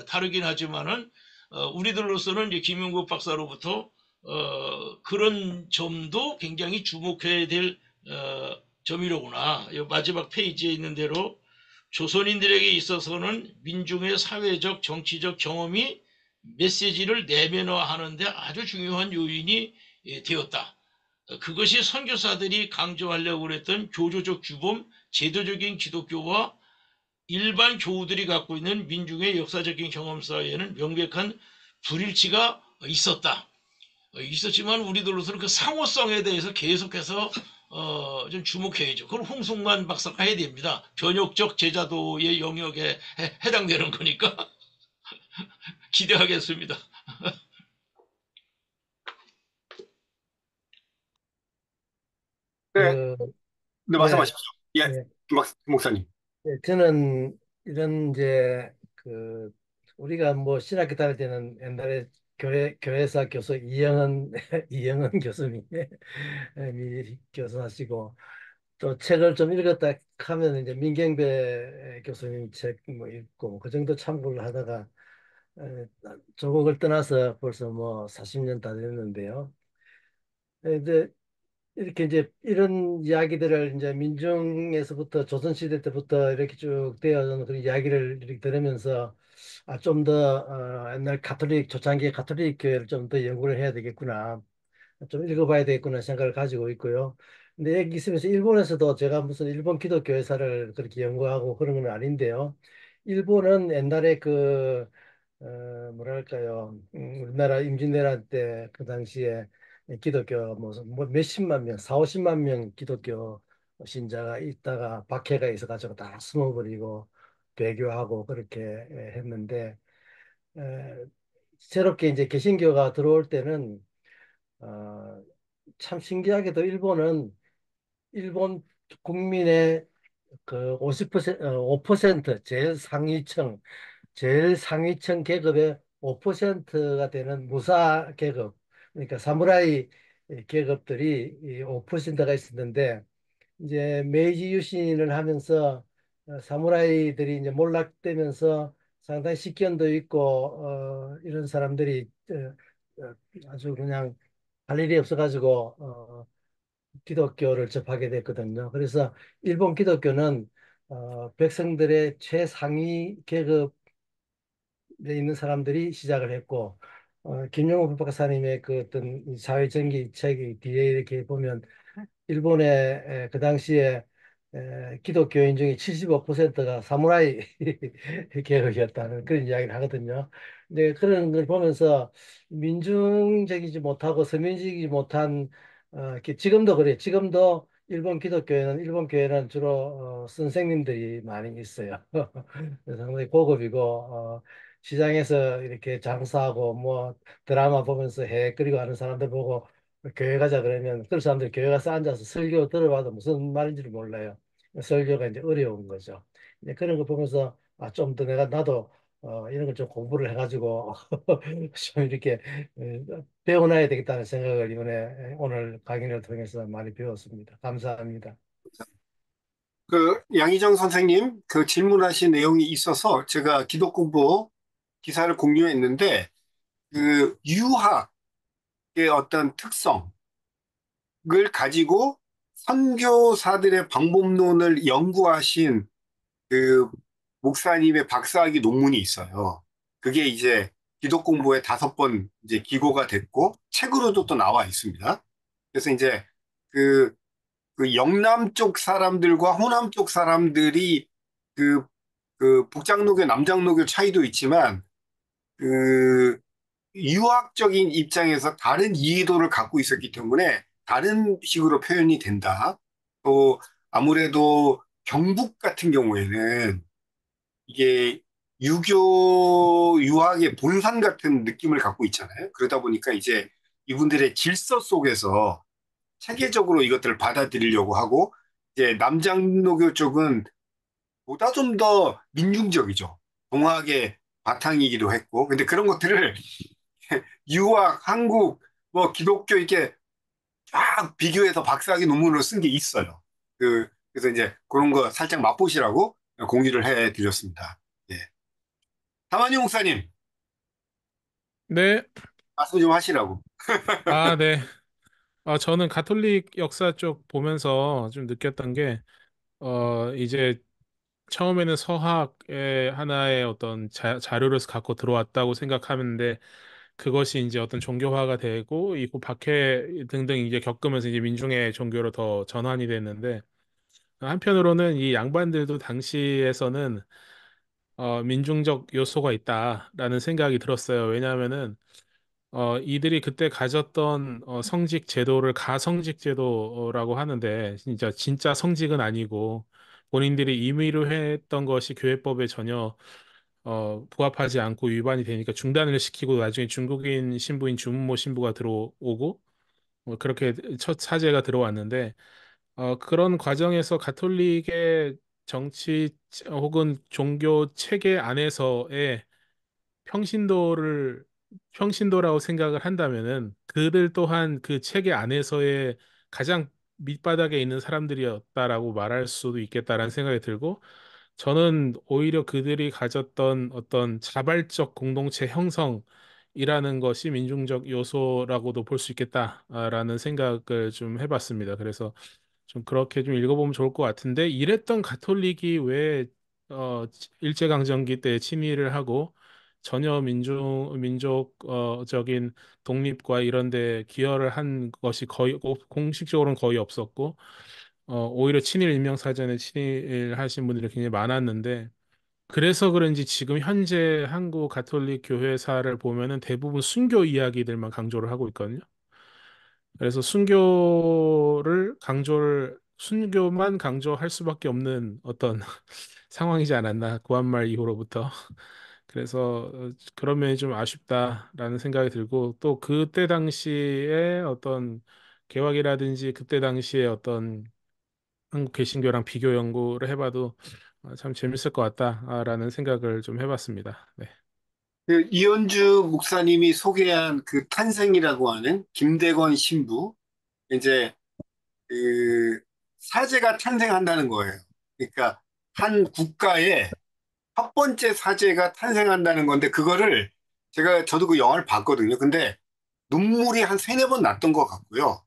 다르긴 하지만은 우리들로서는 이제 김용국 박사로부터 그런 점도 굉장히 주목해야 될 점이로구나. 마지막 페이지에 있는 대로 조선인들에게 있어서는 민중의 사회적, 정치적 경험이 메시지를 내면화하는 데 아주 중요한 요인이 되었다. 그것이 선교사들이 강조하려고 했던 교조적 규범, 제도적인 기독교와 일반 교우들이 갖고 있는 민중의 역사적인 경험 사이에는 명백한 불일치가 있었다. 있었지만 우리들로서는 그 상호성에 대해서 계속해서 좀 주목해야죠. 그걸 홍승만 박사가 해야 됩니다. 변혁적 제자도의 영역에 해당되는 거니까 기대하겠습니다. 네, 그, 네, 네, 말씀하십시오. 예, 네. 목사님. 네, 저는 이런 이제 그 우리가 뭐 신학교 다닐 때는 옛날에 교회사 교수 이영은 이영은 교수님이 교수하시고 또 책을 좀 읽었다 하면 이제 민경배 교수님 책 뭐 읽고 그 정도 참고를 하다가 에, 조국을 떠나서 벌써 뭐 40년 다 됐는데요. 이제 이렇게 이제 이런 이야기들을 이제 민중에서부터 조선시대 때부터 이렇게 쭉 되어온 그런 이야기를 이렇게 들으면서 좀 더 옛날 가톨릭 초창기 가톨릭 교회를 좀 더 연구를 해야 되겠구나. 좀 읽어봐야 되겠구나 생각을 가지고 있고요. 근데 여기 있으면서 일본에서도 제가 무슨 일본 기독교회사를 그렇게 연구하고 그런 건 아닌데요. 일본은 옛날에 뭐랄까요, 우리나라 임진왜란 때 그 당시에 기독교 뭐 몇십만 명, 4, 50만 명 기독교 신자가 있다가 박해가 있어가지고 다 숨어버리고 배교하고 그렇게 했는데 에, 새롭게 이제 개신교가 들어올 때는 어, 참 신기하게도 일본은 일본 국민의 그 50%, 5% 제일 상위층 계급의 5%가 되는 무사 계급, 그러니까 사무라이 계급들이 이 5%가 있었는데 이제 메이지 유신을 하면서 사무라이들이 이제 몰락되면서 상당히 식견도 있고 이런 사람들이 아주 그냥 할 일이 없어가지고 기독교를 접하게 됐거든요. 그래서 일본 기독교는 백성들의 최상위 계급에 있는 사람들이 시작을 했고 김용호 박사님의 그 어떤 이 사회전기 책이 뒤에 이렇게 보면 일본의 그 당시에 기독교인 중에 75%가 사무라이 계급이었다는 그런 이야기를 하거든요. 근데 그런 걸 보면서 민중적이지 못하고 서민적이지 못한 지금도 그래요. 지금도 일본 교회는 주로 선생님들이 많이 있어요. 그래서 상당히 고급이고 시장에서 이렇게 장사하고 뭐 드라마 보면서 해 그리고 하는 사람들 보고 교회 가자 그러면 그 사람들이 교회 가서 앉아서 설교 들어봐도 무슨 말인지를 몰라요. 설교가 이제 어려운 거죠. 이제 그런 거 보면서 좀 더 나도 이런 걸 좀 공부를 해가지고 좀 이렇게 배워놔야 되겠다는 생각을 이번에 오늘 강연을 통해서 많이 배웠습니다. 감사합니다. 그 양희정 선생님 그 질문하신 내용이 있어서 제가 기독공부 기사를 공유했는데 그 유학의 어떤 특성을 가지고 선교사들의 방법론을 연구하신 그 목사님의 박사학위 논문이 있어요. 그게 이제 기독공부에 5번 이제 기고가 됐고 책으로도 또 나와 있습니다. 그래서 이제 그, 그 영남 쪽 사람들과 호남 쪽 사람들이 그, 그 북장로교, 남장로교 차이도 있지만 그 유학적인 입장에서 다른 이해도를 갖고 있었기 때문에 다른 식으로 표현이 된다. 또 아무래도 경북 같은 경우에는 이게 유교 유학의 본산 같은 느낌을 갖고 있잖아요. 그러다 보니까 이제 이분들의 질서 속에서 체계적으로 이것들을 받아들이려고 하고, 이제 남장로교 쪽은 보다 좀 더 민중적이죠. 동학의 바탕이기도 했고. 근데 그런 것들을 유학, 한국, 뭐 기독교 이렇게 쫙 비교해서 박사학위 논문으로 쓴 게 있어요. 그래서 이제 그런 거 살짝 맛보시라고 공유를 해 드렸습니다. 예. 다만이 목사님, 네. 말씀 좀 하시라고. 아, 네. 저는 가톨릭 역사 쪽 보면서 좀 느꼈던 게, 이제 처음에는 서학의 하나의 어떤 자료로서 갖고 들어왔다고 생각하는데, 그것이 이제 어떤 종교화가 되고, 이후 박해 등등 이제 겪으면서 이제 민중의 종교로 더 전환이 됐는데, 한편으로는 이 양반들도 당시에서는 민중적 요소가 있다라는 생각이 들었어요. 왜냐하면은 이들이 그때 가졌던 성직 제도를 가성직 제도라고 하는데 진짜 성직은 아니고 본인들이 임의로 했던 것이 교회법에 전혀 부합하지 않고 위반이 되니까 중단을 시키고 나중에 중국인 신부인 주문모 신부가 들어오고 그렇게 첫 사제가 들어왔는데 그런 과정에서 가톨릭의 정치 혹은 종교 체계 안에서의 평신도를 평신도라고 생각을 한다면은 그들 또한 그 체계 안에서의 가장 밑바닥에 있는 사람들이었다라고 말할 수도 있겠다라는 생각이 들고 저는 오히려 그들이 가졌던 어떤 자발적 공동체 형성이라는 것이 민중적 요소라고도 볼 수 있겠다라는 생각을 좀 해봤습니다. 그래서 좀 그렇게 좀 읽어보면 좋을 것 같은데 이랬던 가톨릭이 왜 일제강점기 때 친위를 하고 전혀 민족적인 독립과 이런 데 기여를 한 것이 거의 공식적으로는 거의 없었고 오히려 친일 인명사전에 친일하신 분들이 굉장히 많았는데 그래서 그런지 지금 현재 한국 가톨릭 교회사를 보면은 대부분 순교 이야기들만 강조를 하고 있거든요. 그래서 순교만 강조할 수밖에 없는 어떤 상황이지 않았나 구한말 이후로부터 그래서 그런 면이 좀 아쉽다라는 생각이 들고 또 그때 당시에 어떤 개혁이라든지 그때 당시에 어떤 한국 개신교랑 비교 연구를 해봐도 참 재밌을 것 같다라는 생각을 좀 해봤습니다. 네. 그 이현주 목사님이 소개한 그 탄생이라고 하는 김대건 신부, 이제 그 사제가 탄생한다는 거예요. 그러니까 한 국가에 첫 번째 사제가 탄생한다는 건데 그거를 저도 그 영화를 봤거든요. 근데 눈물이 한 세네 번 났던 것 같고요.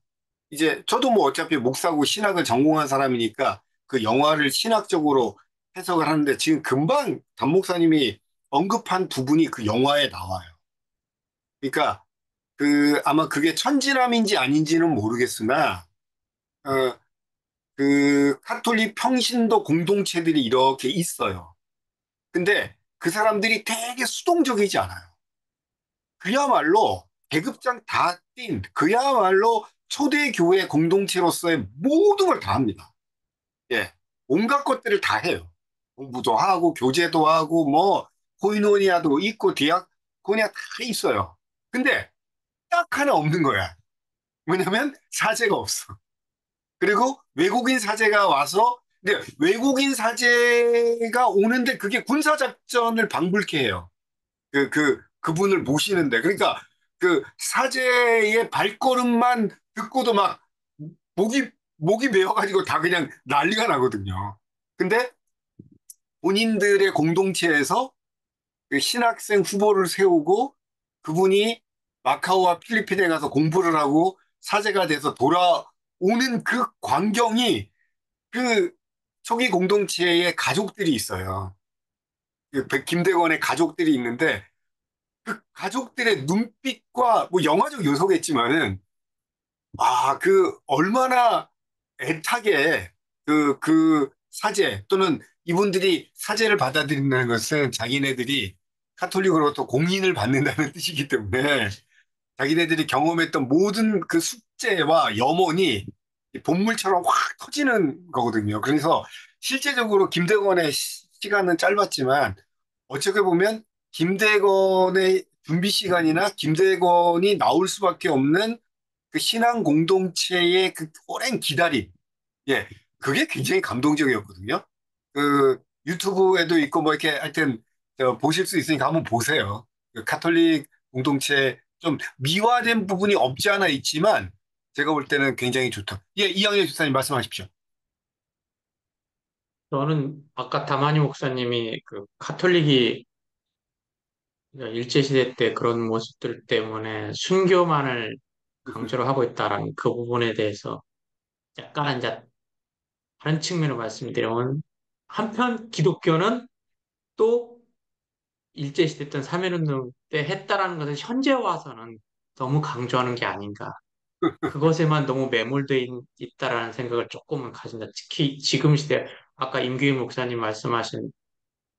이제 저도 뭐 어차피 목사고 신학을 전공한 사람이니까 그 영화를 신학적으로 해석을 하는데 지금 금방 담 목사님이 언급한 부분이 그 영화에 나와요. 그러니까 아마 그게 천지남인지 아닌지는 모르겠으나 어, 그 카톨릭 평신도 공동체들이 이렇게 있어요. 근데 그 사람들이 되게 수동적이지 않아요. 그야말로 계급장 다 띈 그야말로 초대교회 공동체로서의 모든 걸 다 합니다. 예. 온갖 것들을 다 해요. 공부도 하고 교제도 하고 뭐 코이노니아도 있고 디아코니아 다 있어요. 근데 딱 하나 없는 거야. 왜냐면 사제가 없어. 그리고 외국인 사제가 와서 근데 외국인 사제가 오는데 그게 군사작전을 방불케 해요. 그분을 모시는데. 그러니까 그 사제의 발걸음만 듣고도 막 목이 메어가지고 다 그냥 난리가 나거든요. 근데 본인들의 공동체에서 그 신학생 후보를 세우고 그분이 마카오와 필리핀에 가서 공부를 하고 사제가 돼서 돌아오는 그 광경이 그 초기 공동체의 가족들이 있어요. 김대건의 가족들이 있는데 그 가족들의 눈빛과 뭐 영화적 요소겠지만은 얼마나 애타게 그 사제 또는 이분들이 사제를 받아들인다는 것은 자기네들이 카톨릭으로부터 공인을 받는다는 뜻이기 때문에 자기네들이 경험했던 모든 그 숙제와 염원이 본물처럼 확 터지는 거거든요. 그래서 실제적으로 김대건의 시간은 짧았지만 어떻게 보면 김대건의 준비 시간이나 김대건이 나올 수밖에 없는 그 신앙 공동체의 그 오랜 기다림, 예, 그게 굉장히 감동적이었거든요. 그 유튜브에도 있고 뭐 이렇게 하여튼 보실 수 있으니까 한번 보세요. 그 가톨릭 공동체 좀 미화된 부분이 없지 않아 있지만 제가 볼 때는 굉장히 좋다. 예, 이양현 집사님 말씀하십시오. 저는 아까 다마니 목사님이 그 카톨릭이 일제시대 때 그런 모습들 때문에 순교만을 강조를 하고 있다라는 그 부분에 대해서 약간 이제 다른 측면으로 말씀드리면 한편 기독교는 또 일제시대 때 사면운동 때 했다라는 것을 현재 와서는 너무 강조하는 게 아닌가. 그것에만 너무 매몰되어 있다라는 생각을 조금은 가진다. 특히 지금 시대, 아까 임규희 목사님 말씀하신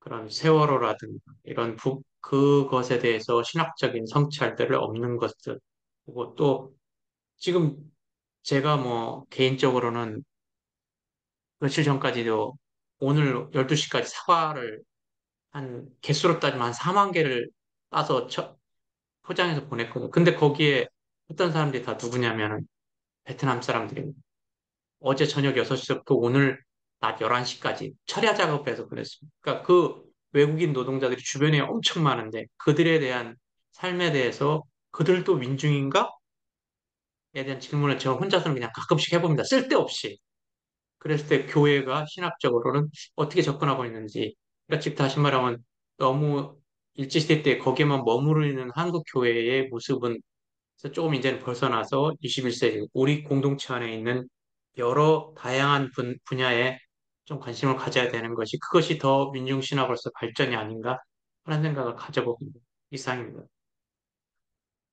그런 세월호라든가 이런 그것에 대해서 신학적인 성찰들을 없는 것들. 그리고 또 지금 제가 뭐 개인적으로는 며칠 전까지도 오늘 12시까지 사과를 한 개수로 따지면 한 4만 개를 따서 포장해서 보냈거든요. 근데 거기에 어떤 사람들이 다 누구냐면은 베트남 사람들입니다. 어제 저녁 6시부터 오늘 낮 11시까지 철야 작업해서 보냈습니다. 그러니까 그 외국인 노동자들이 주변에 엄청 많은데 그들에 대한 삶에 대해서 그들도 민중인가? 에 대한 질문을 저 혼자서는 그냥 가끔씩 해봅니다. 쓸데없이. 그랬을 때 교회가 신학적으로는 어떻게 접근하고 있는지. 그러니까 즉 다시 말하면 너무 일제시대 때 거기에만 머무르는 있는 한국 교회의 모습은 그래서 조금 이제는 벗어나서 21세기 우리 공동체 안에 있는 여러 다양한 분야에 좀 관심을 가져야 되는 것이 그것이 더 민중신학으로서 발전이 아닌가 하는 생각을 가져보고 있는 이상입니다.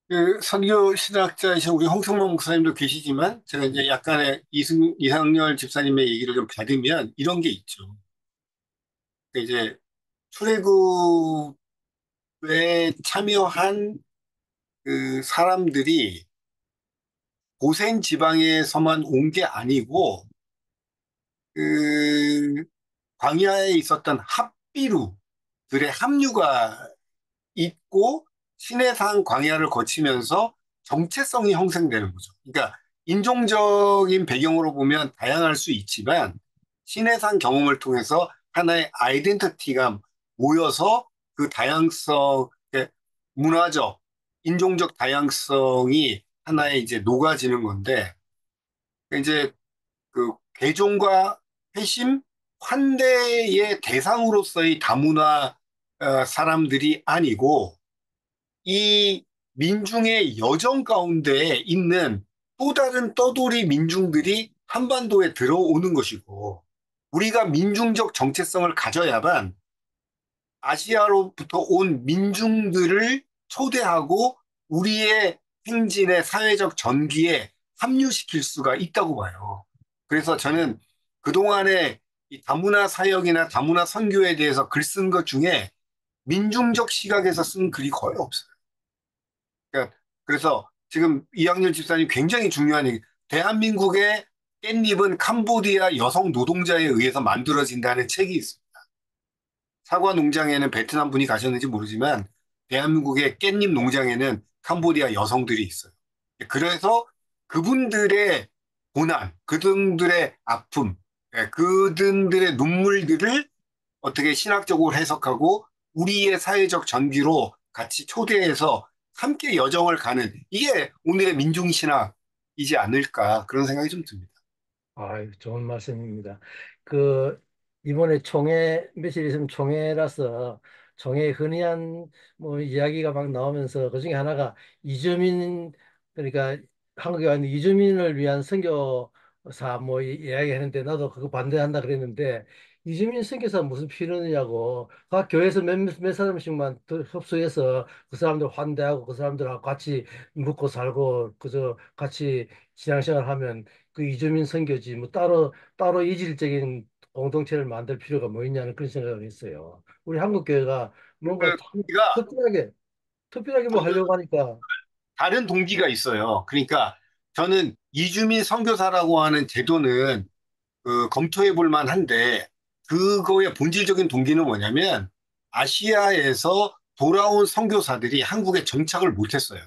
그 선교 신학자이신 우리 홍성만 목사님도 계시지만 제가 이제 약간의 이상열 집사님의 얘기를 좀 받으면 이런 게 있죠. 그러니까 이제 출애굽에 참여한 그 사람들이 고센 지방에서만 온 게 아니고 그 광야에 있었던 합비루들의 합류가 있고 시내산 광야를 거치면서 정체성이 형성되는 거죠. 그러니까 인종적인 배경으로 보면 다양할 수 있지만 시내산 경험을 통해서 하나의 아이덴티티가 모여서 그 다양성, 문화적, 인종적 다양성이 하나의 이제 녹아지는 건데 이제 그 개종과 회심, 환대의 대상으로서의 다문화 사람들이 아니고 이 민중의 여정 가운데 있는 또 다른 떠돌이 민중들이 한반도에 들어오는 것이고 우리가 민중적 정체성을 가져야만 아시아로부터 온 민중들을 초대하고 우리의 행진의 사회적 전기에 합류시킬 수가 있다고 봐요. 그래서 저는 그동안에 이 다문화 사역이나 다문화 선교에 대해서 글 쓴 것 중에 민중적 시각에서 쓴 글이 거의 없어요. 그러니까 그래서 지금 이학년 집사님 굉장히 중요한 얘기. 대한민국의 깻잎은 캄보디아 여성 노동자에 의해서 만들어진다는 책이 있습니다. 사과 농장에는 베트남 분이 가셨는지 모르지만 대한민국의 깻잎 농장에는 캄보디아 여성들이 있어요. 그래서 그분들의 고난, 그분들의 아픔, 그분들의 눈물들을 어떻게 신학적으로 해석하고 우리의 사회적 전기로 같이 초대해서 함께 여정을 가는 이게 오늘의 민중신학이지 않을까 그런 생각이 좀 듭니다. 좋은 말씀입니다. 그, 이번에 총회, 며칠 있으면 총회라서 총회에 흔히한 뭐 이야기가 막 나오면서 그 중에 하나가 이주민, 그러니까 한국에 와 있는 이주민을 위한 선교사 뭐 이야기 하는데 나도 그거 반대한다 그랬는데 이주민 선교사 무슨 필요느냐고 각 교회에서 몇 사람씩만 더 협소해서 그 사람들 환대하고 그 사람들하고 같이 묵고 살고 그저 같이 신앙생활 하면 그 이주민 선교지 뭐 따로 이질적인 공동체를 만들 필요가 뭐 있냐는 그런 생각을 했어요. 우리 한국 교회가 뭔가 그 참 동기가 특별하게 뭐 하려고 하니까 다른 동기가 있어요. 그러니까 저는 이주민 선교사라고 하는 제도는 검토해 볼 만한데 그거의 본질적인 동기는 뭐냐면 아시아에서 돌아온 선교사들이 한국에 정착을 못했어요.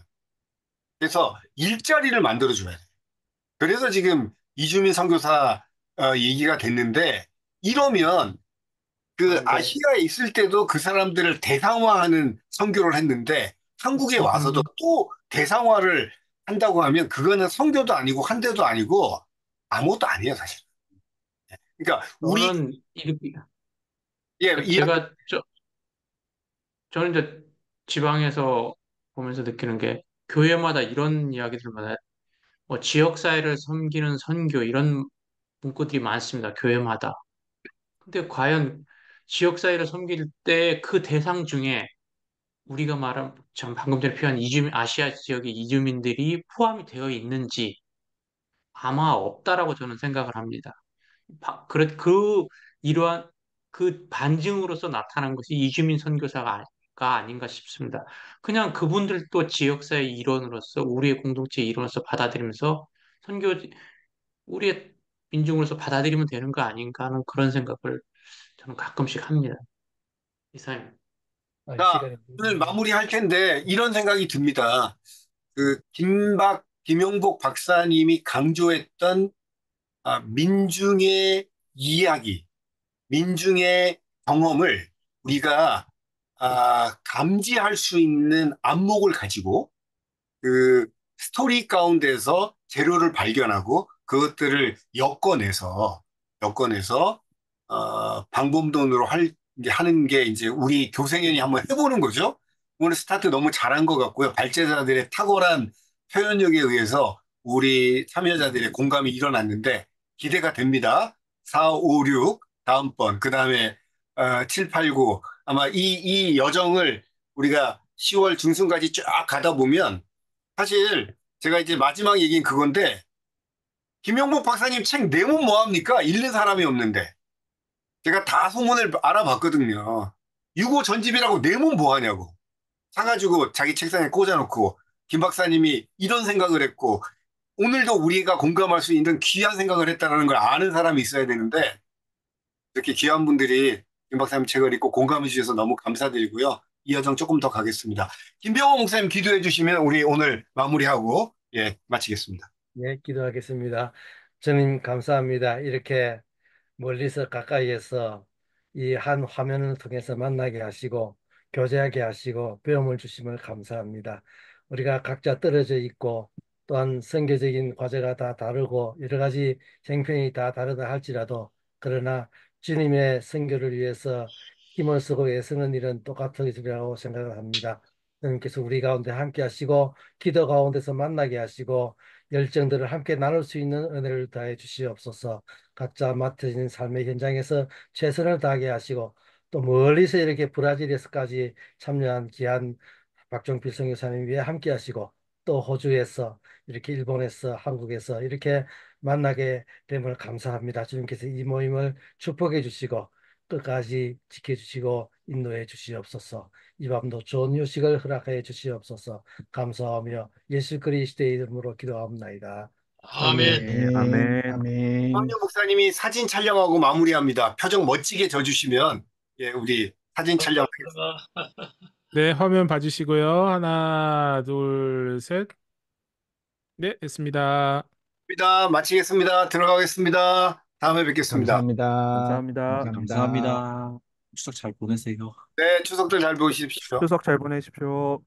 그래서 일자리를 만들어줘야 돼요. 그래서 지금 이주민 선교사 얘기가 됐는데 이러면 그 그런데 아시아에 있을 때도 그 사람들을 대상화하는 선교를 했는데 한국에 와서도 또 대상화를 한다고 하면 그거는 선교도 아니고 환대도 아니고 아무것도 아니에요, 사실. 그러니까 우리 저는 이렇게 예, 이 제가 저는 이제 지방에서 보면서 느끼는 게 교회마다 이런 이야기들마다 뭐 지역사회를 섬기는 선교 이런 문구들이 많습니다. 교회마다. 근데 과연 지역사회를 섬길 때 그 대상 중에 우리가 말한 참 방금 전에 표현한 아시아 지역의 이주민들이 포함이 되어 있는지 아마 없다라고 저는 생각을 합니다. 이러한 그 반증으로서 나타난 것이 이주민 선교사가 아닌가 싶습니다. 그냥 그분들도 지역사회 일원으로서 우리의 공동체 일원으로서 받아들이면서 선교 우리의 민중으로서 받아들이면 되는 거 아닌가 하는 그런 생각을 저는 가끔씩 합니다. 이사님. 자, 시간이 오늘 마무리할 텐데 이런 생각이 듭니다. 그 김용복 박사님이 강조했던 민중의 이야기, 민중의 경험을 우리가 감지할 수 있는 안목을 가지고 그 스토리 가운데서 재료를 발견하고 그것들을 엮어내서 방법론으로 이제 하는 게 이제 우리 교생연이 한번 해보는 거죠. 오늘 스타트 너무 잘한 것 같고요. 발제자들의 탁월한 표현력에 의해서 우리 참여자들의 공감이 일어났는데 기대가 됩니다. 4, 5, 6 다음번 그 다음에 7, 8, 9 아마 이 여정을 우리가 10월 중순까지 쫙 가다 보면 사실 제가 이제 마지막 얘기는 그건데 김영복 박사님 책 내면 뭐합니까? 읽는 사람이 없는데 제가 다 소문을 알아봤거든요. 유고 전집이라고 내면 뭐하냐고 사가지고 자기 책상에 꽂아놓고 김 박사님이 이런 생각을 했고 오늘도 우리가 공감할 수 있는 귀한 생각을 했다는 걸 아는 사람이 있어야 되는데 이렇게 귀한 분들이 김 박사님 책을 읽고 공감해 주셔서 너무 감사드리고요. 이 여정 조금 더 가겠습니다. 김병호 목사님 기도해 주시면 우리 오늘 마무리하고 예 마치겠습니다. 네, 기도하겠습니다. 주님 감사합니다. 이렇게 멀리서 가까이에서 이 한 화면을 통해서 만나게 하시고 교제하게 하시고 배움을 주심을 감사합니다. 우리가 각자 떨어져 있고 또한 선교적인 과제가 다 다르고 여러 가지 형편이 다 다르다 할지라도 그러나 주님의 선교를 위해서 힘을 쓰고 애쓰는 일은 똑같으리라고 생각을 합니다. 주님께서 우리 가운데 함께 하시고 기도 가운데서 만나게 하시고 열정들을 함께 나눌 수 있는 은혜를 더해 주시옵소서. 각자 맡으신 삶의 현장에서 최선을 다하게 하시고 또 멀리서 이렇게 브라질에서까지 참여한 귀한 박종필 선교사님 위해 함께 하시고 또 호주에서 이렇게 일본에서 한국에서 이렇게 만나게 됨을 감사합니다. 주님께서 이 모임을 축복해 주시고 끝까지 지켜주시고 인도해 주시옵소서. 이 밤도 좋은 휴식을 허락해 주시옵소서. 감사하며 예수 그리스도의 이름으로 기도합나이다. 아멘. 아멘. 네, 아멘. 황영 목사님이 사진 촬영하고 마무리합니다. 표정 멋지게 져주시면 예 우리 사진 촬영하겠습니다. 네, 화면 봐주시고요. 하나, 둘, 셋. 네, 됐습니다. 마치겠습니다. 들어가겠습니다. 다음에 뵙겠습니다. 감사합니다. 감사합니다. 감사합니다. 감사합니다. 추석 잘 보내세요. 네, 추석들 잘 보내십시오. 추석 잘 보내십시오.